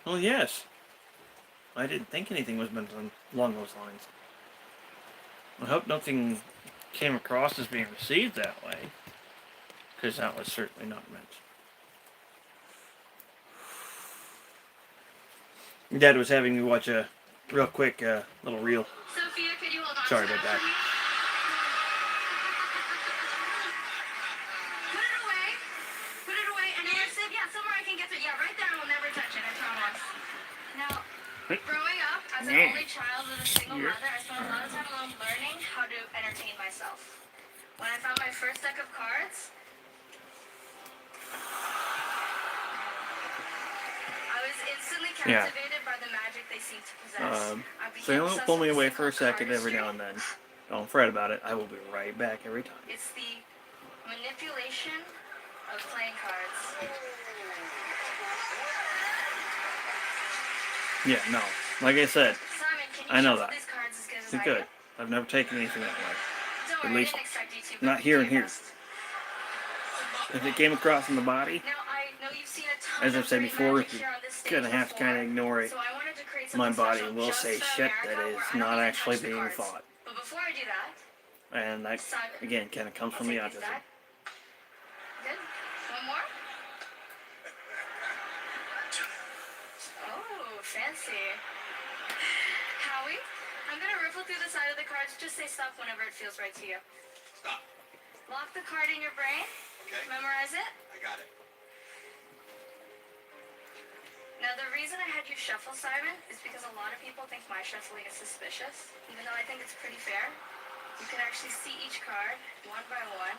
Well, yes. I didn't think anything was meant along those lines. I hope nothing came across as being received that way, because that was certainly not meant. Dad was having me watch a real quick little reel. Sophia, could you hold on Sorry to about that. for me? Put it away. Anywhere safe? Yeah, somewhere I can get to. Yeah, right there. I will never touch it. I promise. Now, growing up as an only child with a single mother, I spent a lot of time alone learning how to entertain myself. When I found my first deck of cards, I was instantly Yeah. captivated by the magic they seemed to possess. I So you became will obsessed pull me with away the for a simple second every cardistry. now and then. Don't fret about it. I will be right back every time. It's the manipulation of playing cards. Yeah, no. Like I said, Simon, can you I know shuffle that. these cards as good as it's I good. can? I've never taken anything that way. Don't At worry, least I didn't expect you to, but not you here did and here. your best. If it came across in the body, Now, I know you've seen a ton as I've of said great before, magic you're here on this stage gonna have to before, kind of ignore it. so I wanted to create My something body special will just say for shit America, that where is I don't not even actually touch the being cards. thought. But before I do that, And that, Simon, again, kind of comes I'll from the take these autism. back. Good. One more. Oh, fancy. Howie, I'm gonna riffle through the side of the cards. Just say stop whenever it feels right to you. Stop. Lock the card in your brain. Okay. Memorize it. I got it. Now, the reason I had you shuffle, Simon, is because a lot of people think my shuffling is suspicious. Even though I think it's pretty fair. You can actually see each card, one by one.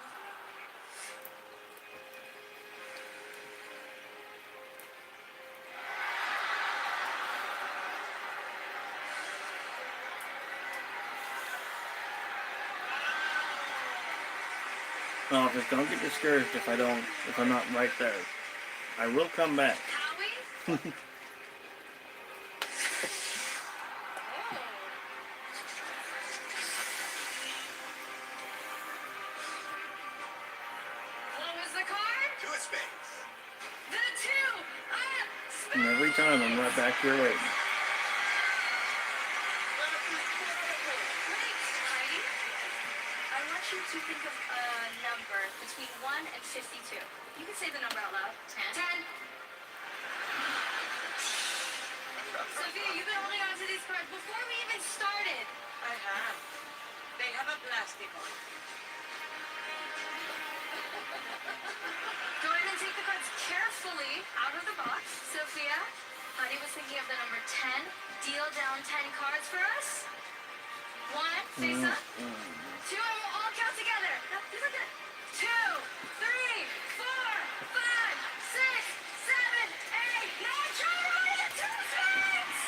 No, just don't get discouraged if I'm not right there. I will come back. Howie? Oh. What was the card? Two of spades. The two! And every time I'm right back here waiting. Wait, Heidi. I want you to think of a number between 1 and 52. You can say the number out loud. 10. Sophia, you've been holding on to these cards before we even started. I have. They have a plastic on. Go ahead and take the cards carefully out of the box. Sophia, Honey was thinking of the number 10. Deal down 10 cards for us. 1, say so. 2, and we'll all count together. No, these are good. 2, 3, 4, 5, 6, 7, 8, 9, try to run it to the fence!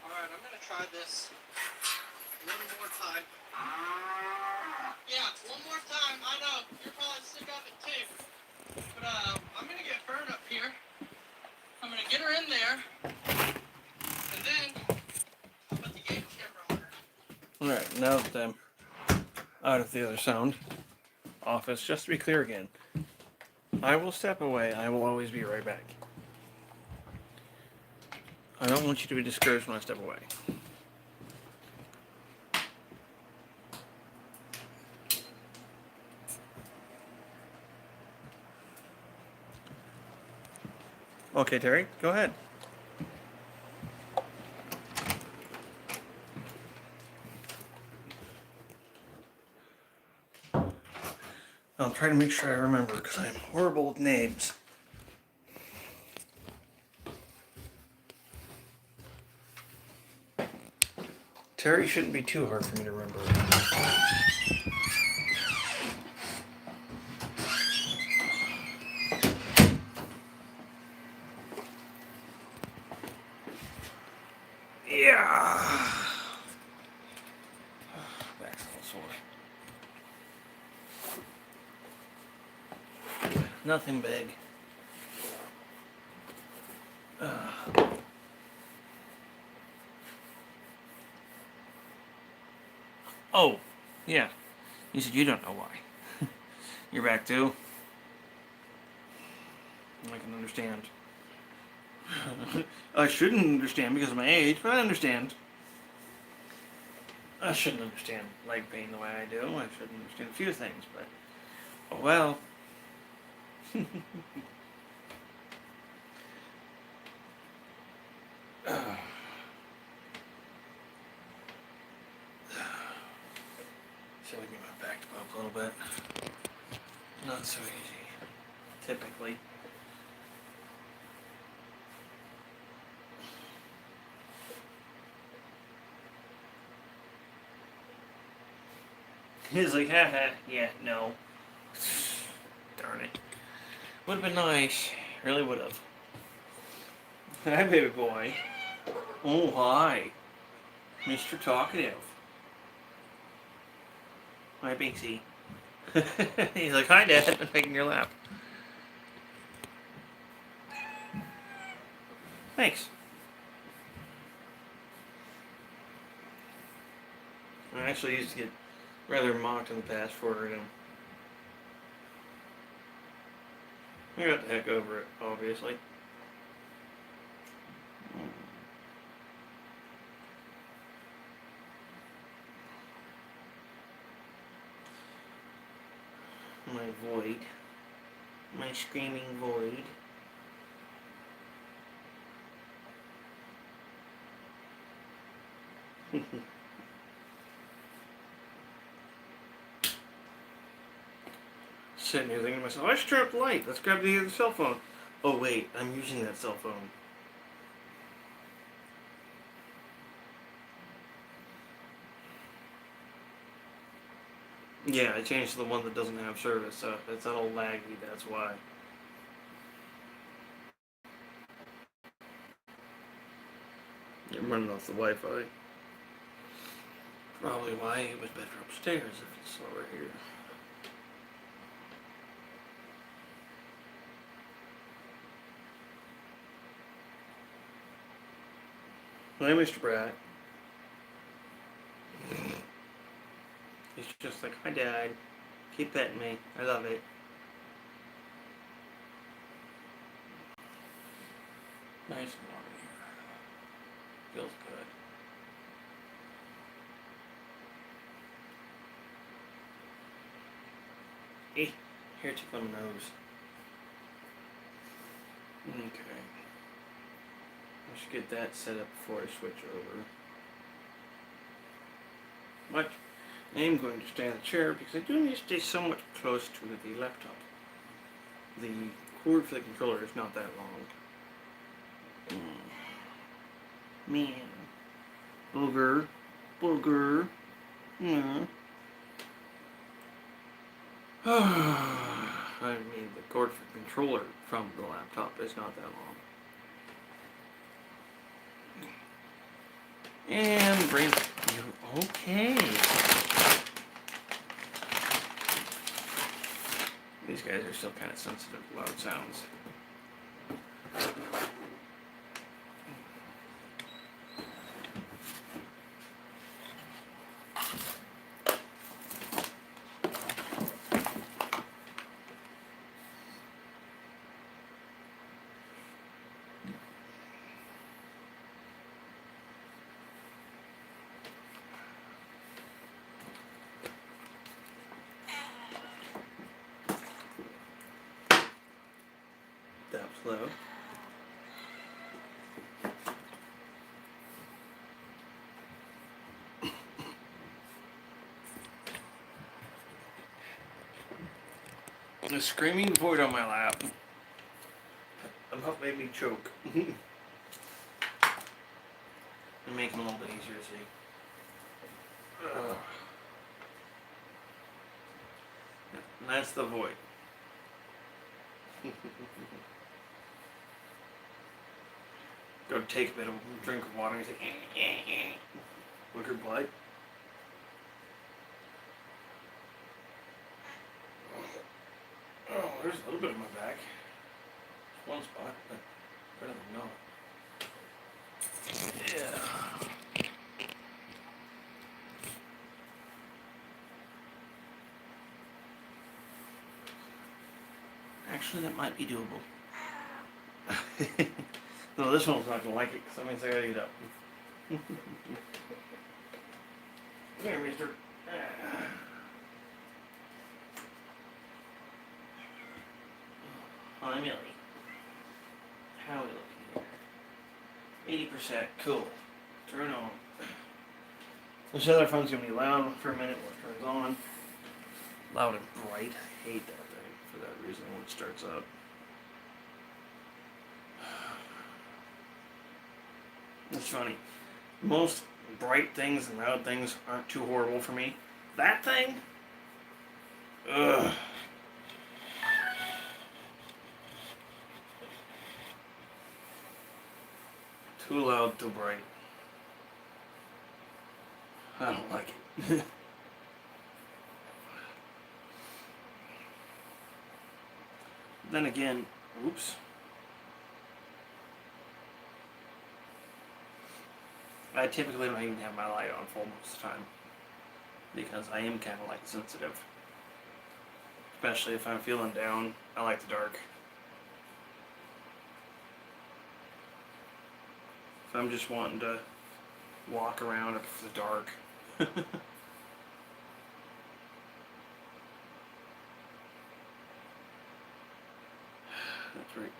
Alright, I'm gonna try this one more time. Yeah, one more time. I know, you're probably sick of it too. But I'm gonna get Fern up here. I'm gonna get her in there. And then I'll put the game camera on her. Alright, now that I'm out of the other sound office, just to be clear again, I will step away. I will always be right back. I don't want you to be discouraged when I step away. Okay, Terry, go ahead. I'll try to make sure I remember because I'm horrible with names. Terry shouldn't be too hard for me to remember. Yeah. Back's a little sore. Nothing big. Oh, yeah. You said you don't know why. You're back too? I can understand. I shouldn't understand because of my age, but I understand. I shouldn't understand leg pain the way I do. I shouldn't understand a few things, but oh well. So we get my back up a little bit. Not so easy, typically. He's like, haha, yeah, no. Darn it. Would have been nice. Really would have. Hi, baby boy. Oh, hi. Mr. Talkative. Hi, Binksy. He's like, hi, Dad. I'm taking your lap. Thanks. I actually used to get rather mocked in the past for it. I got the heck over it, obviously. My void. My screaming void. Sitting here thinking to myself, I should turn up the light. Let's grab the other cell phone. Oh wait, I'm using that cell phone. Yeah, I changed to the one that doesn't have service, so it's all laggy, that's why. I'm running off the Wi-Fi. Probably why it was better upstairs if it's slower here. Hi, Mr. Pratt. He's just like, hi, Dad. Keep petting me. I love it. Nice and warm here. Feels good. Hey, here, tickle my nose. Okay. I should get that set up before I switch over. But I am going to stay in the chair because I do need to stay somewhat close to the laptop. The cord for the controller is not that long. Man. Booger. Booger. Yeah. I mean, the cord for the controller from the laptop is not that long. And brain. Okay. These guys are still kind of sensitive to loud sounds. That was low. A screaming void on my lap about made me choke. And make him a little bit easier to see. And that's the void. Go take a bit of drink of water and he's like, look her blood. Oh, there's a little bit on my back. One spot, but better than not. Yeah. Actually, that might be doable. No, this one's not gonna like it, because that means I gotta eat up. Come here, mister. Hi, Millie. How are we looking here? 80%. Cool. Turn on. This other phone's gonna be loud for a minute when it turns on. Loud and bright. I hate that thing for that reason when it starts up. It's funny. Most bright things and loud things aren't too horrible for me. That thing? Ugh. Too loud, too bright. I don't like it. Then again, oops. I typically don't even have my light on full most of the time. Because I am kind of light sensitive. Especially if I'm feeling down, I like the dark. If I'm just wanting to walk around, it's the dark. That's right.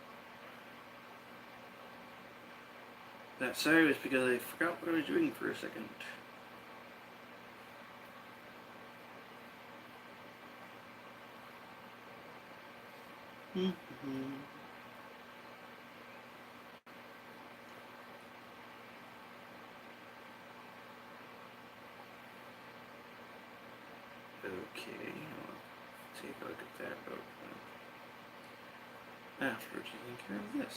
That sorry was because I forgot what I was doing for a second. Okay, let's see if I get that open. After taking care of this.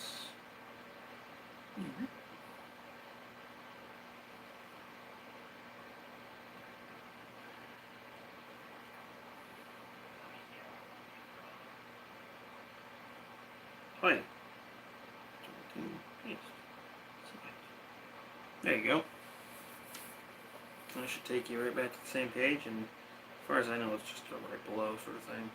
Hi. There you go. That should take you right back to the same page, and as far as I know, it's just right below sort of thing.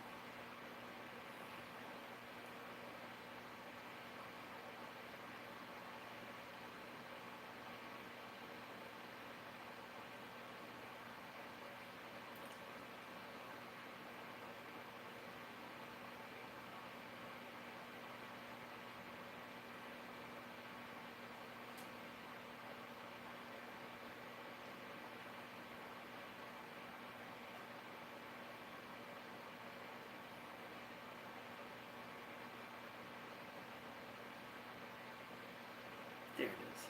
There it is.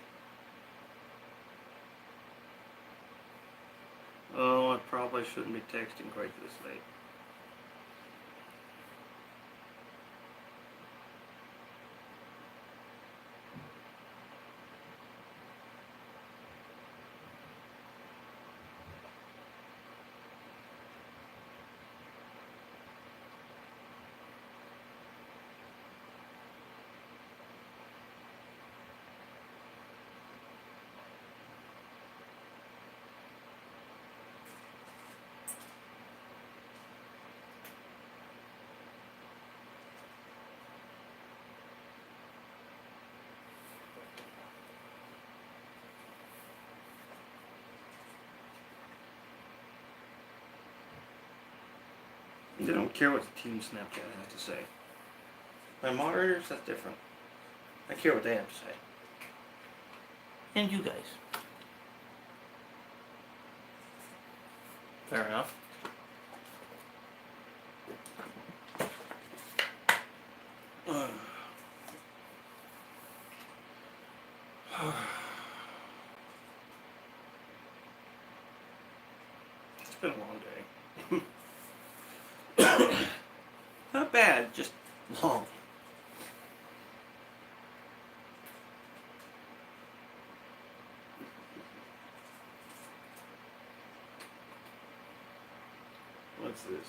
Oh, I probably shouldn't be texting quite this late. They don't care what the team Snapchat has to say. My moderators, that's different. I care what they have to say. And you guys. Fair enough. It's been a long day. Not bad, just long. What's this?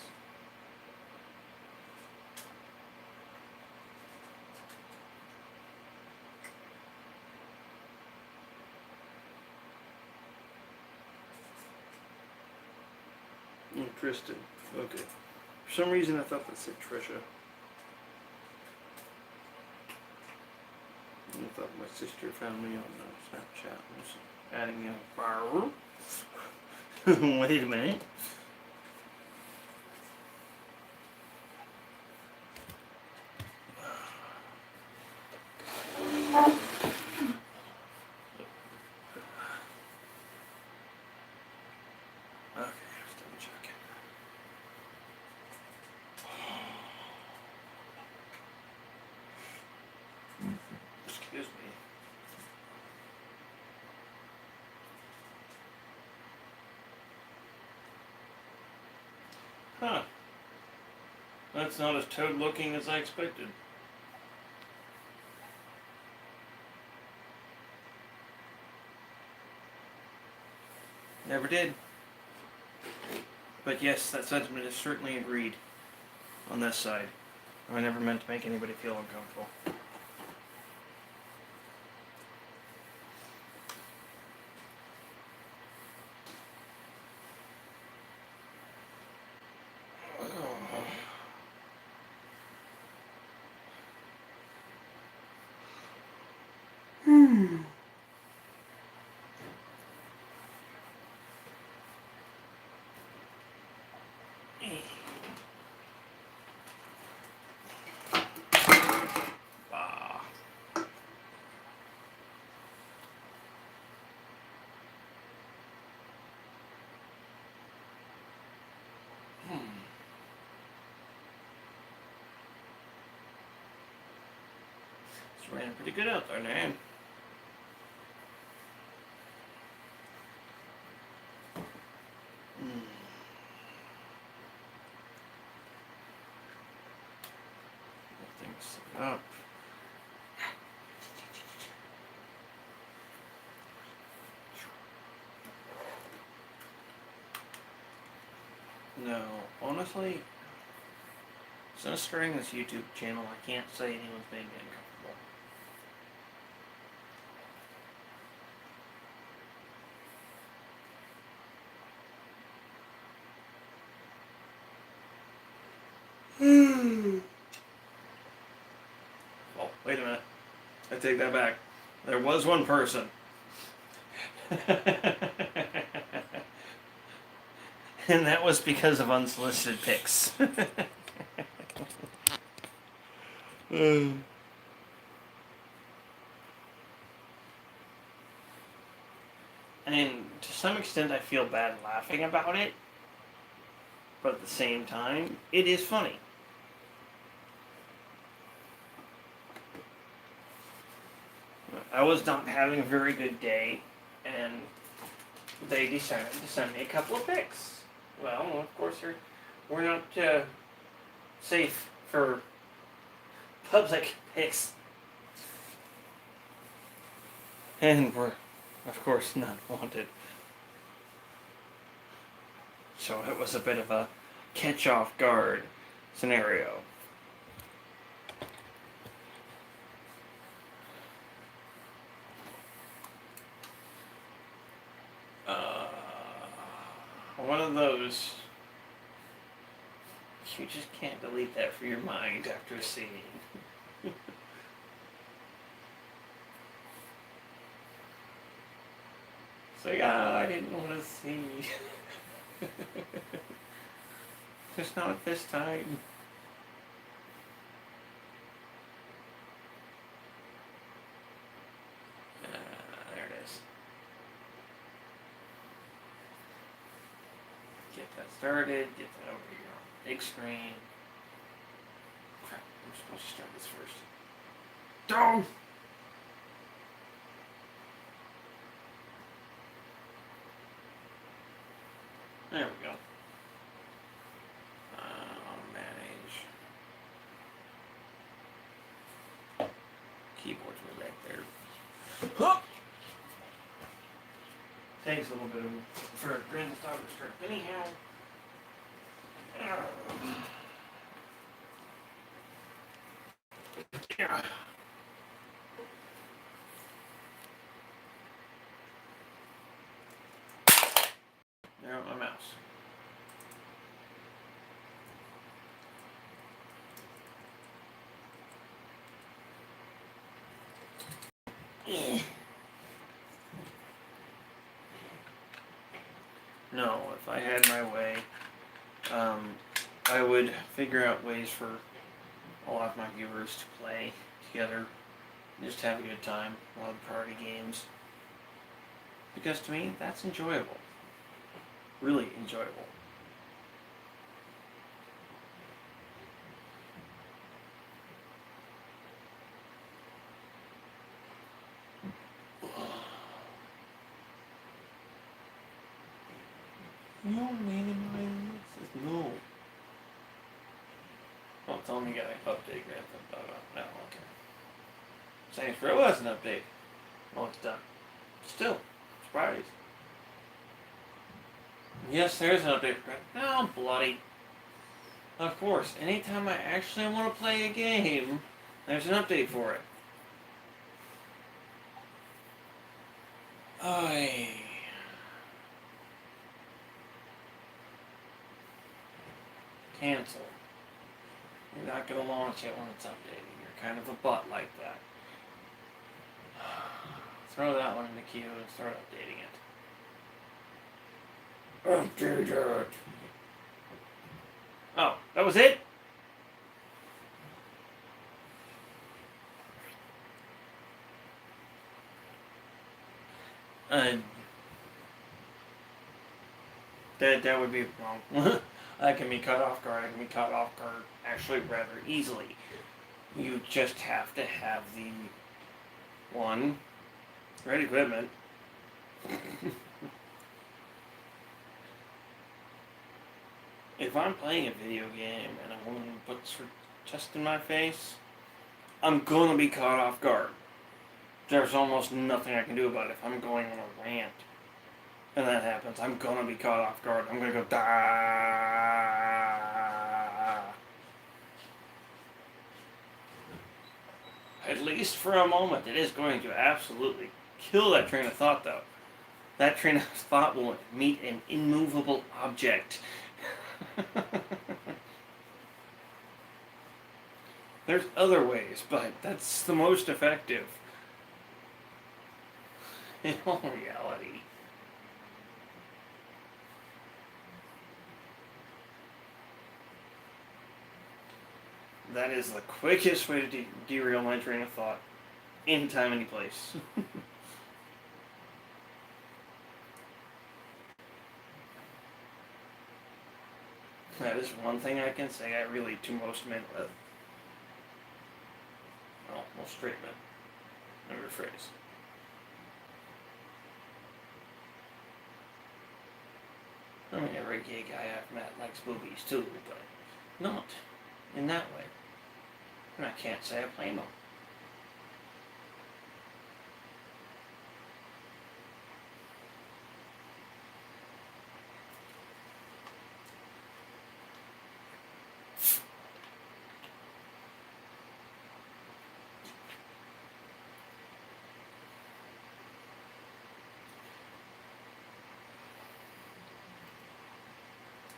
Oh, Tristan. Okay. For some reason I thought that said Trisha. I thought my sister found me on Snapchat and was adding me on fire. Wait a minute. Okay, let's double check it. Excuse me. Huh. That's not as toad looking as I expected. Never did. But yes, that sentiment is certainly agreed on this side. I never meant to make anybody feel uncomfortable. Ah. It's raining pretty good out there now. Things up. No, honestly, since starting this YouTube channel, I can't say anyone's been getting comfortable. Well, wait a minute. I take that back. There was one person. And that was because of unsolicited pics. And to some extent I feel bad laughing about it. But at the same time, it is funny. I was not having a very good day, and they decided to send me a couple of pics. Well, of course, we're not safe for public pics. And we're, of course, not wanted. So it was a bit of a catch off guard scenario. One of those you just can't delete that from your mind after seeing. It's like, I didn't want to see. Just not this time. There it is. Get that started, get that over here on the big screen. Crap, I'm supposed to start this first. Don't! There we go. Manage. Keyboard's way back there. Huh! Takes a little bit for a Grand Theft Auto to start. Anyhow. Yeah. There went my mouse. No, if I had my way, I would figure out ways for a lot of my viewers to play together, just have a good time, a lot of party games. Because to me, that's enjoyable. Really enjoyable. No, no. Don't tell me you got an update, Grand Theft Auto. No, okay. Saints Row has an update. Well, it's done. Still, surprise. Yes, there's an update for Grand. No, bloody. Of course, anytime I actually want to play a game, there's an update for it. Cancel. You're not going to launch it when it's updating. You're kind of a butt like that. Throw that one in the queue and start updating it. Update it. Oh, that was it? That would be wrong. I can be caught off guard. I can be caught off guard actually rather easily. You just have to have the one right equipment. If I'm playing a video game and a woman puts her chest in my face, I'm gonna be caught off guard. There's almost nothing I can do about it. If I'm going on a rant and that happens, I'm gonna be caught off guard. I'm gonna go, "Dah." At least for a moment, it is going to absolutely kill that train of thought, though. That train of thought will meet an immovable object. There's other ways, but that's the most effective. In all reality. That is the quickest way to derail my train of thought. Anytime, any place. That is one thing I can say I relate to most men with. Well, most straight men. Let me rephrase. I mean, every gay guy I've met likes boobies too, but not in that way. And I can't say I blame them.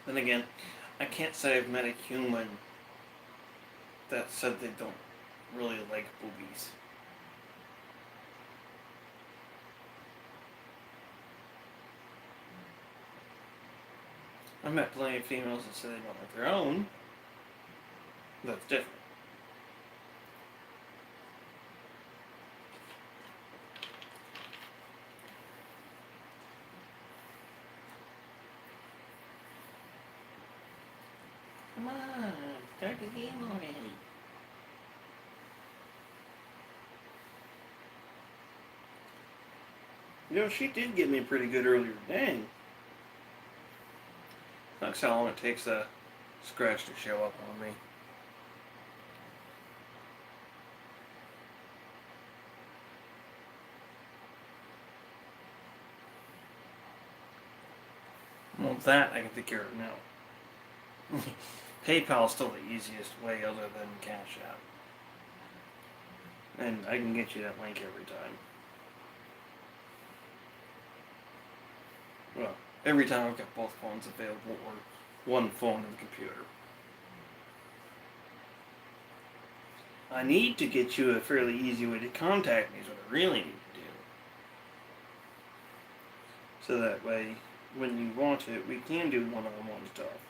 Then again, I can't say I've met a human that said they don't really like boobies. I've met plenty of females that say they don't like their own. That's different. Come on, start the game already. You know, she did get me pretty good earlier. Dang. That's how long it takes a scratch to show up on me. Well, that I can take care of now. PayPal's still the easiest way other than Cash App. And I can get you that link every time. Well, every time I've got both phones available or one phone and the computer. I need to get you a fairly easy way to contact me is what I really need to do. So that way, when you want it, we can do one-on-one stuff.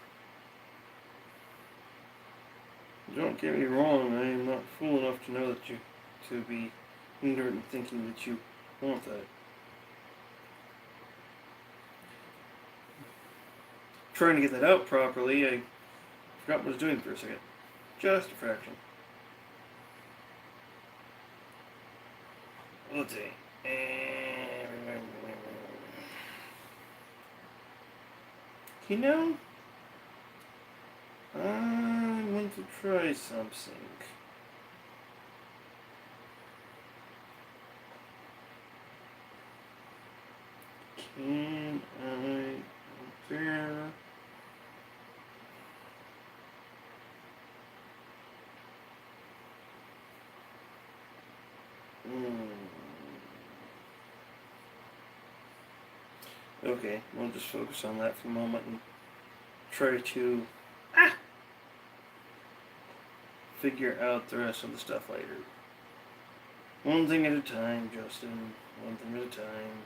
Don't get me wrong, I am not fool enough to know that to be ignorant and thinking that you want that. Trying to get that out properly, I forgot what I was doing for a second. Just a fraction. Let's see. You know, I want to try something. Can I there? Okay, we'll just focus on that for a moment and try to figure out the rest of the stuff later. One thing at a time, Justin. One thing at a time.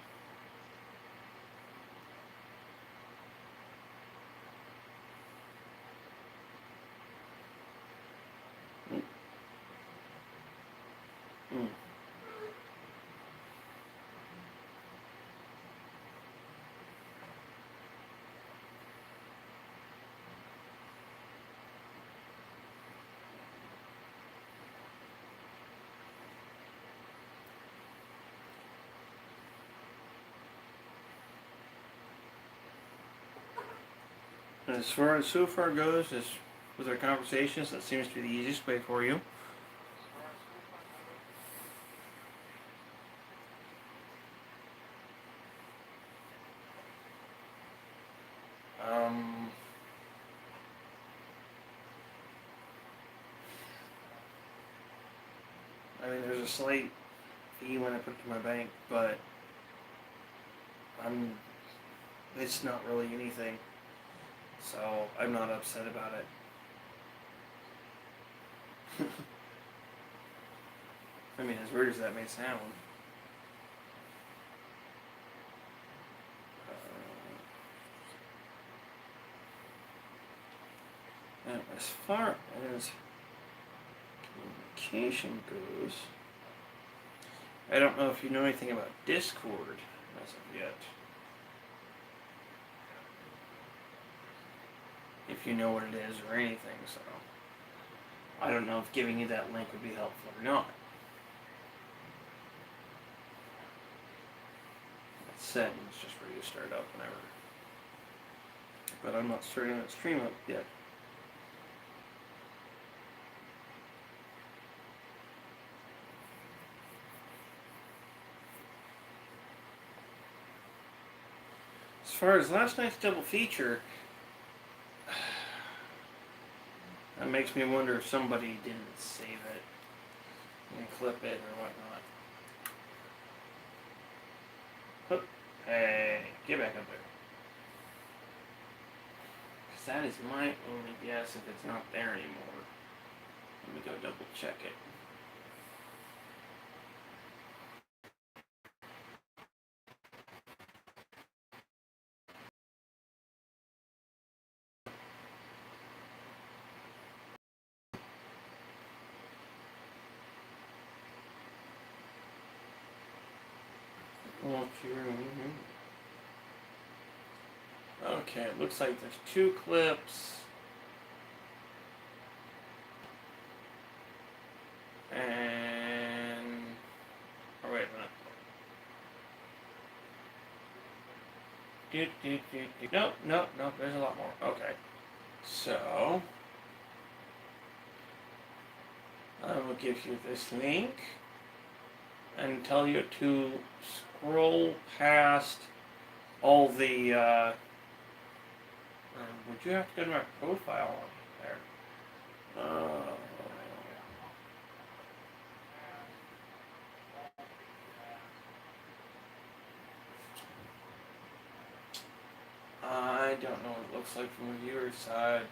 As far as so far goes, as with our conversations, that seems to be the easiest way for you. I mean, there's a slight fee when I put it to my bank, but it's not really anything. So I'm not upset about it. I mean, as weird as that may sound. Now, as far as communication goes, I don't know if you know anything about Discord as of yet. If you know what it is or anything, so I don't know if giving you that link would be helpful or not. That settings just where you start up whenever. but I'm not starting that stream up yet. As far as last night's double feature, that makes me wonder if somebody didn't save it and clip it or whatnot. Hoop. Hey, get back up there. Because that is my only guess if it's not there anymore. Let me go double check it. Okay, it looks like there's 2 clips. And... oh, wait a minute. No, there's a lot more. Okay. So... I will give you this link and tell you to scroll past all the, would you have to go to my profile on there? I don't know what it looks like from the viewer's side.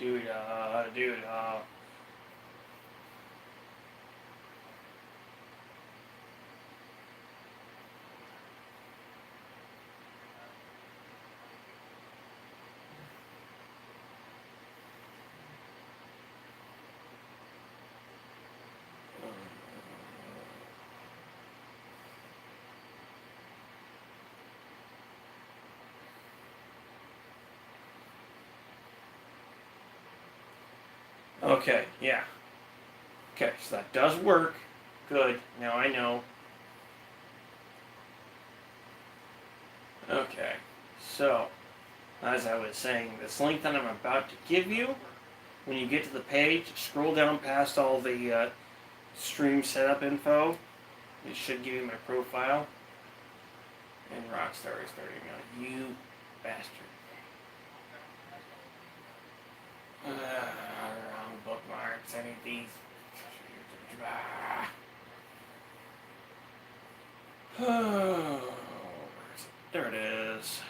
Okay, yeah. Okay, so that does work. Good. Now I know. Okay, so, as I was saying, this link that I'm about to give you, when you get to the page, scroll down past all the stream setup info. It should give you my profile. And Rockstar is starting out. You bastard. Wrong bookmarks. I need these. Oh, where is it? There it is.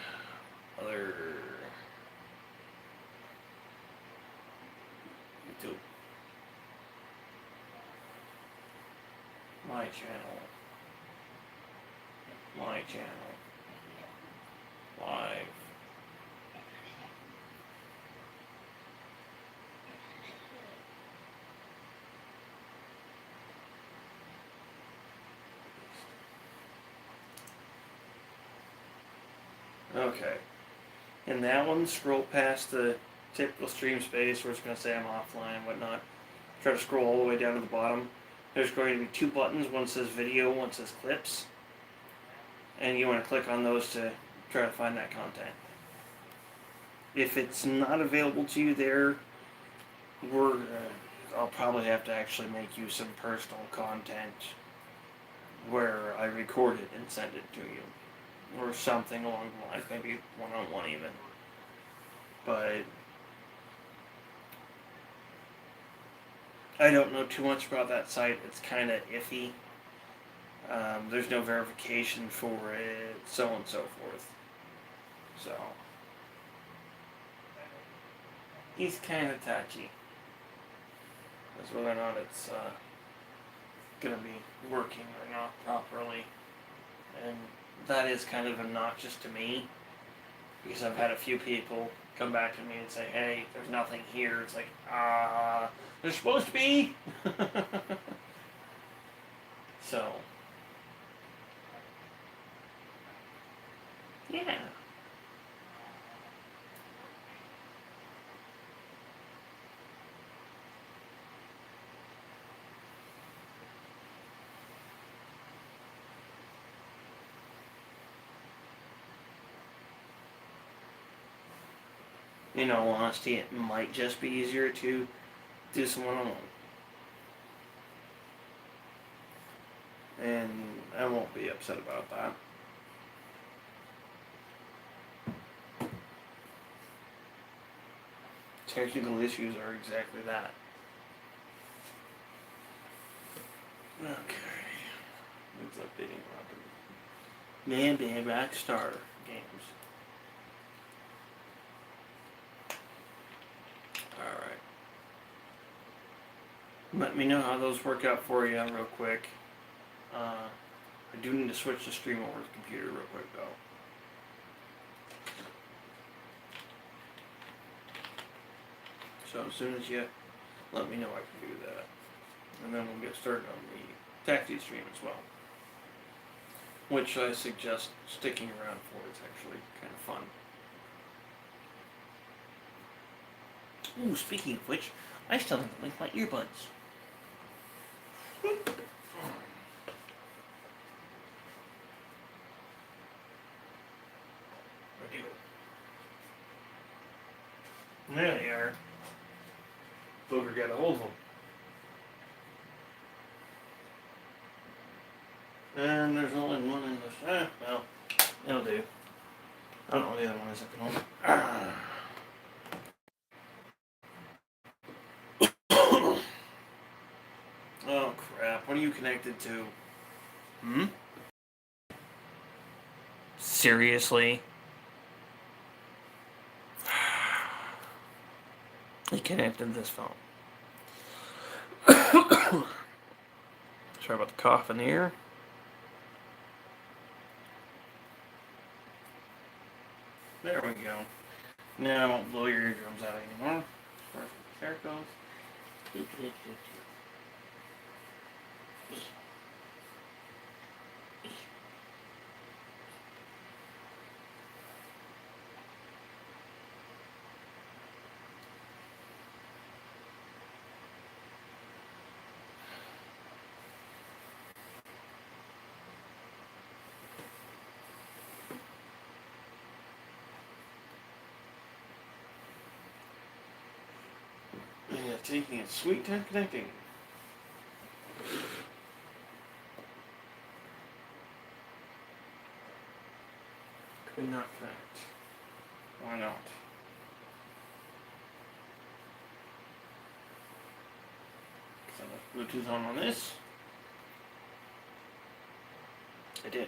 Other YouTube. My channel. Live. Okay. And that one, scroll past the typical stream space where it's going to say I'm offline and whatnot. Try to scroll all the way down to the bottom. There's going to be 2 buttons. One says video, one says clips. And you want to click on those to try to find that content. If it's not available to you there, I'll probably have to actually make you some personal content where I record it and send it to you. Or something along the lines, maybe one-on-one even. But I don't know too much about that site. It's kind of iffy. There's no verification for it, so on and so forth. So he's kind of touchy as whether or not it's going to be working or not properly. And that is kind of obnoxious to me, because I've had a few people come back to me and say, hey, there's nothing here. It's like, there's supposed to be. So, yeah. in all honesty, it might just be easier to do some one-on-one. And I won't be upset about that. Technical issues are exactly that. Okay. It's updating Robert. Man Band Rockstar Games. Alright. Let me know how those work out for you real quick. I do need to switch the stream over to the computer real quick though. So as soon as you let me know, I can do that. And then we'll get started on the taxi stream as well. Which I suggest sticking around for. It's actually kind of fun. Ooh, speaking of which, I still haven't linked my earbuds. There they are. Booger got a hold of them. And there's only one in this. Well, it'll do. I don't know where the other one is at the moment. Oh crap, what are you connected to? Hmm? Seriously? He connected this phone. Sorry about the cough in the ear. There we go. Now I won't blow your eardrums out anymore. Perfect. There it goes. Yeah, taking its sweet time connecting. Could not connect. Why not? So I left Bluetooth on this. I did.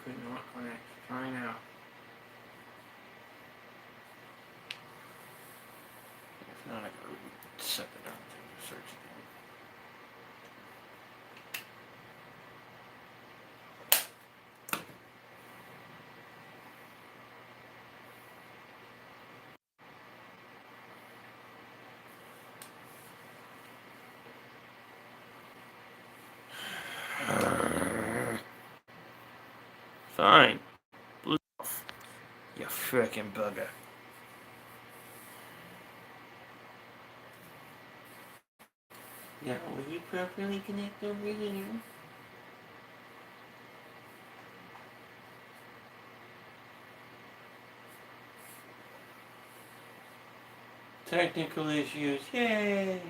Could not connect. Try now. If not, I gotta set the darn thing to search again. Fine. Bluetooth. You frickin' bugger. Now, will you properly connect over here? Technical issues, yay!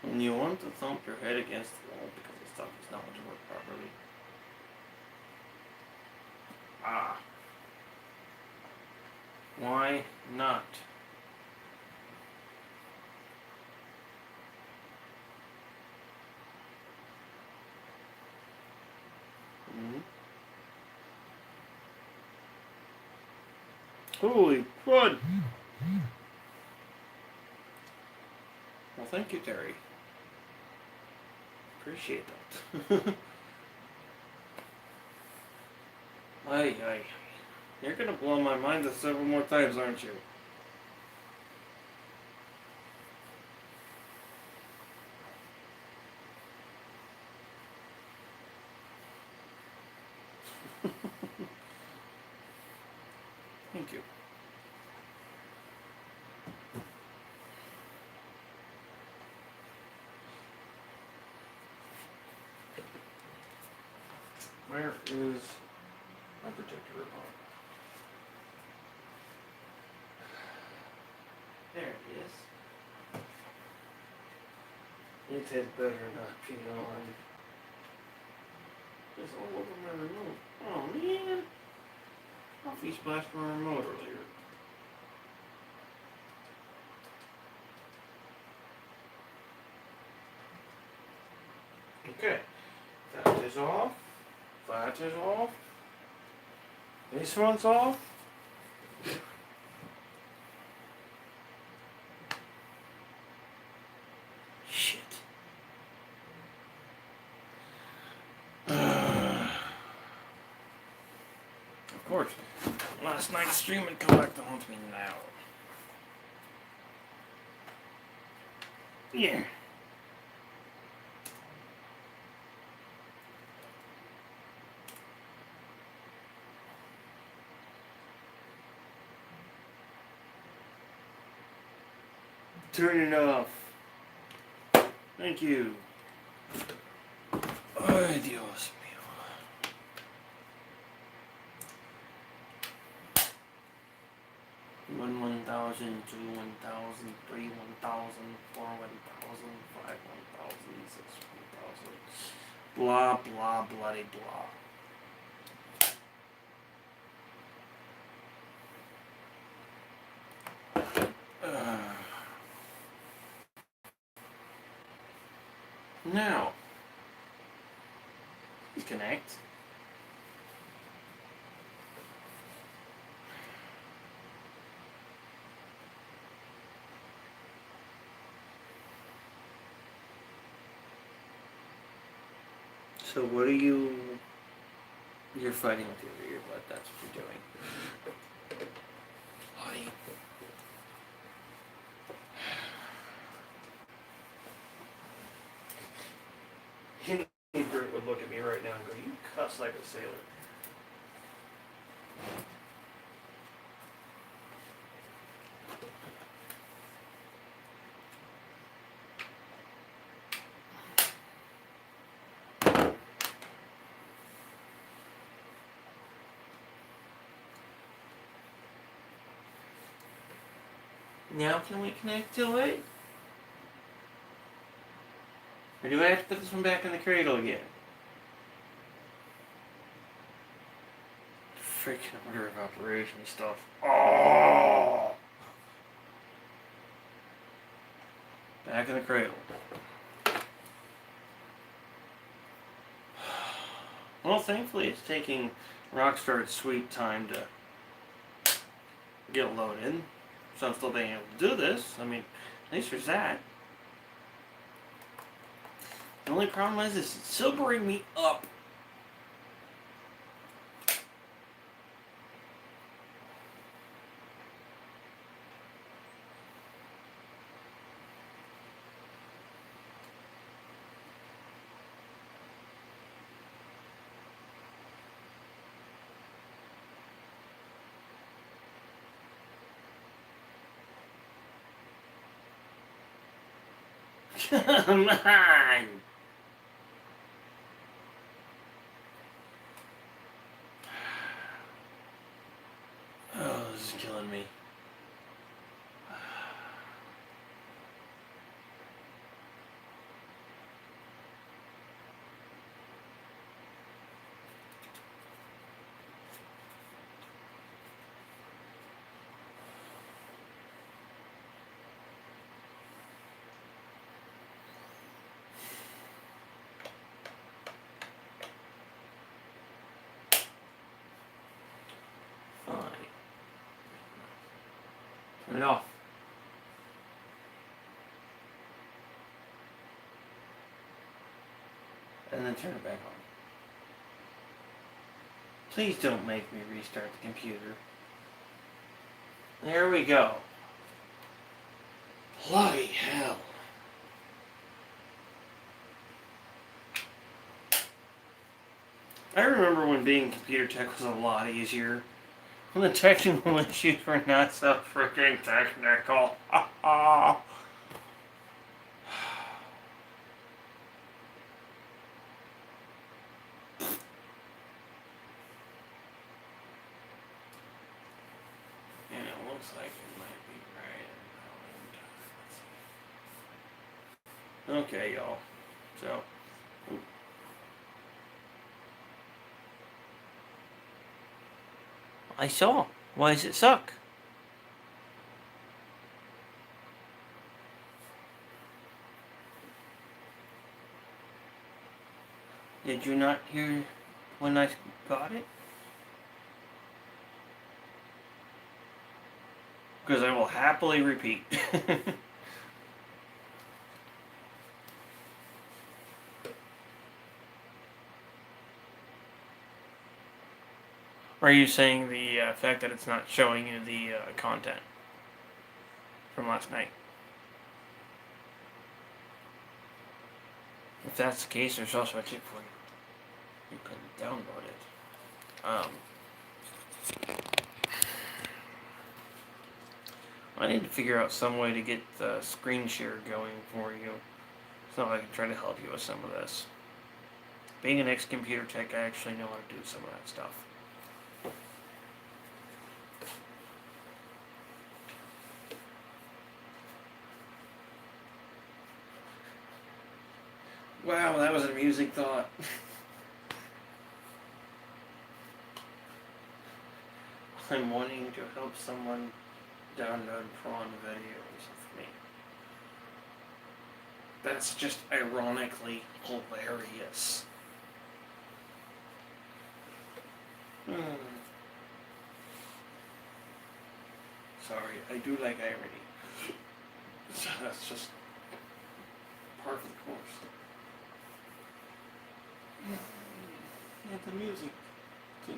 And you want to thump your head against the wall because the stuff is not going to work properly. Ah. Why not? Holy crud! Well, thank you, Terry. Appreciate that. Aye. You're gonna blow my mind several more times, aren't you? Thank you. Where is my protector remote? There it is. It had better not be on. It's all over my remote. Oh man! Coffee splashed my remote earlier. Okay. That is off. That is off. This one's off. Shit. Of course. Last night's stream would come back to haunt me now. Yeah. Turn it off. Thank you. Ay, Dios mío. 1,000, 2, 1,000, 3, 1,000, 4, 1,000, 5, 1,000, 6, 1,000. Blah, blah, bloody blah. Now, connect. So what are you're fighting with your earbud, that's what you're doing. Honey. Any Bert would look at me right now and go, you cuss like a sailor. Now can we connect to it? Or do I have to put this one back in the cradle again? Freaking order of operation stuff. Oh! Back in the cradle. Well, thankfully it's taking Rockstar its sweet time to get loaded. So I'm still being able to do this. I mean, at least there's that. The only problem is it's sobering me up. Come on! Oh, this is killing me. Fine. Turn it off. And then turn it back on. Please don't make me restart the computer. There we go. Bloody hell. I remember when being computer tech was a lot easier. When the technical issues were not so freaking technical. And it looks like it might be right. Okay, y'all. So. I saw. Why does it suck? Did you not hear when I got it? Because I will happily repeat. Are you saying the fact that it's not showing you the content from last night? If that's the case, there's also a tip for you. You can download it. I need to figure out some way to get the screen share going for you, so I can try to help you with some of this. Being an ex-computer tech, I actually know how to do some of that stuff. Wow, that was an amusing thought. I'm wanting to help someone download prawn videos of me. That's just ironically hilarious. Sorry, I do like irony. So that's just part of the course. Yeah, the music to me.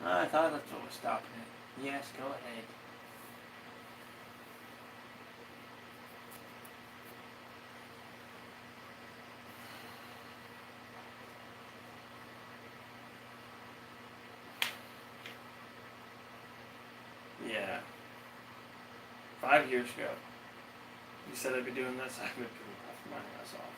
I thought that's what was stopping it. Yes, go ahead. Yeah. 5 years ago. You said I'd be doing this, I would be laughing my ass off.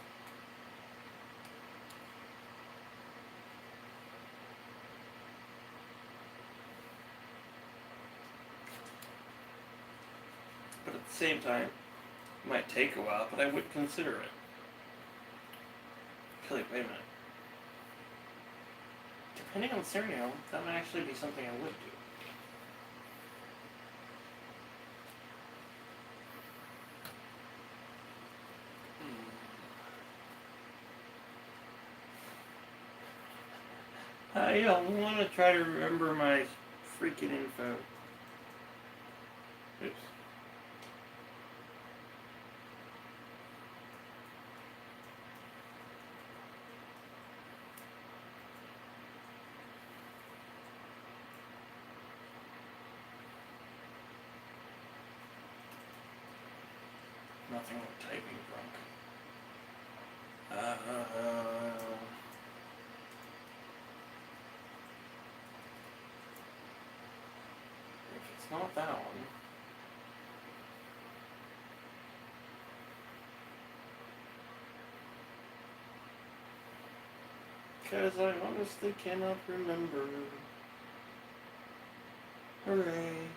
But at the same time, it might take a while, but I would consider it. Wait a minute. Depending on the scenario, that might actually be something I would do. I want to try to remember my freaking info. Oops. Nothing like typing drunk. If it's not that one. Because I honestly cannot remember. Hooray.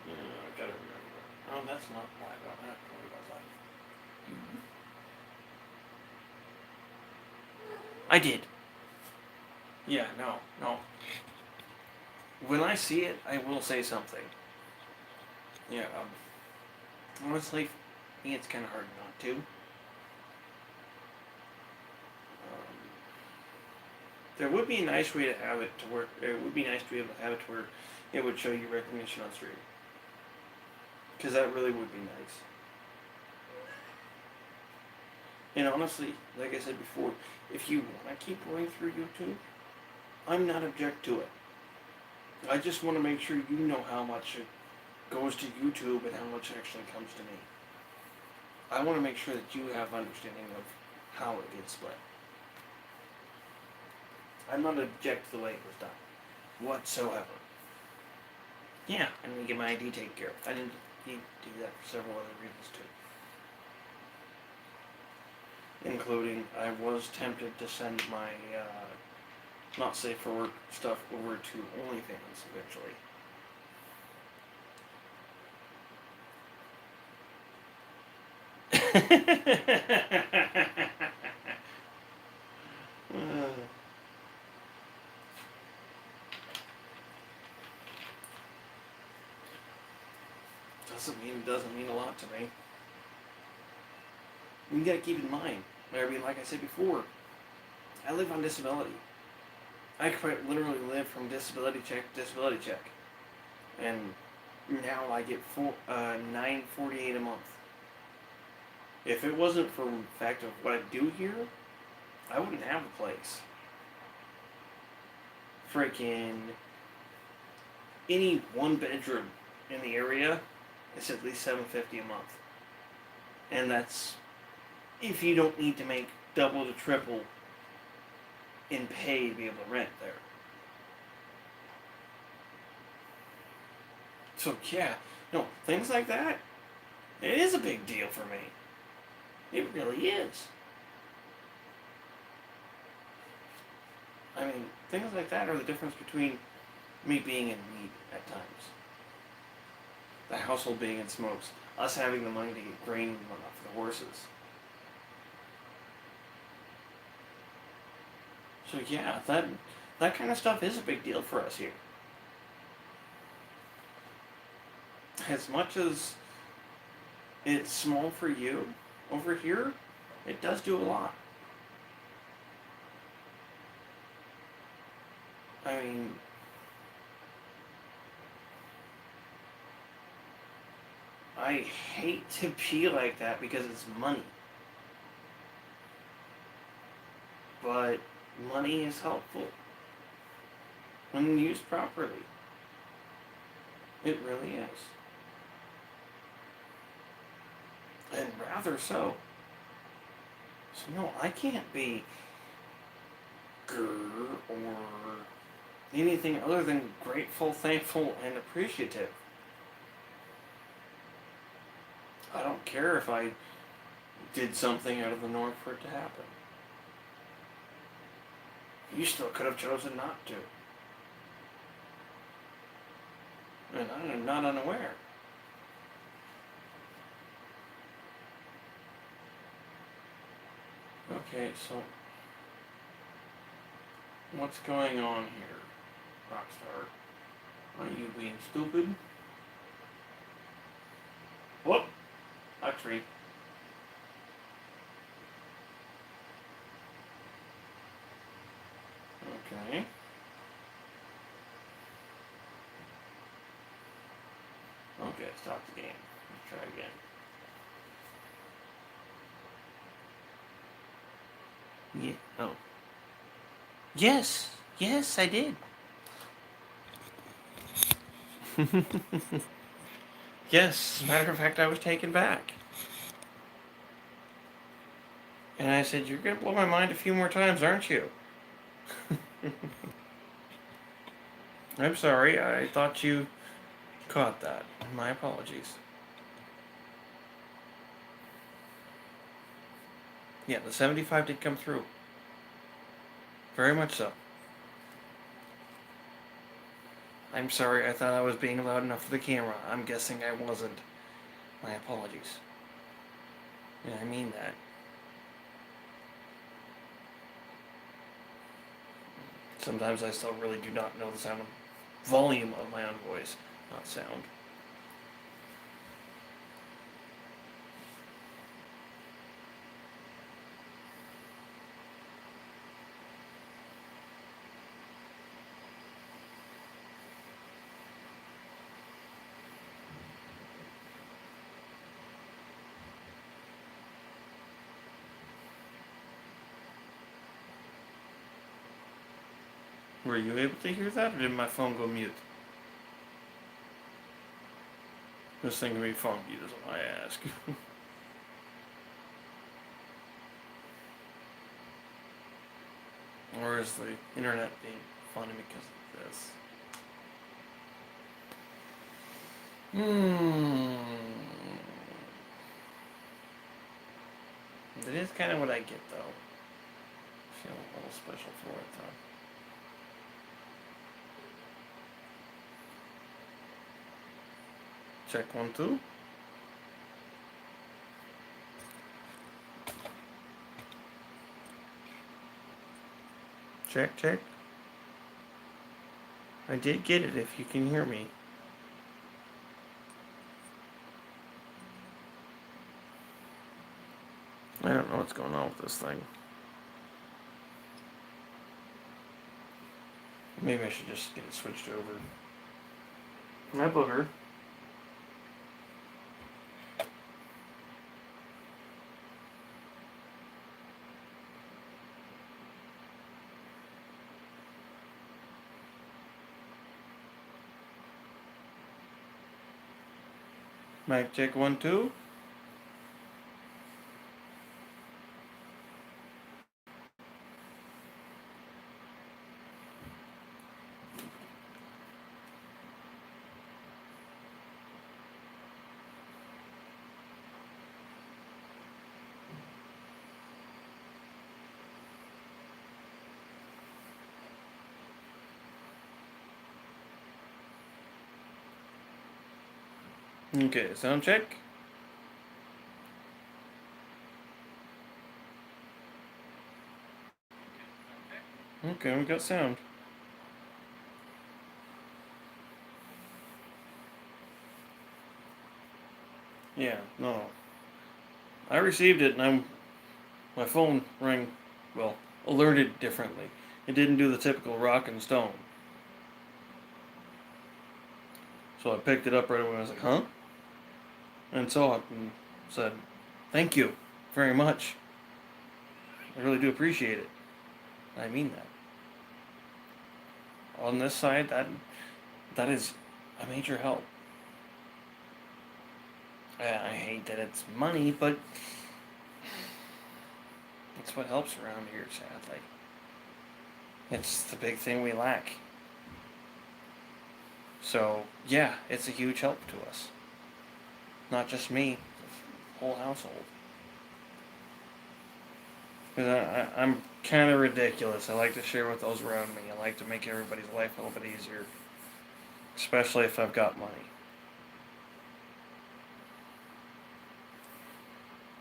Yeah, I gotta remember. Oh, that's not why I got that. What was I? I did. Yeah, no. When I see it, I will say something. Yeah, honestly, I think it's kind of hard not to. There would be a nice way to have it to work. It would be nice to be able to have it to where it would show you recognition on stream. Because that really would be nice. And honestly, like I said before, if you want to keep going through YouTube, I'm not object to it. I just want to make sure you know how much it goes to YouTube and how much actually comes to me. I want to make sure that you have understanding of how it gets split. I'm not object to the way it was done, whatsoever. Yeah, I'm gonna get my ID taken care of. I didn't need to do that for several other reasons too. Including, I was tempted to send my not safe for work stuff over to OnlyFans eventually. Doesn't mean a lot to me. You gotta keep in mind, like I said before, I live on disability. I quite literally live from disability check to disability check, and now I get $9.48 a month. If it wasn't for the fact of what I do here, I wouldn't have a place. Freaking any one bedroom in the area, it's at least $7.50 a month, and that's if you don't need to make double to triple in pay to be able to rent there. So yeah, no, things like that, it is a big deal for me. It really is. I mean, things like that are the difference between me being in need at times. The household being in smokes. Us having the money to get grain and whatnot for the horses. So yeah, that kind of stuff is a big deal for us here. As much as it's small for you, over here, it does do a lot. I mean, I hate to be like that because it's money. But money is helpful when used properly. It really is. And rather so. So no, I can't be grr or anything other than grateful, thankful, and appreciative. I don't care if I did something out of the norm for it to happen. You still could have chosen not to. And I'm not unaware. Okay, so what's going on here, Rockstar? Are you being stupid? Whoop! A tree. Okay. Okay, stop the game. Let's try again. Yeah. Oh. Yes. Yes, I did. Yes, as a matter of fact, I was taken back. And I said, "You're going to blow my mind a few more times, aren't you?" I'm sorry, I thought you caught that. My apologies. Yeah, the 75 did come through. Very much so. I'm sorry, I thought I was being loud enough for the camera. I'm guessing I wasn't. My apologies. Yeah, I mean that. Sometimes I still really do not know the volume of my own voice, not sound. Were you able to hear that, or did my phone go mute? This thing can be funky, is what I ask. Or is the internet being funny because of this? That is kind of what I get, though. I feel a little special for it, though. Check 1, 2. Check, check. I did get it if you can hear me. I don't know what's going on with this thing. Maybe I should just get it switched over. My booger. Mic check 1, 2. Okay, sound check. Okay, we got sound. Yeah, no. I received it and my phone rang, well, alerted differently. It didn't do the typical rock and stone. So I picked it up right away. I was like, huh? And saw it and said, thank you very much. I really do appreciate it. I mean that. On this side, that is a major help. I hate that it's money, but it's what helps around here, sadly. It's the big thing we lack. So, yeah, it's a huge help to us. Not just me, the whole household. Because I'm kind of ridiculous. I like to share with those around me. I like to make everybody's life a little bit easier. Especially if I've got money.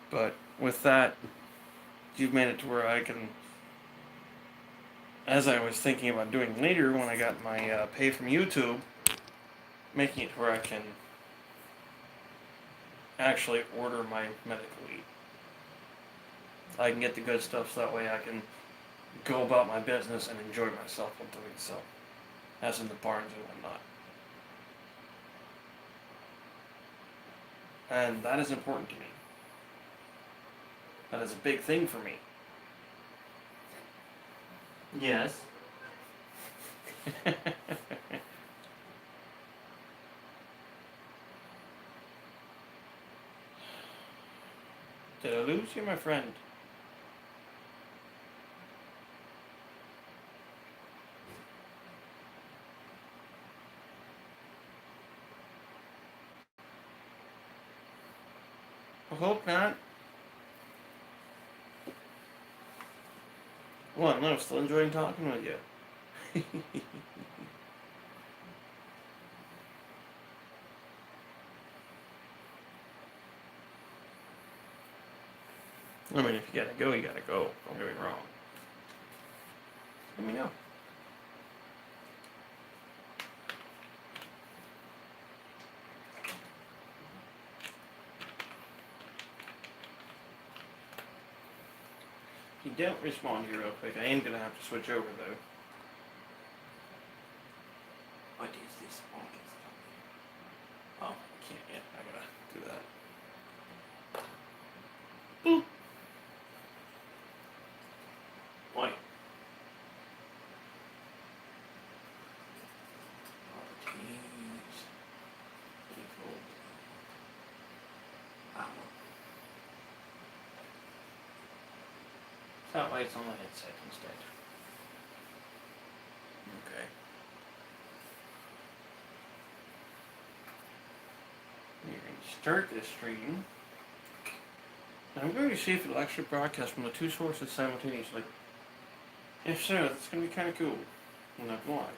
But with that, you've made it to where I can, as I was thinking about doing later when I got my pay from YouTube, making it to where I can actually order my medical eat. I can get the good stuff so that way I can go about my business and enjoy myself while doing so. As in the barns and whatnot. And that is important to me. That is a big thing for me. Yes. Did I lose you, my friend? I hope not. Well, no, I'm still enjoying talking with you. I mean, if you gotta go, you gotta go. Don't get me wrong. Let me know. If you don't respond here real quick, I am gonna have to switch over though. What is this? Oh, I can't yet. I gotta do that. Boop. Why? That way it's on the headset instead. Okay. You're going to start this stream. And I'm going to see if it'll actually broadcast from the two sources simultaneously. If so, that's going to be kind of cool. I'm not going to lie.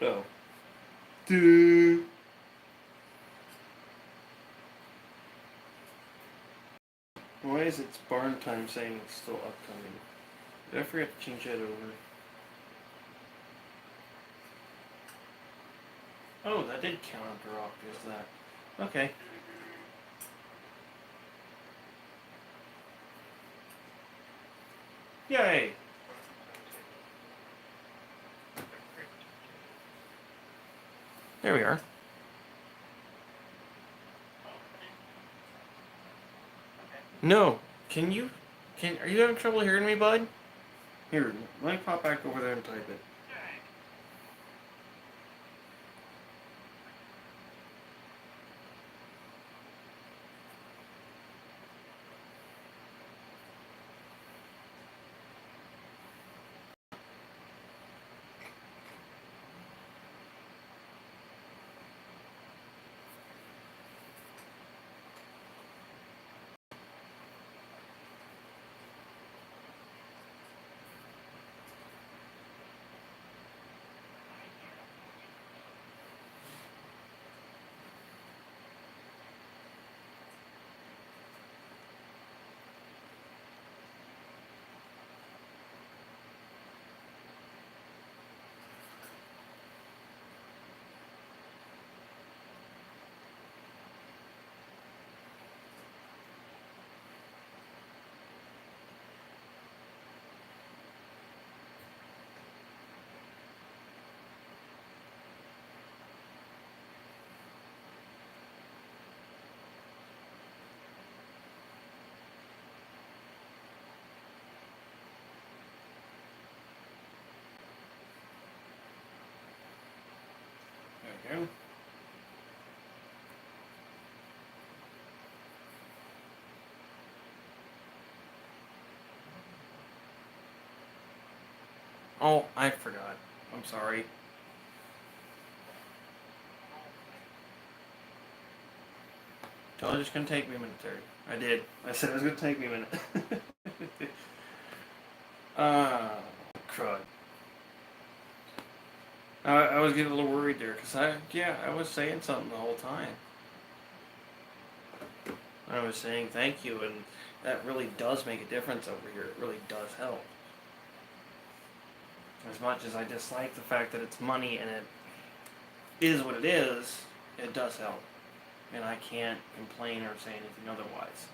Oh. Dude. Why is it barn time saying it's still upcoming? Did I forget to change that over? Oh, that did count under Octus, that. Okay. Yay! There we are. No. Are you having trouble hearing me, bud? Here, let me pop back over there and type it. There we go. Oh, I forgot. I'm sorry. Told you it's gonna take me a minute there. I did. I said it was gonna take me a minute. Crud. I was getting a little worried there because I was saying something the whole time. I was saying thank you, and that really does make a difference over here. It really does help. As much as I dislike the fact that it's money and it is what it is, it does help. And I can't complain or say anything otherwise.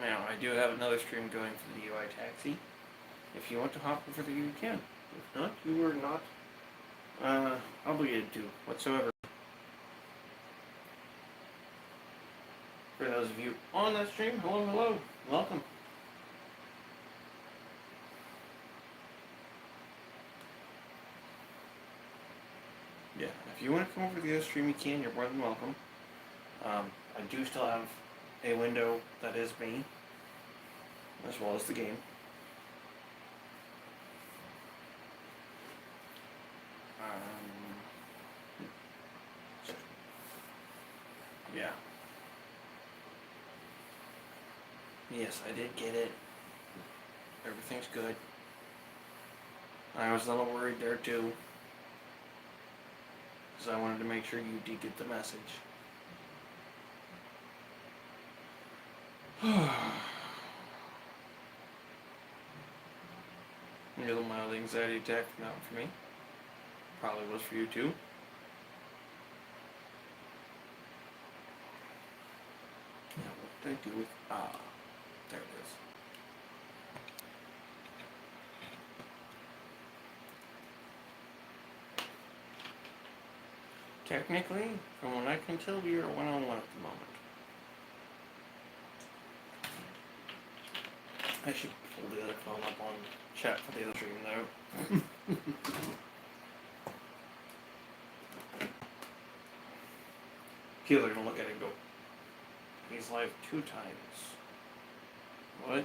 Now, I do have another stream going for the UI Taxi. If you want to hop over there, you can. If not, you are not obligated to whatsoever. For those of you on that stream, hello, welcome. Yeah, if you want to come over to the other stream, you can. You're more than welcome. I do still have a window that is me, as well as the game. Yeah. Yes, I did get it. Everything's good. I was a little worried there too. Because I wanted to make sure you did get the message. A little mild anxiety attack, not for me. Probably was for you too. Now what did I do with there it is. Technically, from what I can tell, we are one-on-one at the moment. I should pull the other phone up on chat for the other stream though. People are gonna look at it and go, he's live 2 times. What?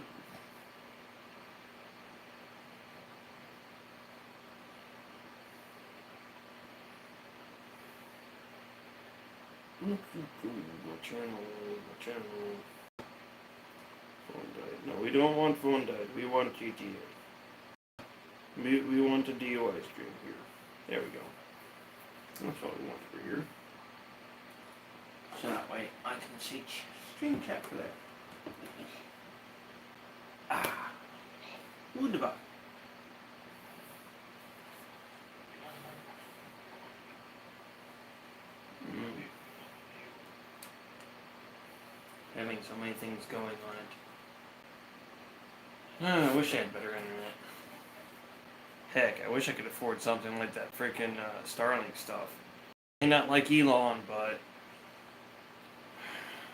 What channel? Phone died. No, we don't want phone died. We want GTA. We want a DOI stream here. There we go. That's all we want for here. So that way I can see stream chat for that. Wunderbar. Having so many things going on it. I wish I had better internet. Heck, I wish I could afford something like that freaking Starlink stuff. And not like Elon, but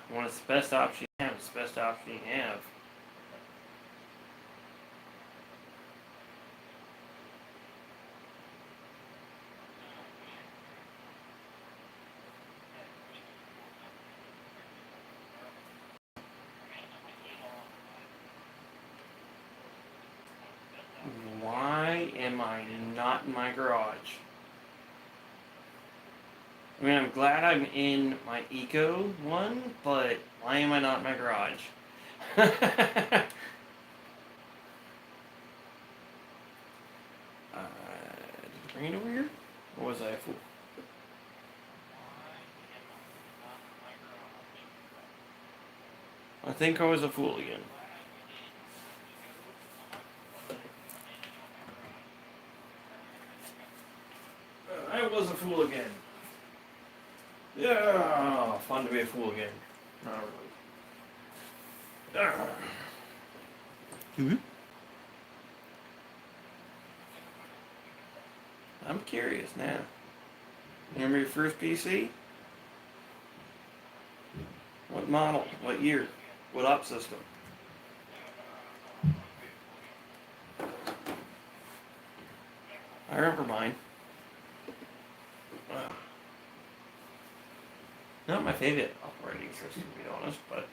when it's the best option you have, it's the best option you have. Why am I not in my garage? I mean, I'm glad I'm in my Eco one, but why am I not in my garage? Did I bring it over here? Or was I a fool? I think I was a fool again. I was a fool again. Yeah, fun to be a fool again. Not really. I'm curious now. Remember your first PC? What model? What year? What op system? I remember mine. Not my favorite operating system, to be honest, but.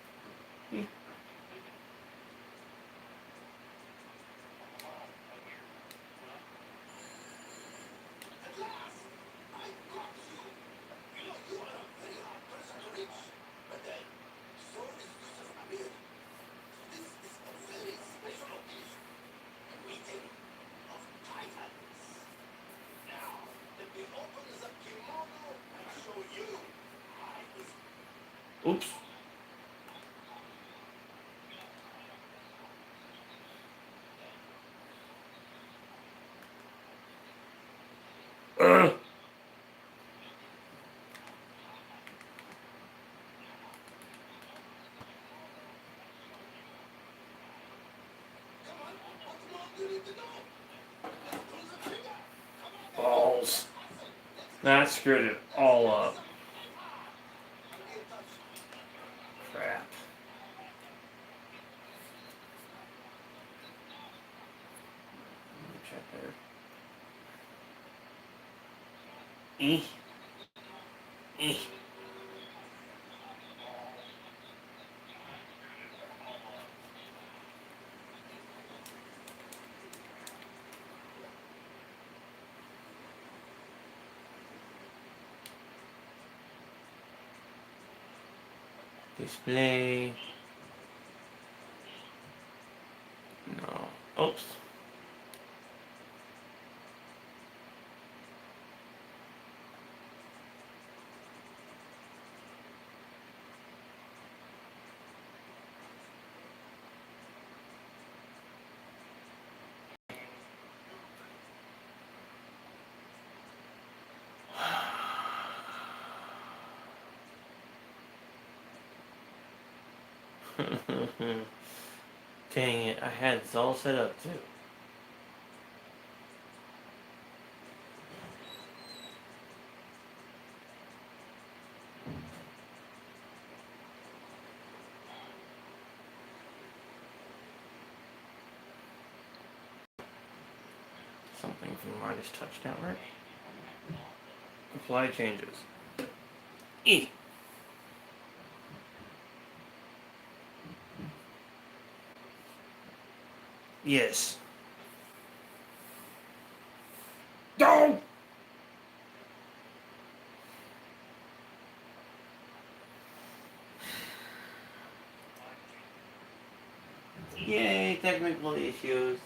Oops. Ugh. Balls. That screwed it all up. Crap. Let me check there. Display. No. Oops. Dang it, I had this all set up too. Something from Midas touchdown, right? Apply changes. E. Yes. Don't! Yay, technical issues.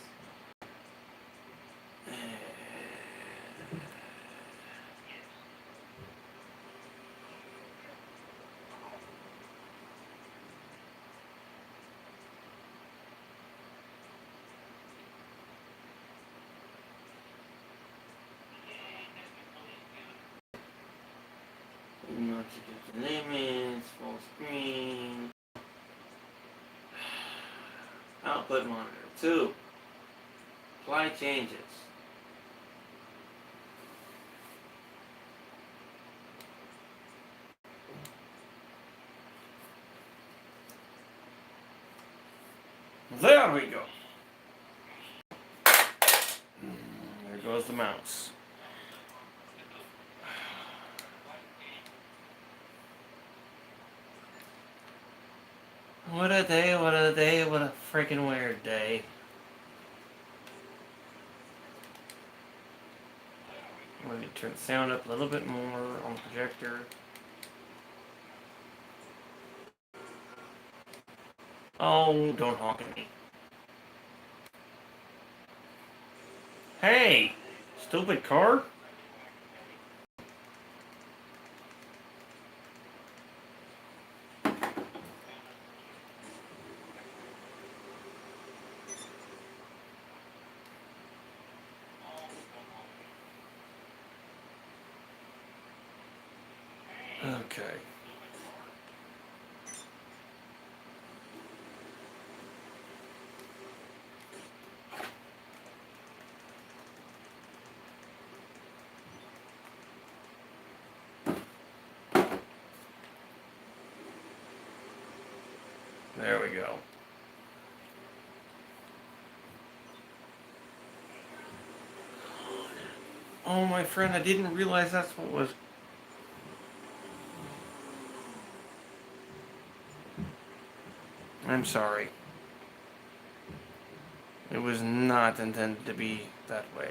Notification limits, full screen. Output monitor 2. Apply changes. There we go. There goes the mouse. What a day, what a day, what a freaking weird day. I'm going to turn the sound up a little bit more on the projector. Oh, don't honk at me. Hey! Stupid car? Okay. There we go. Oh, my friend, I didn't realize that's what was... I'm sorry. It was not intended to be that way.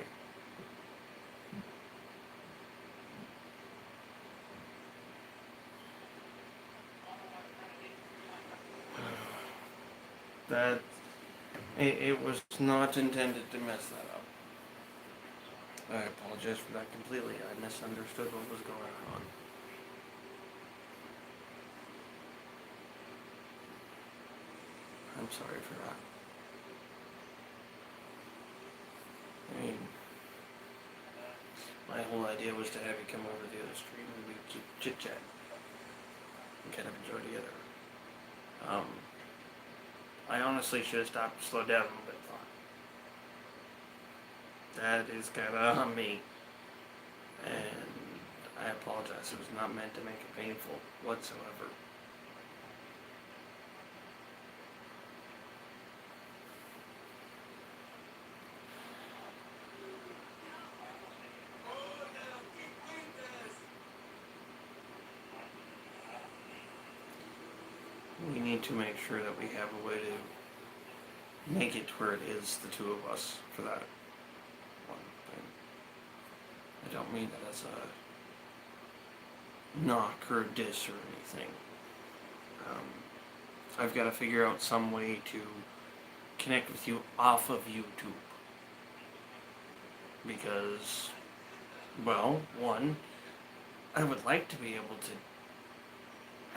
That... It was not intended to mess that up. I apologize for that completely. I misunderstood what was going on. I'm sorry for that. I mean, my whole idea was to have you come over to the other stream and we keep chit-chat and kind of enjoy together. I honestly should have stopped to slow down a little bit. That is kind of on me. And I apologize. It was not meant to make it painful whatsoever. We need to make sure that we have a way to make it to where it is the two of us for that one thing. I don't mean that as a knock or a diss or anything. I've got to figure out some way to connect with you off of YouTube. Because, well, one, I would like to be able to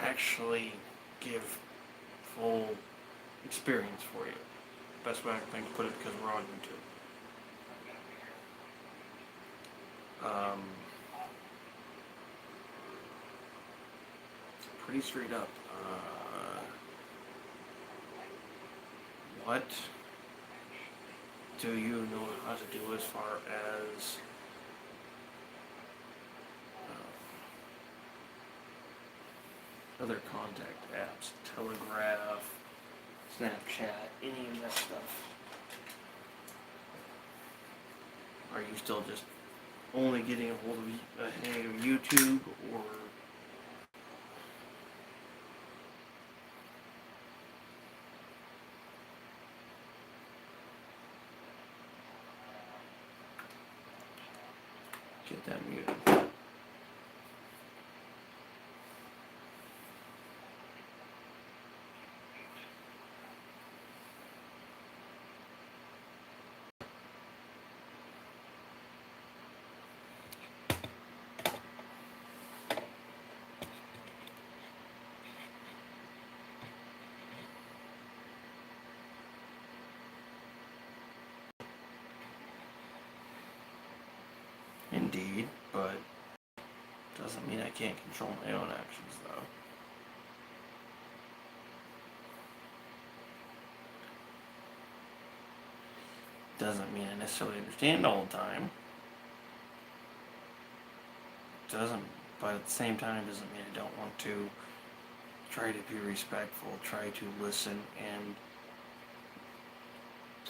actually give full experience for you. Best way I can think to put it, because we're on YouTube. Pretty straight up. what do you know how to do as far as other contact apps, Telegraph, Snapchat, any of that stuff? Are you still just only getting a hold of YouTube, or get that muted? Indeed, but doesn't mean I can't control my own actions, though. Doesn't mean I necessarily understand all the time. Doesn't, but at the same time, doesn't mean I don't want to try to be respectful, try to listen, and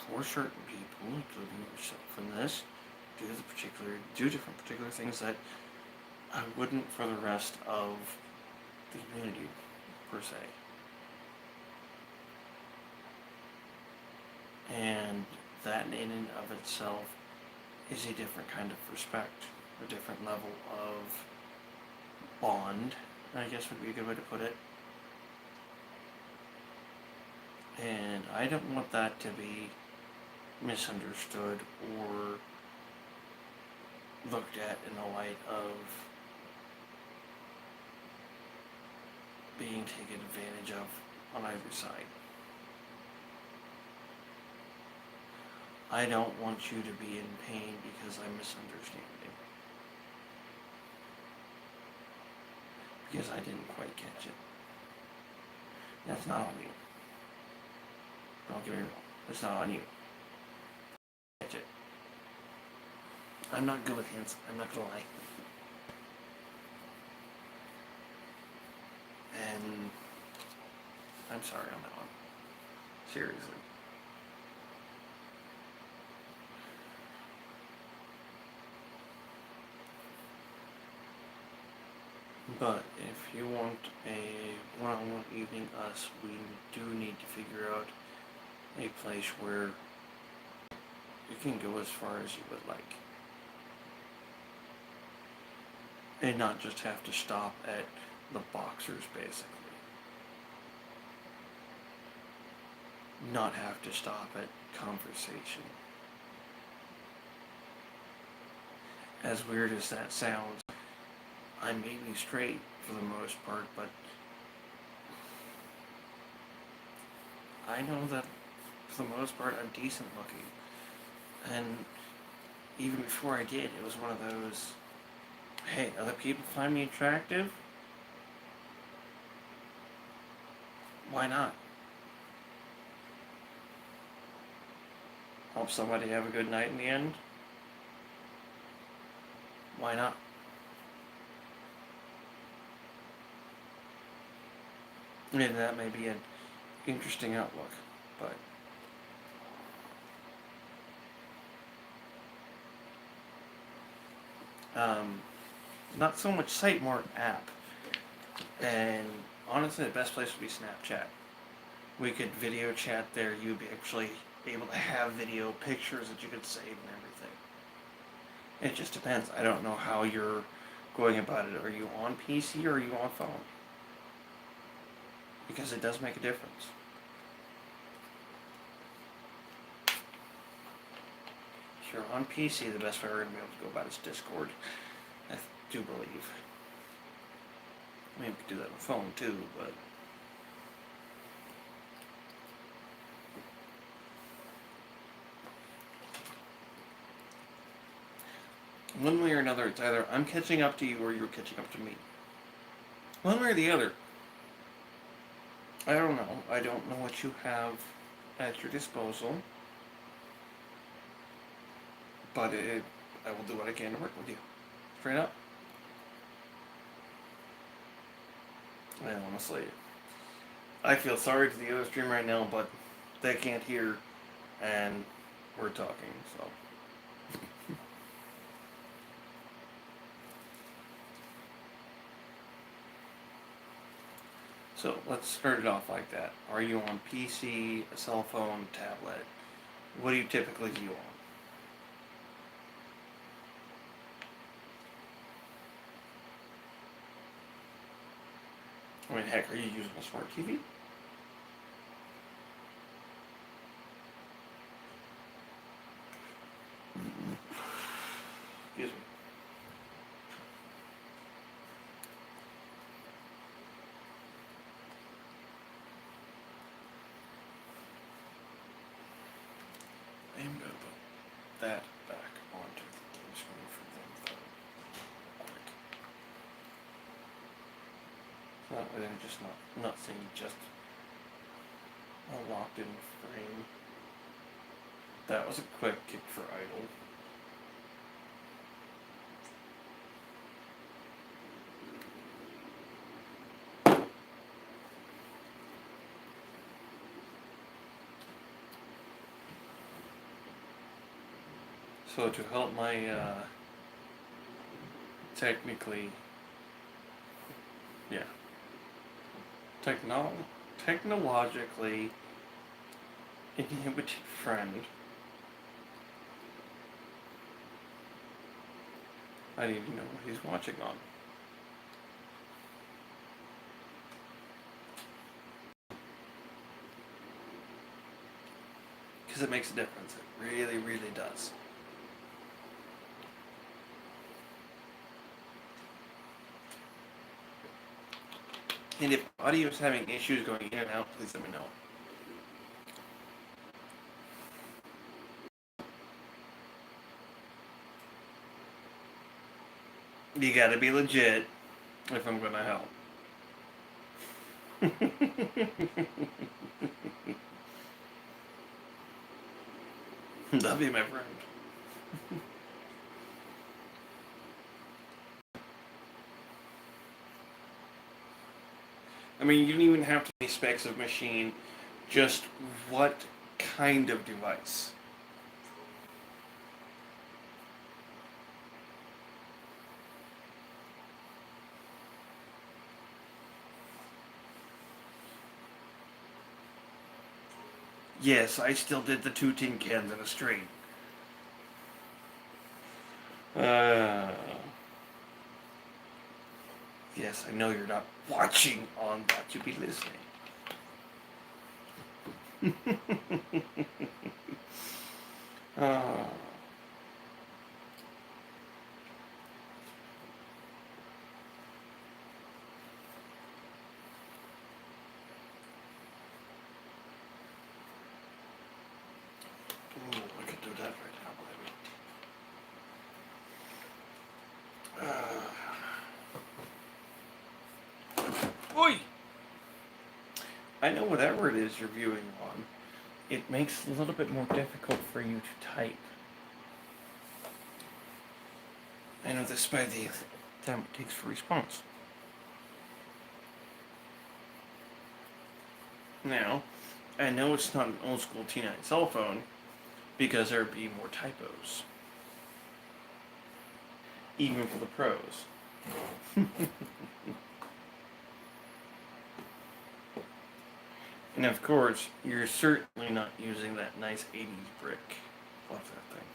for certain people, including yourself in this, do different particular things that I wouldn't for the rest of the community, per se. And that in and of itself is a different kind of respect, a different level of bond, I guess would be a good way to put it. And I don't want that to be misunderstood or looked at in the light of being taken advantage of on either side. I don't want you to be in pain because I'm misunderstanding. Because I didn't quite catch it. That's not on you. Don't get me wrong. It's not on you. Catch it. I'm not good with hints. I'm not gonna lie. And I'm sorry on that one. Seriously. But if you want a one-on-one evening us, we do need to figure out a place where you can go as far as you would like. And not just have to stop at the boxers, basically. Not have to stop at conversation. As weird as that sounds, I may be straight for the most part, but I know that for the most part I'm decent looking. And even before I did, it was one of those, hey, other people find me attractive? Why not? Help somebody have a good night in the end? Why not? And that may be an interesting outlook, but not so much site, more app. And honestly, the best place would be Snapchat. We could video chat there. You'd be actually able to have video pictures that you could save and everything. It just depends. I don't know how you're going about it. Are you on PC or are you on phone? Because it does make a difference. If you're on PC, the best way we're going to be able to go about it is Discord. I do believe. I mean, we could do that on the phone too, but one way or another, it's either I'm catching up to you or you're catching up to me. One way or the other. I don't know. I don't know what you have at your disposal. But I will do what I can to work with you. Straight up. And honestly, I feel sorry to the other stream right now, but they can't hear, and we're talking, so. So let's start it off like that. Are you on PC, a cell phone, tablet? What do you typically view on? I mean, heck, are you using a smart TV? Excuse me. I am going to put that back onto the game screen for them quick. So that way they're just not seeing just a locked in frame. That was a quick kick for idle. So to help my technologically inhibited friend, I need to know what he's watching on. Because it makes a difference. It really, really does. And if audio is having issues going in and out, please let me know. You gotta be legit if I'm gonna help. Love you, my friend. I mean, you don't even have to be specs of machine, just what kind of device. Yes, I still did the 2 tin cans in a string. Yes, I know you're not watching on, but you'll be listening. Ooh, I could do that right now, baby. Oi! I know whatever it is you're viewing on, it makes it a little bit more difficult for you to type. I know this by the time it takes for response. Now, I know it's not an old school T9 cell phone, because there'd be more typos. Even for the pros. And of course, you're certainly not using that nice 80s brick. Love that thing.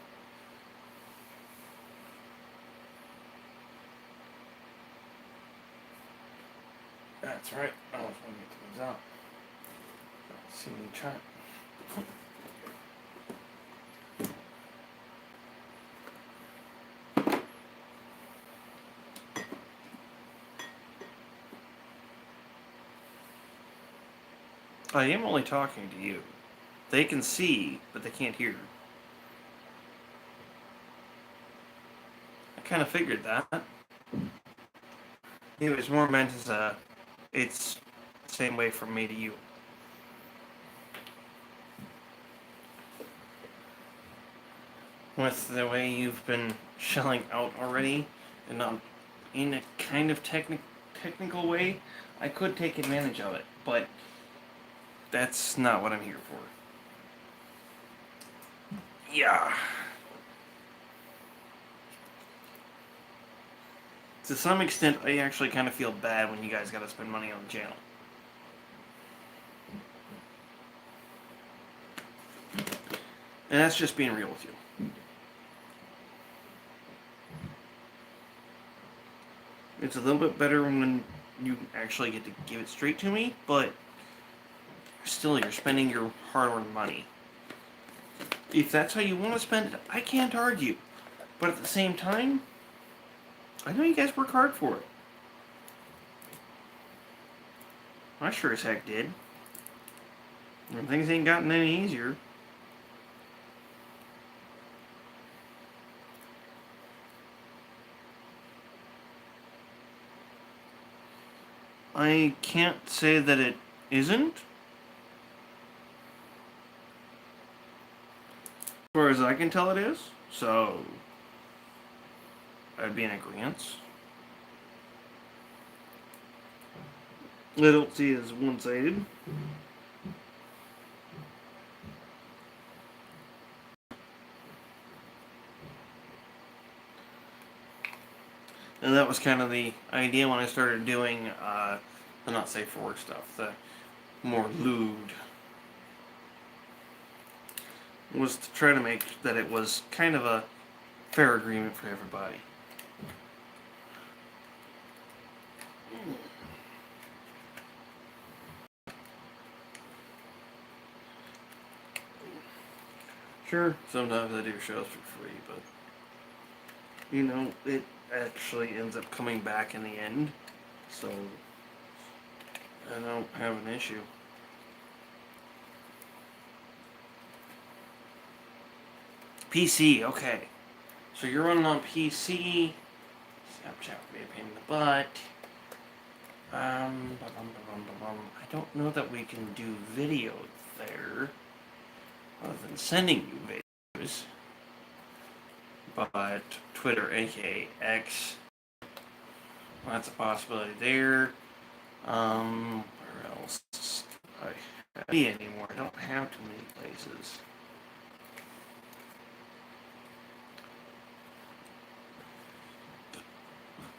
That's right. I was going to get things out. See me try. I am only talking to you. They can see, but they can't hear. I kind of figured that. It was more meant as a, it's the same way from me to you. with the way you've been shelling out already, and not in a kind of technical way, I could take advantage of it, but that's not what I'm here for. Yeah. To some extent, I actually kind of feel bad when you guys gotta spend money on the channel. And that's just being real with you. It's a little bit better when you actually get to give it straight to me, but still, you're spending your hard-earned money. If that's how you want to spend it, I can't argue. But at the same time, I know you guys work hard for it. I sure as heck did. And things ain't gotten any easier. I can't say that it isn't. As far as I can tell, it is. So, I'd be in agreement. I don't see it as one-sided. And that was kind of the idea when I started doing the not safe for work stuff, the more lewd, was to try to make that it was kind of a fair agreement for everybody. Sure, sometimes I do shows for free, but you know, it actually ends up coming back in the end, so I don't have an issue. PC, okay. So you're running on PC. Snapchat would be a pain in the butt. I don't know that we can do video there, other than sending you videos. But Twitter, aka X, that's a possibility there. Where else? I have anymore. I don't have too many places.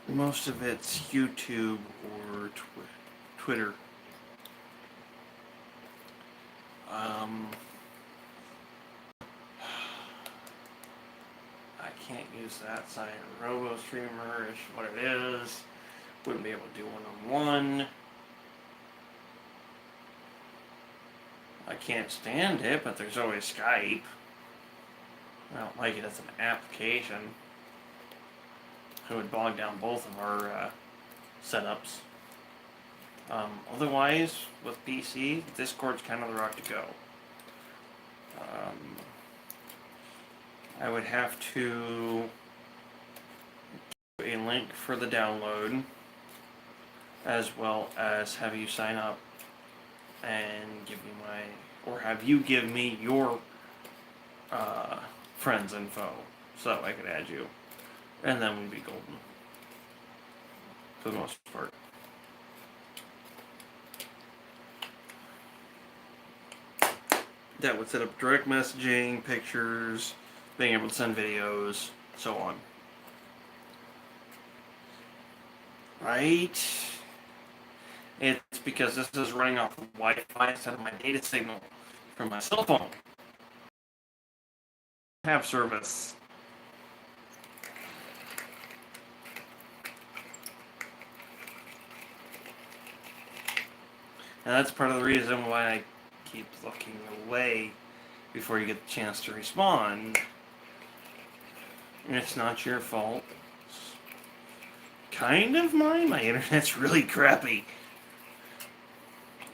Most of it's YouTube or Twitter. I can't use that site. RoboStreamer is what it is. Wouldn't be able to do one-on-one. I can't stand it, but there's always Skype. I don't like it as an application. It would bog down both of our setups. Otherwise, with PC, Discord's kind of the route to go. I would have to give a link for the download, as well as have you sign up and give me or have you give me your friends info so that I could add you. And then we'd be golden. For the most part. That would set up direct messaging, pictures, being able to send videos, so on. Right? It's because this is running off of Wi-Fi instead of my data signal from my cell phone. Have service. And that's part of the reason why I keep looking away before you get the chance to respond. And it's not your fault. It's kind of mine. My internet's really crappy.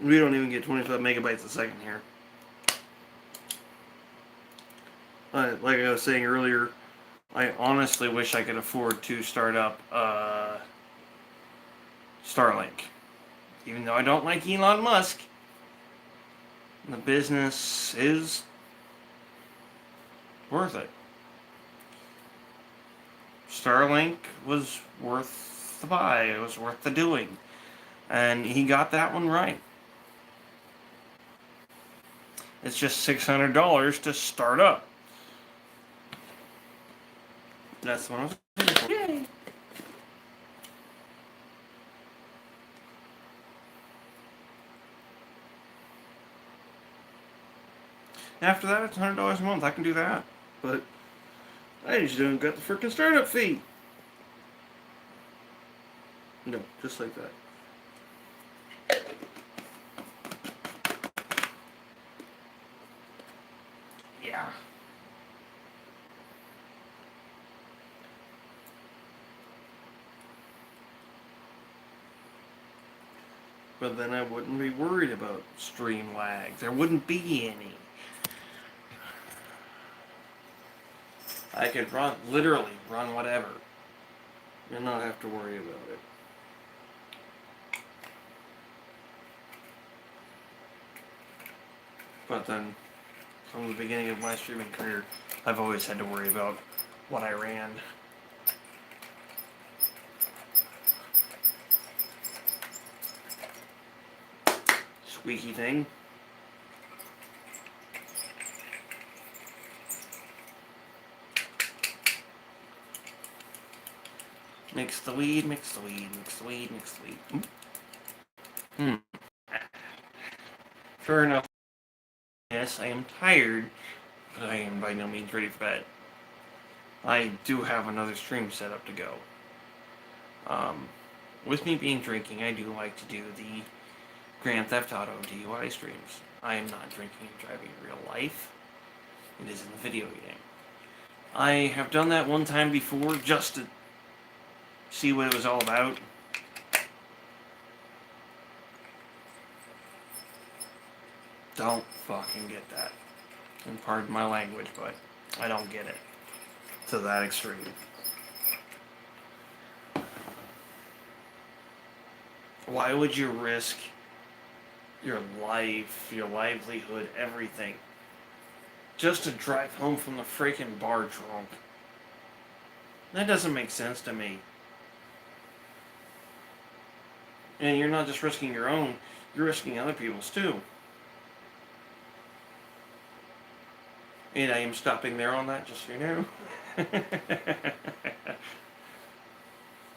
We don't even get 25 megabytes a second here. Like I was saying earlier, I honestly wish I could afford to start up Starlink. Even though I don't like Elon Musk, the business is worth it. Starlink was worth the buy. It was worth the doing. And he got that one right. It's just $600 to start up. That's what I was looking for. Yay! After that, it's $100 a month. I can do that. But I just don't got the freaking startup fee. No, just like that. Yeah. But then I wouldn't be worried about stream lag. There wouldn't be any. I could literally run whatever, and not have to worry about it. But then, from the beginning of my streaming career, I've always had to worry about what I ran. Squeaky thing. Mix the weed, mix the weed, mix the weed, mix the weed. Fair enough. Yes, I am tired, but I am by no means ready for bed. I do have another stream set up to go. With me being drinking, I do like to do the Grand Theft Auto DUI streams. I am not drinking and driving in real life. It is in the video game. I have done that one time before just to see what it was all about. Don't fucking get that. And pardon my language, but I don't get it. To that extreme. Why would you risk your life, your livelihood, everything, just to drive home from the freaking bar drunk? That doesn't make sense to me. And you're not just risking your own, you're risking other people's too. And I am stopping there on that, just so you know.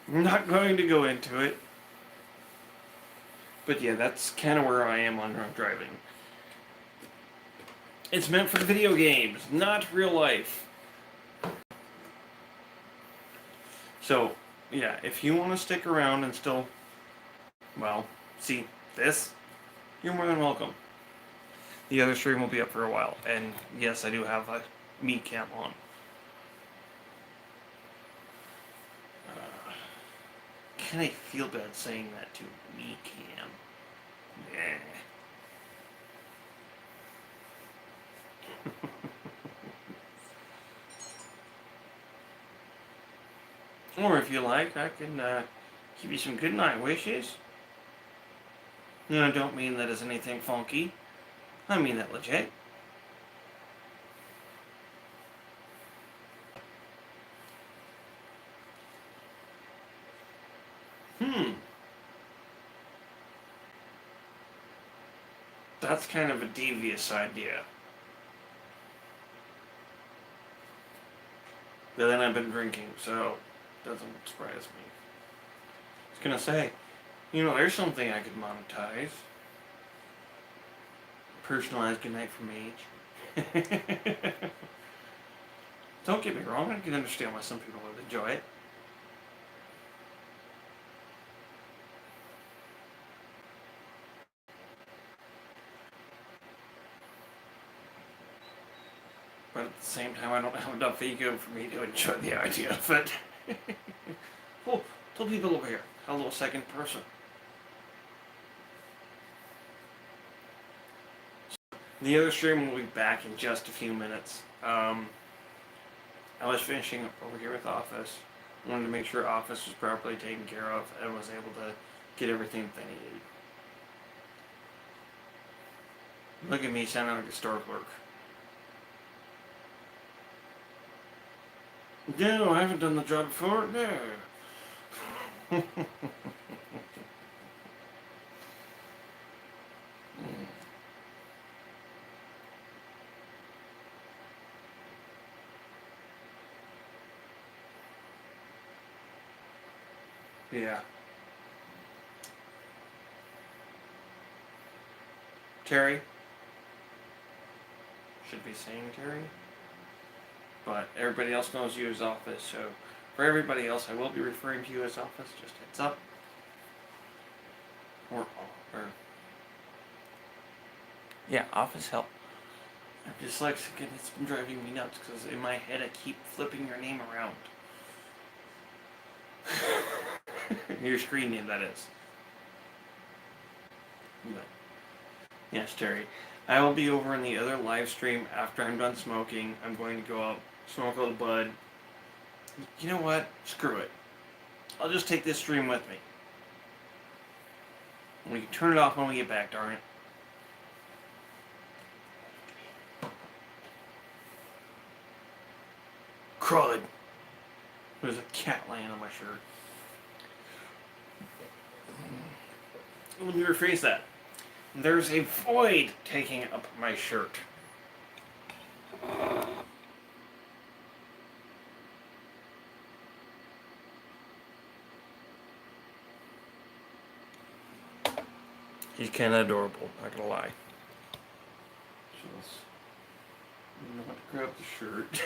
I'm not going to go into it. But yeah, that's kind of where I am on drunk driving. It's meant for video games, not real life. So, yeah, if you want to stick around and still, well, see this, you're more than welcome. The other stream will be up for a while, and yes, I do have a meat cam on. Can I feel bad saying that to meat cam? Yeah. Or if you like, I can give you some good night wishes. No, I don't mean that as anything funky. I mean that legit. That's kind of a devious idea. But then I've been drinking, so it doesn't surprise me. I was gonna say, you know, there's something I could monetize. Personalized goodnight from age. Don't get me wrong, I can understand why some people would enjoy it. But at the same time, I don't have enough ego for me to enjoy the idea of it. Oh, tell people over here. Hello, second person. The other stream will be back in just a few minutes. I was finishing up over here with Office. I wanted to make sure Office was properly taken care of and was able to get everything that they needed. Look at me sounding like a store clerk. No, I haven't done the job before. No. Yeah. Terry. Should be saying Terry. But everybody else knows you as Office, so for everybody else, I will be referring to you as Office. Just heads up. Or yeah, Office help. I'm dyslexic and it's been driving me nuts because in my head I keep flipping your name around. Your screen name, that is. But, yes, Terry. I will be over in the other live stream after I'm done smoking. I'm going to go out, smoke a little bud. You know what? Screw it. I'll just take this stream with me. We can turn it off when we get back, darn it. Crud. There's a cat laying on my shirt. Let me rephrase that. There's a void taking up my shirt. He's kind of adorable, not gonna lie. Just not grab the shirt.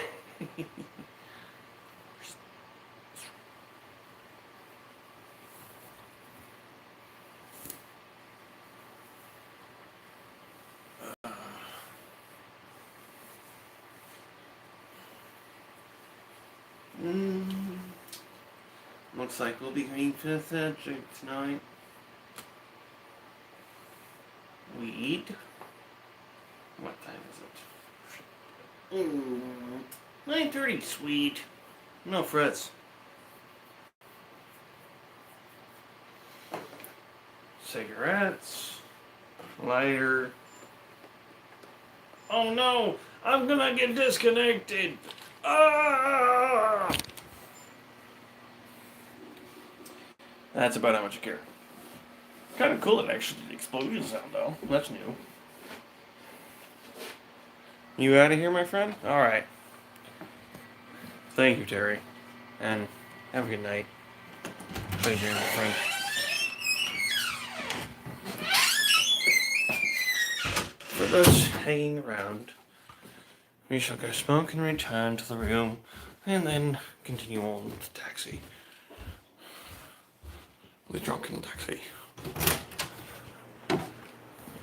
Looks like we'll be getting Fifth Edge tonight. We eat. What time is it? 9:30. Sweet. No frets. Cigarettes. Lighter. Oh no! I'm gonna get disconnected. Ah! That's about how much I care. Kind of cool it actually did explosion sound though. That's new. You out of here, my friend? Alright. Thank you, Terry. And have a good night. Thank you, my friend. For those hanging around, we shall go smoke and return to the room, and then continue on with the taxi. The drunken taxi.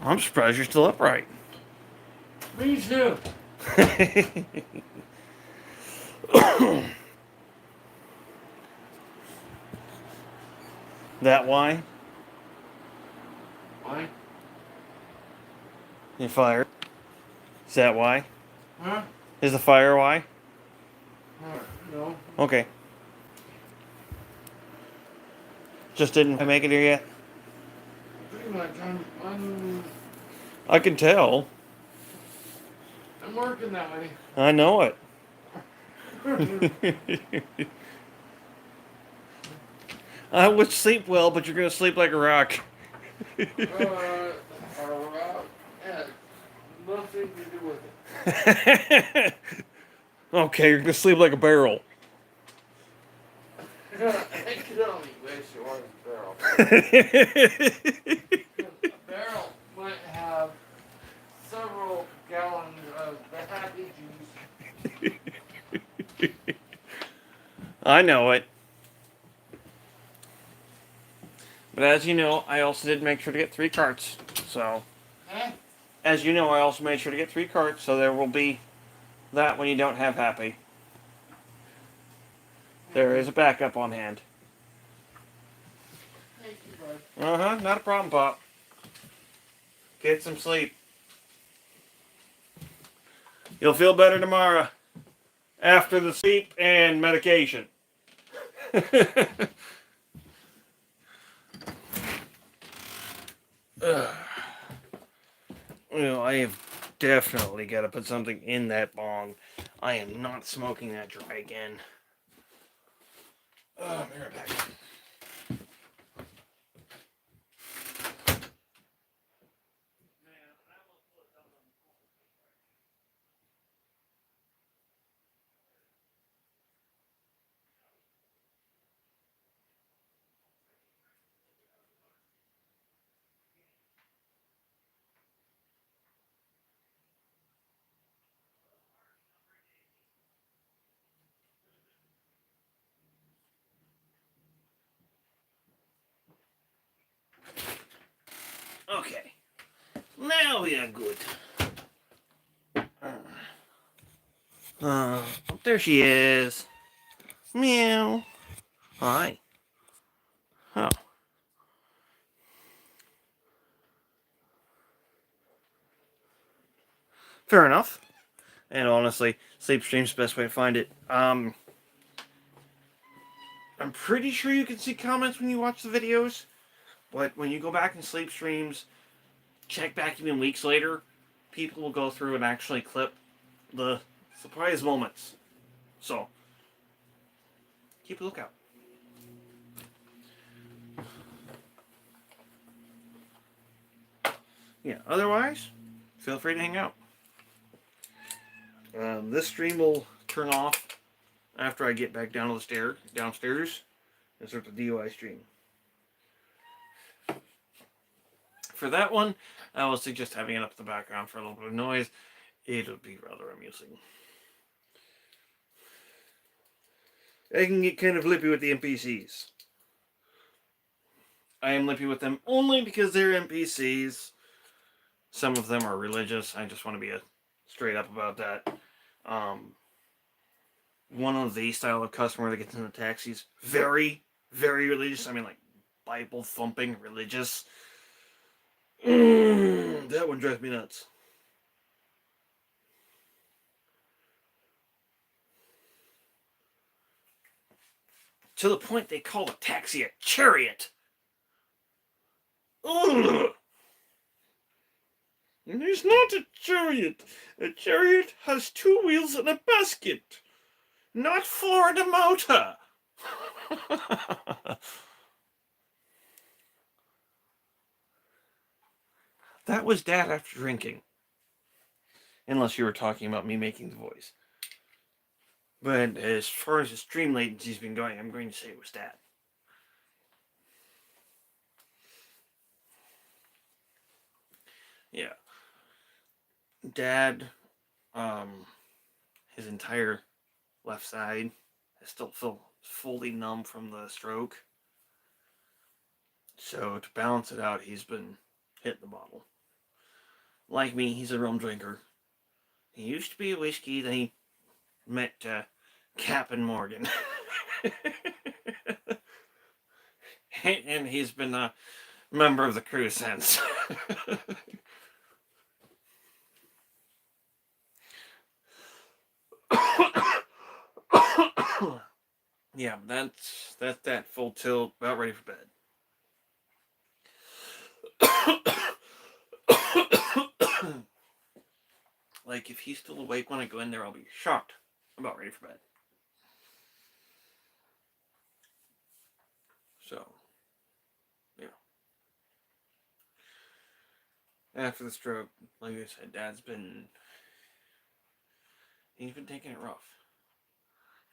I'm surprised you're still upright. Me too. That why? Why? You fired? Is that why? Huh? Is the fire why? No. Okay. Just didn't make it here yet? Pretty much. I'm I can tell. working that way. I know it. I would sleep well, but you're going to sleep like a rock. Has nothing to do with it. Okay, you're going to sleep like a barrel. I could only wish it was a barrel. A barrel might have several gallons of the happy juice. I know it. But as you know, I also did make sure to get 3 carts. So, as you know, I also made sure to get 3 carts, so there will be that when you don't have happy. There is a backup on hand. Thank you, bud. Not a problem, Pop. Get some sleep. You'll feel better tomorrow. After the sleep and medication. Well, I have definitely got to put something in that bong. I am not smoking that dry again. Be right back. Okay. Now we are good. There she is. Meow. Hi. Oh. Fair enough. And honestly, Sleepstream's the best way to find it. I'm pretty sure you can see comments when you watch the videos, but when you go back in Sleepstreams, check back even weeks later, people will go through and actually clip the surprise moments. So, keep a lookout. Yeah, otherwise, feel free to hang out. This stream will turn off after I get back downstairs and start the DUI stream. For that one, I will suggest having it up in the background for a little bit of noise. It'll be rather amusing. I can get kind of lippy with the NPCs. I am lippy with them only because they're NPCs. Some of them are religious. I just want to be straight up about that. One of the style of customer that gets in the taxis, very, very religious. I mean, like Bible thumping religious. That one drives me nuts. To the point they call a taxi a chariot. Ugh. It's not a chariot. A chariot has 2 wheels and a basket. Not Florida Motor. That was Dad after drinking. Unless you were talking about me making the voice. But as far as the stream latency's been going, I'm going to say it was Dad. Yeah. Dad, his entire left side is still fully numb from the stroke. So to balance it out, he's been hitting the bottle. Like me, he's a rum drinker. He used to be a whiskey, then he met Captain Morgan. And he's been a member of the crew since. Yeah, that's that full tilt, about ready for bed. Like, if he's still awake when I go in there, I'll be shocked. I'm about ready for bed. So, yeah. After the stroke, like I said, Dad's been... He's been taking it rough.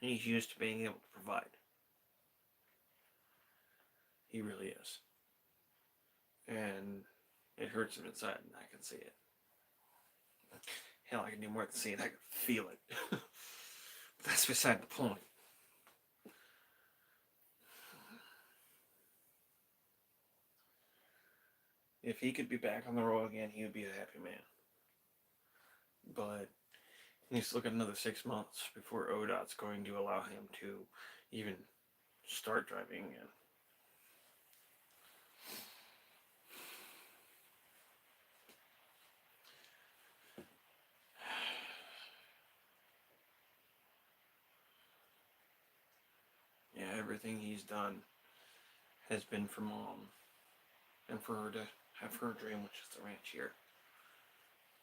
And he's used to being able to provide. He really is. And it hurts him inside, and I can see it. Hell, I can do more than see it, I can feel it. But that's beside the point. If he could be back on the road again, he would be a happy man. But he needs to look at another 6 months before ODOT's going to allow him to even start driving again. Yeah, everything he's done has been for Mom. And for her to have her dream, which is the ranch here.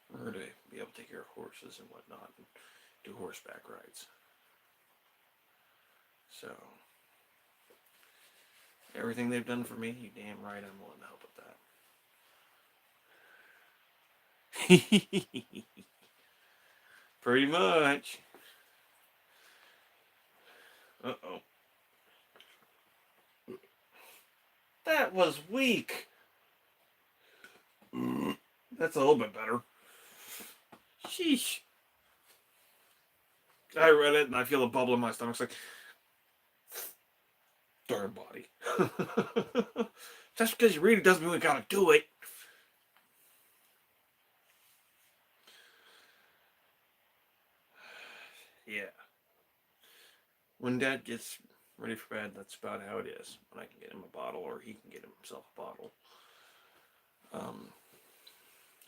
For her to be able to take care of horses and whatnot, and do horseback rides. So, Everything they've done for me, you damn right I'm willing to help with that. Pretty much. Uh-oh. That was weak. That's a little bit better. Sheesh. I read it and I feel a bubble in my stomach. It's like, darn body. Just because you read it doesn't mean we gotta do it. Yeah. When Dad gets ready for bed, that's about how it is. When I can get him a bottle, or he can get himself a bottle.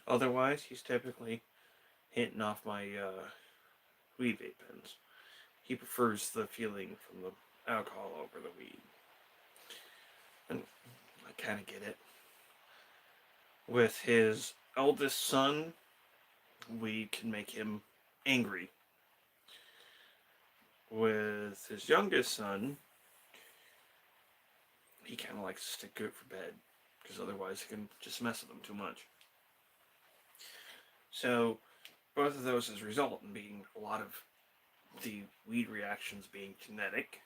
Otherwise, he's typically hitting off my weed vape pens. He prefers the feeling from the alcohol over the weed. And I kind of get it. With his eldest son, weed can make him angry. With his youngest son, he kind of likes to stick to it for bed, because otherwise he can just mess with him too much. So, both of those has result in being a lot of the weed reactions being genetic.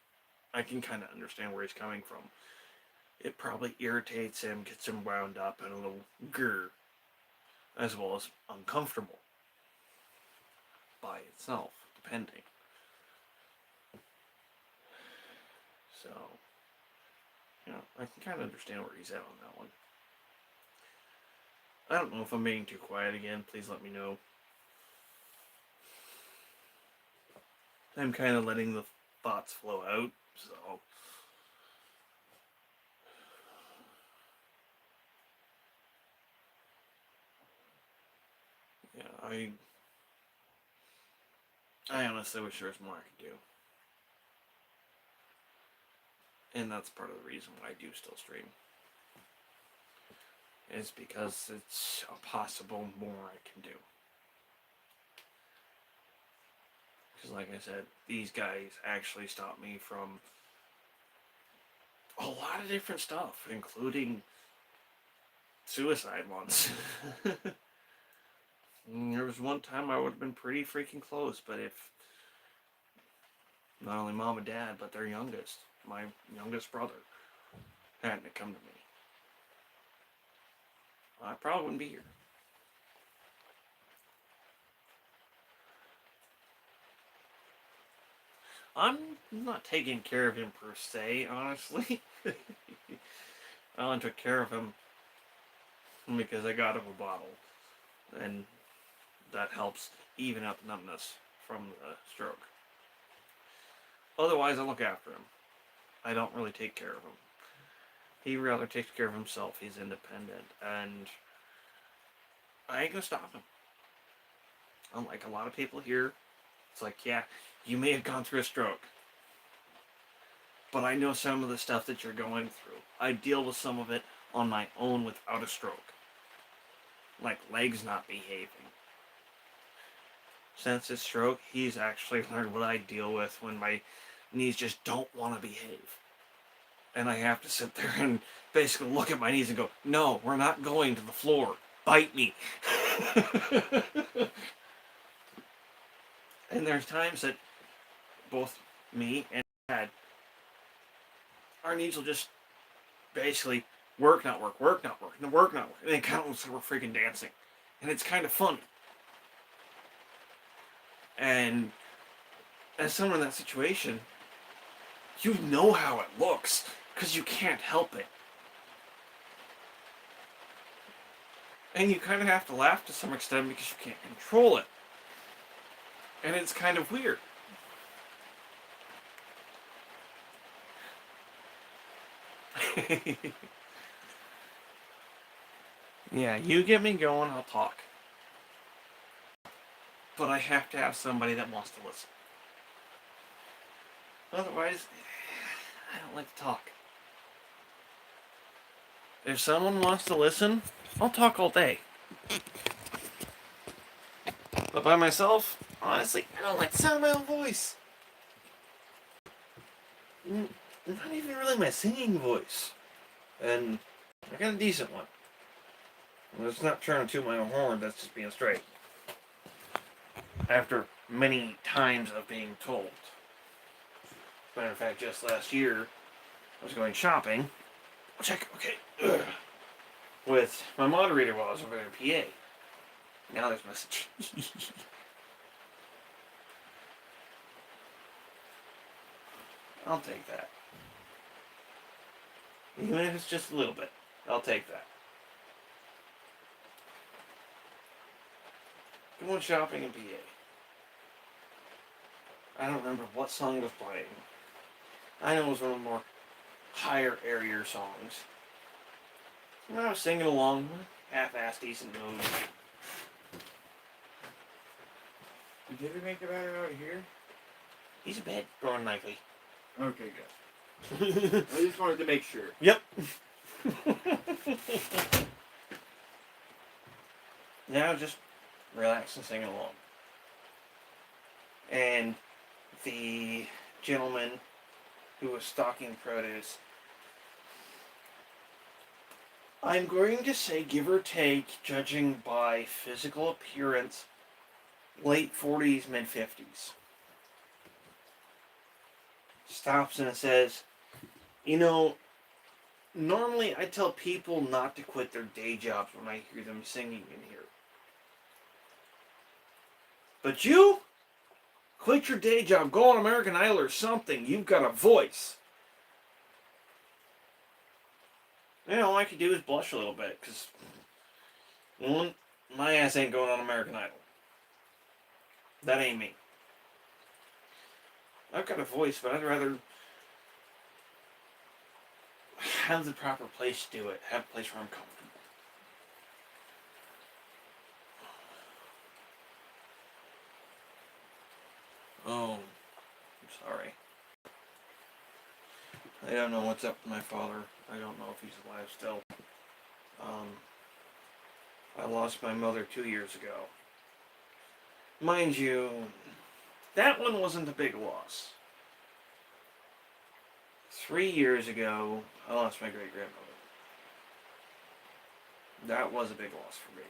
I can kind of understand where he's coming from. It probably irritates him, gets him wound up and a little grr, as well as uncomfortable by itself, depending. So, you know, I can kind of understand where he's at on that one. I don't know if I'm being too quiet again. Please let me know. I'm kind of letting the thoughts flow out, so... yeah, I honestly wish there was more I could do. And that's part of the reason why I do still stream. Is because it's a possible more I can do. Because like I said, these guys actually stopped me from a lot of different stuff, including suicide once. There was one time I would have been pretty freaking close, but if not only mom and dad, but their youngest, my youngest brother, hadn't come to me, I probably wouldn't be here. I'm not taking care of him per se, honestly. I only took care of him because I got him a bottle, and that helps even out the numbness from the stroke. Otherwise, I look after him. I don't really take care of him. He rather takes care of himself. He's independent, and I ain't gonna stop him. Unlike a lot of people here, it's like, yeah, you may have gone through a stroke, but I know some of the stuff that you're going through. I deal with some of it on my own without a stroke. Like legs not behaving. Since his stroke, he's actually learned what I deal with when my knees just don't want to behave. And I have to sit there and basically look at my knees and go, no, we're not going to the floor. Bite me. And there's times that both me and Dad, our knees will just basically work, not work, work, not work, and work, not work. And then kind of looks like we're freaking dancing. And it's kind of funny. And as someone in that situation, you know how it looks, because you can't help it. And you kind of have to laugh to some extent because you can't control it. And it's kind of weird. Yeah, you get me going, I'll talk. But I have to have somebody that wants to listen. Otherwise, I don't like to talk. If someone wants to listen, I'll talk all day. But by myself, honestly, I don't like the sound of my own voice. not even really my singing voice. And I got a decent one. Let's not trying to toot my own horn, that's just being straight. After many times of being told. As a matter of fact, just last year, I was going shopping. Check, okay. With my moderator while I was over there in PA. Now there's message. I'll take that. Even if it's just a little bit, I'll take that. Going shopping in PA. I don't remember what song was playing. I know it was one of the more higher, airier songs. And I was singing along, half-assed decent mood. Did he make it out of here? He's a bit growing likely. Okay, good. I just wanted to make sure. Yep. Now just relax and sing along. And the gentleman who was stocking produce, I'm going to say, give or take, judging by physical appearance, late 40s, mid 50s. Stops and says, you know, normally I tell people not to quit their day jobs when I hear them singing in here. But you? Quit your day job, go on American Idol or something. You've got a voice. And all I could do is blush a little bit, because one, my ass ain't going on American Idol. That ain't me. I've got a voice, but I'd rather have the proper place to do it. Have a place where I'm comfortable. Oh, I'm sorry. I don't know what's up with my father. I don't know if he's alive still. I lost my mother 2 years ago. Mind you, that one wasn't a big loss. 3 years ago, I lost my great-grandmother. That was a big loss for me.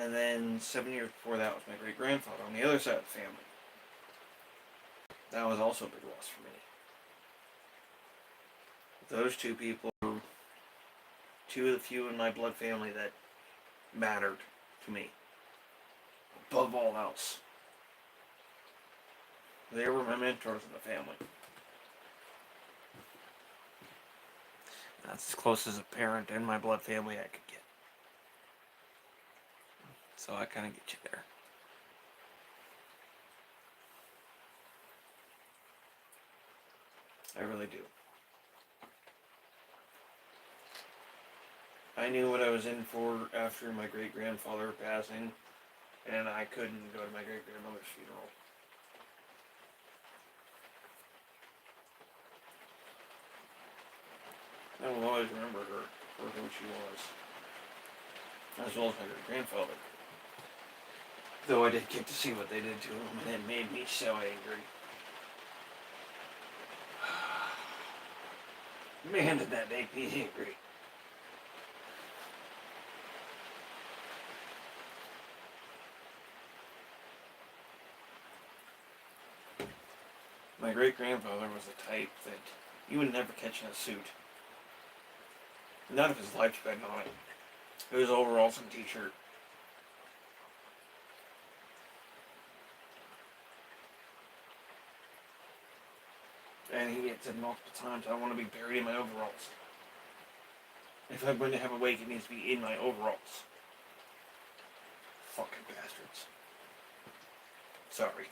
And then 7 years before that was my great-grandfather on the other side of the family. That was also a big loss for me. Those two people were two of the few in my blood family that mattered to me. Above all else. They were my mentors in the family. That's as close as a parent in my blood family I could get. So I kind of get you there. I really do. I knew what I was in for after my great-grandfather passing, and I couldn't go to my great-grandmother's funeral. I will always remember her for who she was, as well as my great-grandfather. Though I did get to see what they did to him, and it made me so angry. Man, did that make me angry. My great-grandfather was the type that you would never catch in a suit. None of his life spent on it. It was overalls and t-shirt. And he had said multiple times, I want to be buried in my overalls. If I'm going to have a wake, it needs to be in my overalls. Fucking bastards. Sorry.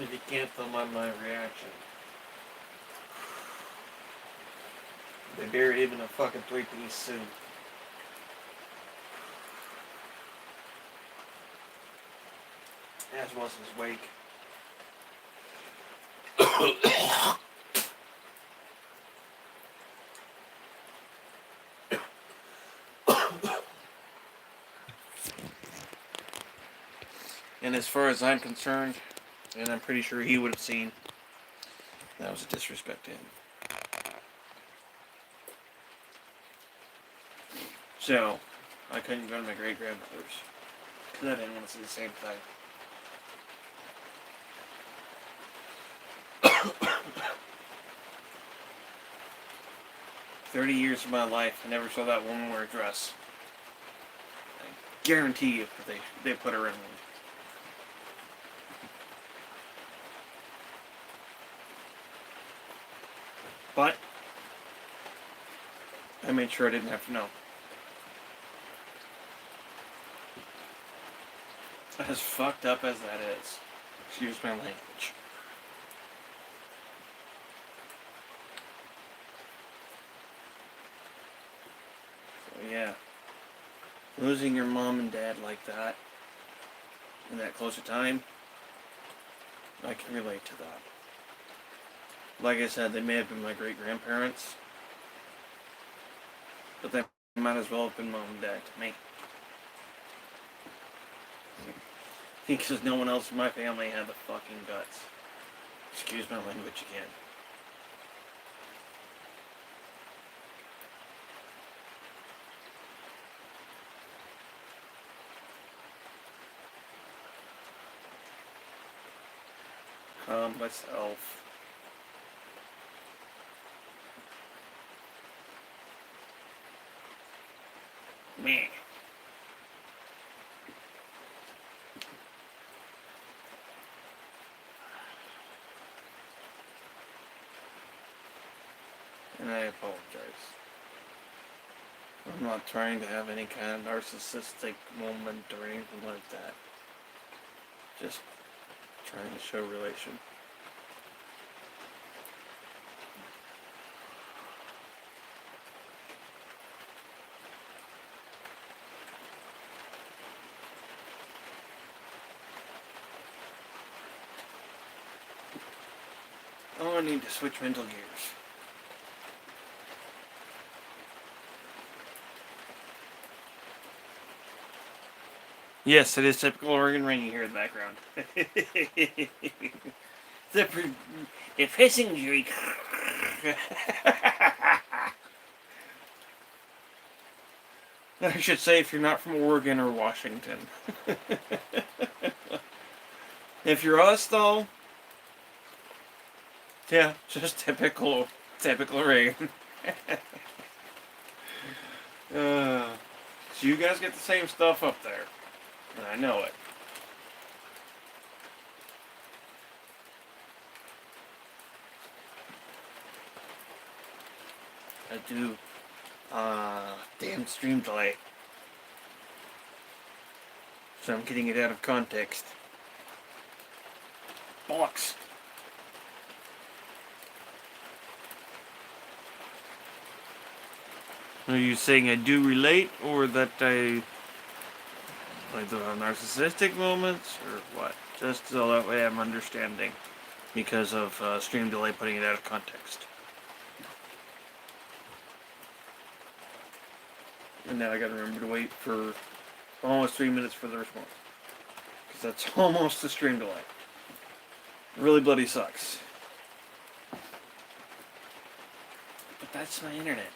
If you can't film on my reaction. They buried him in a fucking three-piece suit. As was his wake. And as far as I'm concerned, and I'm pretty sure he would have seen, that was a disrespect to him. So, I couldn't go to my great-grandmother's, because I didn't want to see the same thing. 30 years of my life, I never saw that woman wear a dress. I guarantee you they put her in one. But I made sure I didn't have to know. As fucked up as that is, excuse my language. So yeah, losing your mom and dad like that in that close a time, I can relate to that. Like I said, they may have been my great-grandparents, but they might as well have been mom and dad to me. Because no one else in my family had the fucking guts. Excuse my language again. Calm myself. Me. And I apologize. I'm not trying to have any kind of narcissistic moment or anything like that. Just trying to show relation. Oh, I need to switch mental gears. Yes, it is typical Oregon rain you hear in the background. The fishing streak. I should say if you're not from Oregon or Washington. If you're us though, yeah, just typical rain. So you guys get the same stuff up there. And I know it. I do. Damn stream delay. So I'm getting it out of context. Bollocks. Are you saying I do relate, or that I like the narcissistic moments, or what? Just so that way I'm understanding, because of stream delay putting it out of context. And now I gotta remember to wait for almost 3 minutes for the response, because that's almost the stream delay. It really bloody sucks. But that's my internet.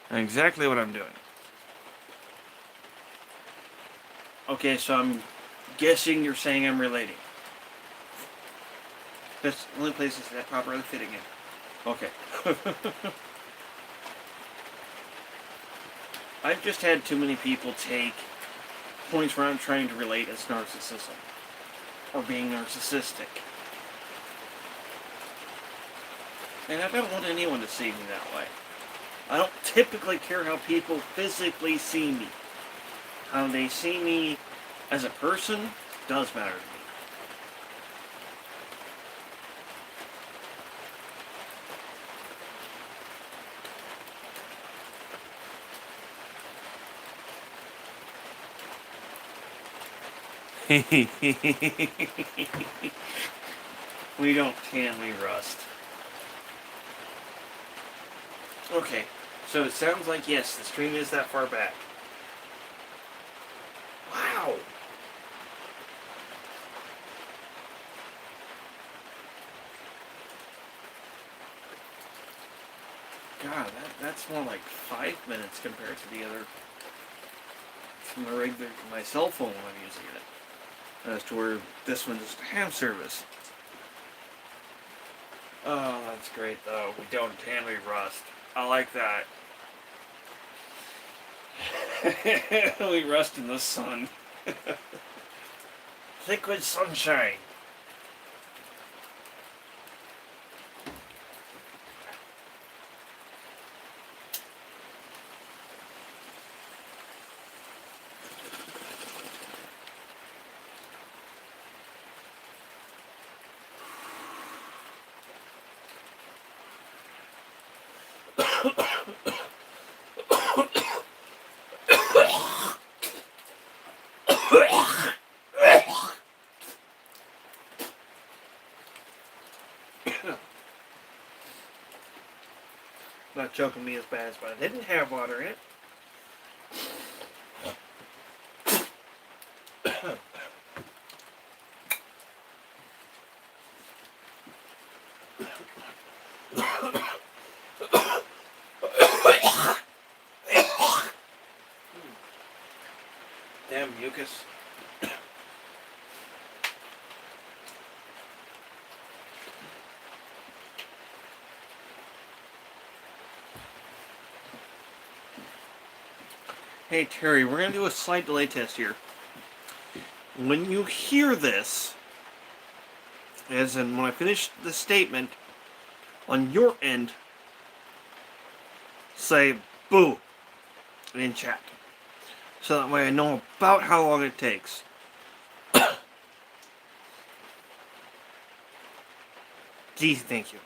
Exactly what I'm doing. Okay, so I'm guessing you're saying I'm relating. That's the only place that properly fitting in. Okay. I've just had too many people take points where I'm trying to relate as narcissism. Or being narcissistic. And I don't want anyone to see me that way. I don't typically care how people physically see me. How they see me as a person does matter to me. We don't tan, we rust. Okay, so it sounds like, yes, the stream is that far back. Wow! God, that's more like 5 minutes compared to the other, from the regular, my cell phone when I'm using it. As to where this one doesn't have service. Oh, that's great though. We don't tan, we rust. I like that. We rust in the sun. Liquid sunshine. Not choking me as bad as, but I didn't have water in it. Damn mucus. Hey Terry, we're going to do a slight delay test here. When you hear this, as in when I finish the statement, on your end, say boo in chat. So that way I know about how long it takes. Geez, thank you.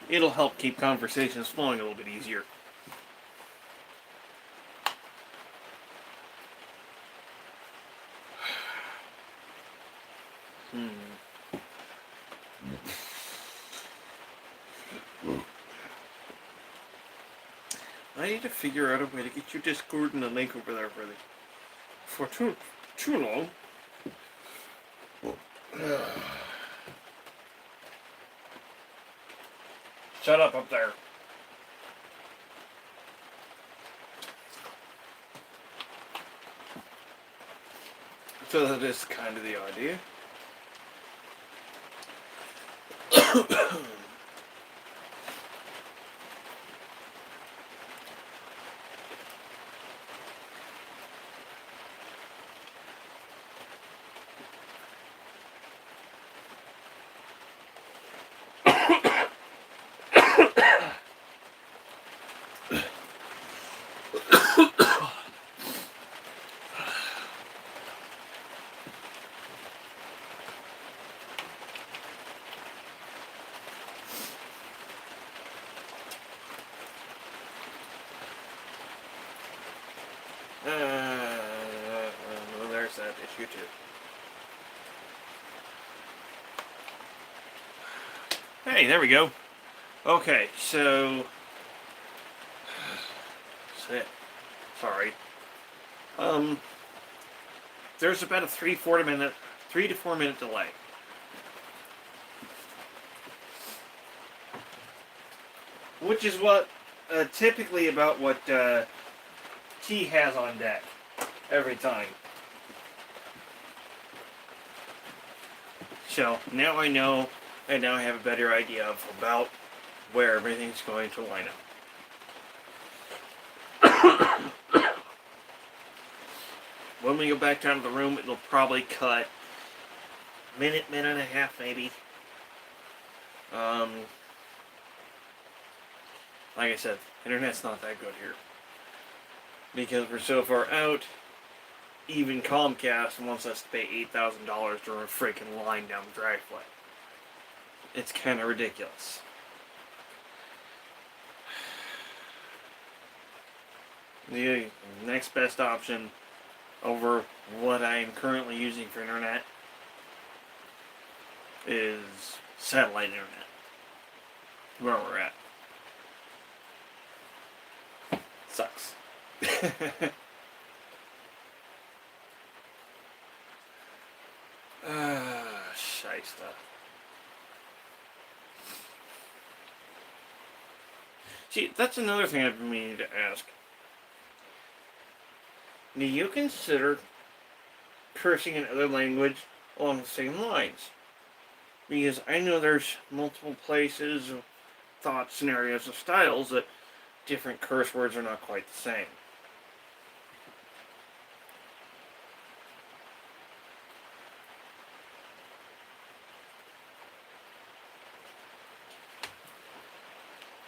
It'll help keep conversations flowing a little bit easier. I need to figure out a way to get your Discord and a link over there for too long. Shut up there. So that is kind of the idea. Well, there's that issue too. Hey, there we go. Okay, so sorry. There's about a 3 to 4 minute delay. Which is what typically about what T has on deck every time. So now I know, and now I have a better idea of about where everything's going to line up. When we go back down to the room, it'll probably cut minute and a half maybe. Like I said, internet's not that good here. Because we're so far out, even Comcast wants us to pay $8,000 to run a freaking line down the driveway. It's kind of ridiculous. The next best option over what I am currently using for internet is satellite internet. Where we're at. Sucks. Shiesta. See, that's another thing I've been meaning to ask. Do you consider cursing in other language along the same lines? Because I know there's multiple places, thoughts, scenarios, of styles that different curse words are not quite the same.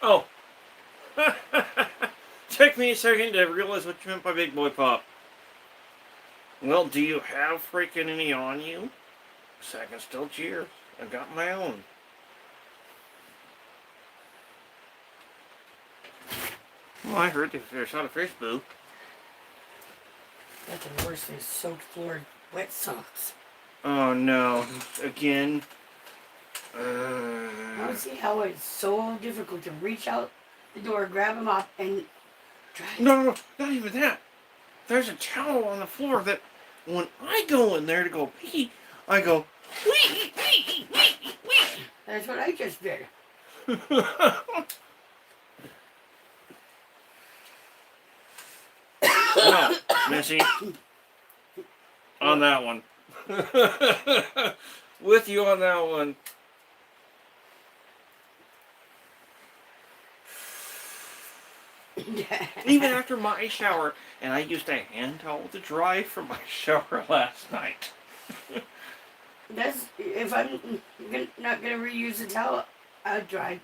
Oh. Took me a second to realize what you meant by big boy pop. Well, do you have freaking any on you? Second still cheers. I've got my own. Well, I heard they shot a fish, boo. That's the worst is soaked floor wet socks. Oh no. Again. I don't see how it's so difficult to reach out the door, grab them up, and try. No, not even that. There's a towel on the floor that when I go in there to go pee, I go, wee, wee, wee, wee. That's what I just did. No, Missy. On that one. With you on that one. Even after my shower, and I used a hand towel to dry from my shower last night. That's if I'm not gonna reuse the towel, I'll dry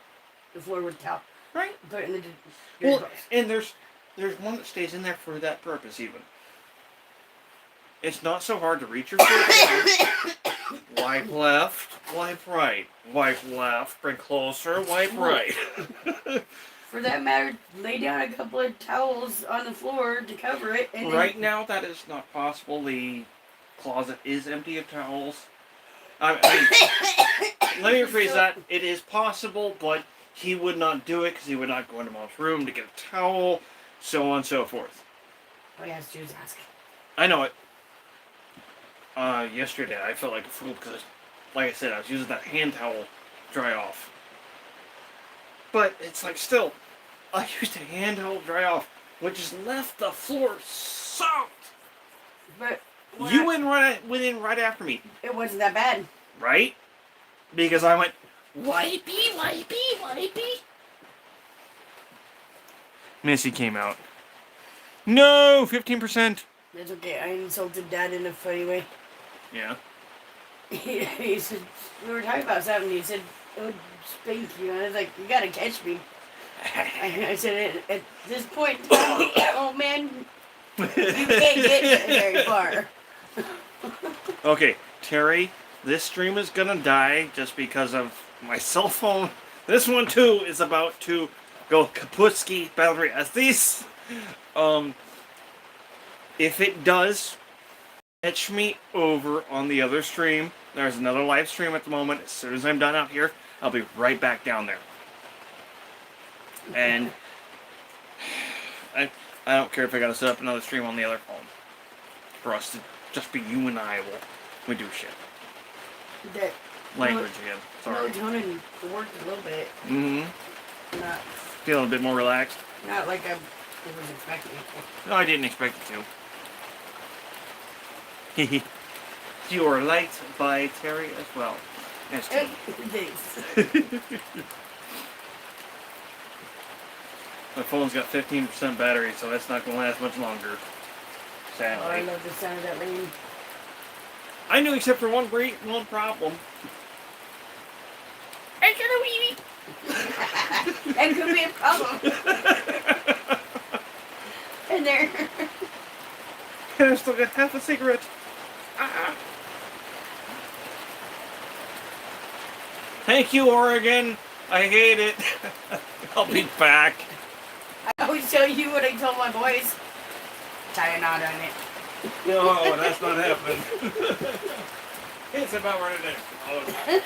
the floor with towel. Right. Put it in the Well, box. and there's one that stays in there for that purpose even. It's not so hard to reach your foot down. Wipe left, wipe right. Wipe left, bring closer, wipe right. For that matter, lay down a couple of towels on the floor to cover it. And Right now, that is not possible. The closet is empty of towels. Let me rephrase that. It is possible, but he would not do it because he would not go into mom's room to get a towel, so on and so forth. Oh yeah, Stu's asking. I know it. Yesterday, I felt like a fool because, like I said, I was using that hand towel to dry off. But it's like, still, I used a hand towel to dry off, which has left the floor soaked. But You went in right after me, it wasn't that bad. right? Because I went, wipey, wipey, wipey. Missy came out. No, 15%. That's okay. I insulted Dad in a funny way. Yeah. He said, we were talking about something. He said, oh, spank you. And I was like, you gotta catch me. I said, at this point in time, oh man, you can't get very far. Okay, Terry, this stream is gonna die just because of my cell phone. This one too is about to go kaputski battery as these. If it does, catch me over on the other stream. There's another live stream at the moment. As soon as I'm done out here, I'll be right back down there. And I don't care if I gotta set up another stream on the other phone. For us to just be you and I while we do shit. That Language again. Sorry. melatonin worked a little bit. Mm-hmm. Not, Feeling a bit more relaxed. not like I was expecting it. No, I didn't expect it to. You are liked by Terry as well. Yes, Terry. Thanks. My phone's got 15% battery, so that's not going to last much longer. Oh, I Sadly. love the sound of that rain. I knew except for one problem. I got a wee wee. That could be a problem. In there. And I still got half a cigarette. Thank you, Oregon. I hate it. I'll be back. I always tell you what I tell my boys. tie a knot on it. No, that's not happening. It's about ready to explode.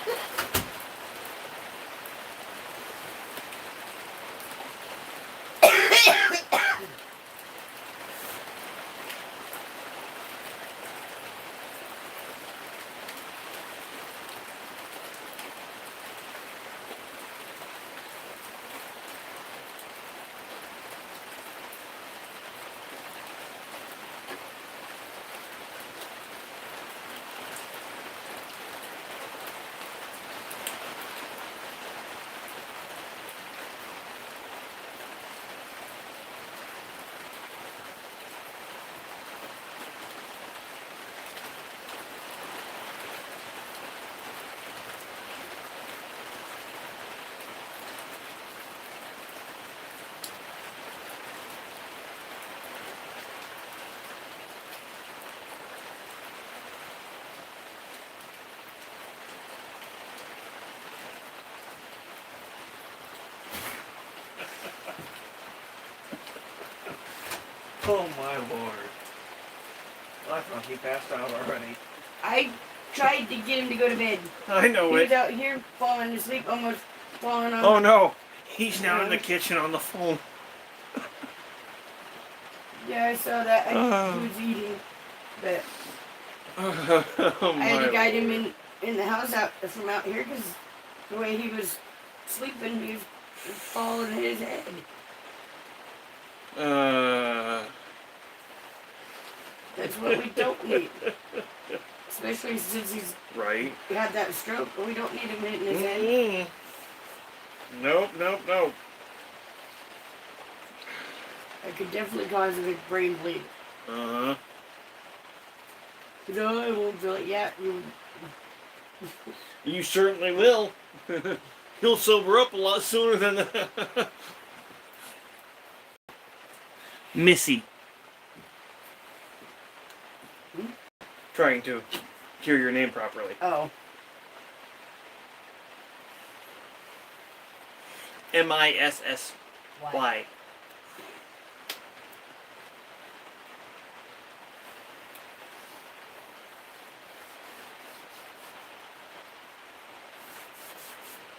Oh my lord. I thought he passed out already. I tried to get him to go to bed. I know He was it. out here falling asleep, almost falling off. Oh no. He's now in the kitchen on the phone. Yeah, I saw that. He was eating, but Oh I had to my. guide him in the house out from out here because the way he was sleeping, he was falling his head. That's what we don't need. Especially since he's Right. had that stroke, but we don't need him hitting his head. Mm-mm. Nope, nope, nope. It could definitely cause a big brain bleed. Uh-huh. No, I won't feel it. Yeah, you. You certainly will. He'll sober up a lot sooner than that. Missy. Trying to hear your name properly. Oh. Missy.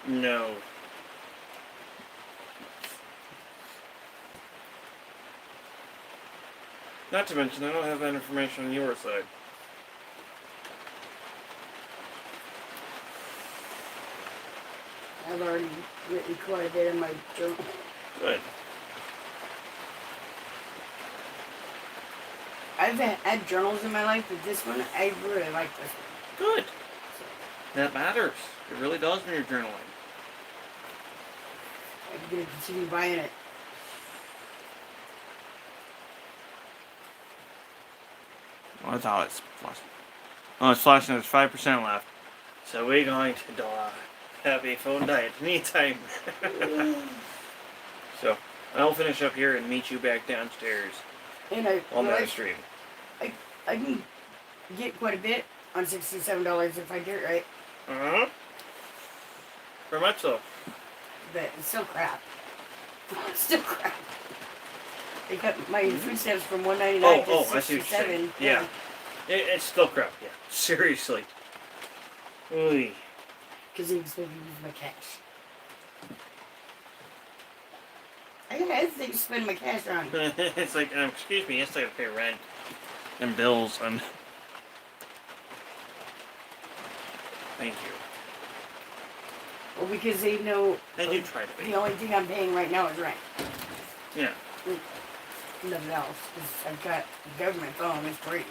No. Not to mention, I don't have that information on your side. I've already written quite a bit in my journal. Good. I've had journals in my life, but this one, I really like this one. Good. That matters. It really does when you're journaling. I'm going to continue buying it. Well, that's all it's flashing. Oh, it's flashing. There's 5% left. So we're going to have a phone die at any time. So I'll finish up here and meet you back downstairs And I, on well, the stream. I can get quite a bit on $67 if I do it right. Uh-huh. Very much so. But it's still crap. It's still crap. They cut my food stamps from $1.99 to I see what you're saying. $67. Yeah. It's still crap, yeah. Seriously. Oy. Because he expected to use my cash. I gotta have things to spend my cash on. It's like, excuse me, I still gotta pay rent and bills and... Thank you. Well, because they know I do try to be. the only thing I'm paying right now is rent. Yeah. Nothing else. Because I've got a government phone, it's free.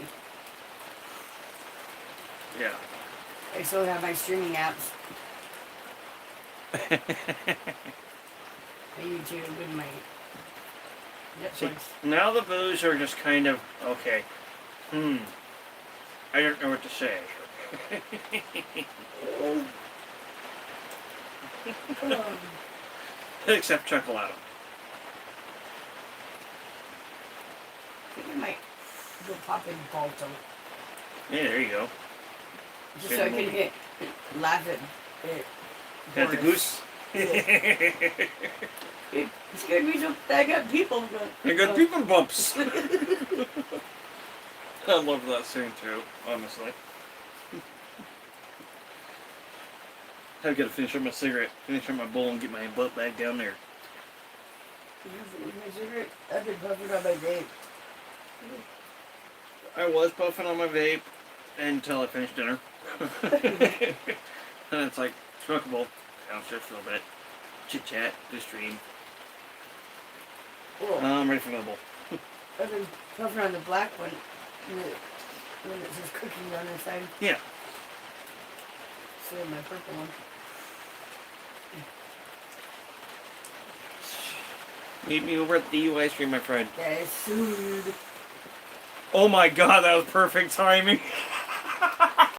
Yeah. I still have my streaming apps. My YouTube and my See, Netflix. now the booze are just kind of, okay. I don't know what to say. Except Chocolate. I think I might go pop in Balto. Yeah, there you go. Just Good so I movie. can laugh at Got the Boris. goose? It scared me so I got people. I got people bumps. I love that scene too, honestly. I've got to finish up my cigarette, finish up my bowl, and get my butt back down there. I've been puffing on my vape. I was puffing on my vape until I finished dinner. And it's like, smokable, downstairs for a little bit, chit chat, do stream. Cool. I'm ready for another bowl. I've been puffing on the black one when it says cooking on the side. Yeah. Instead of my purple one. Meet me over at the UI stream, my friend. Guys, soon. Oh my god, that was perfect timing.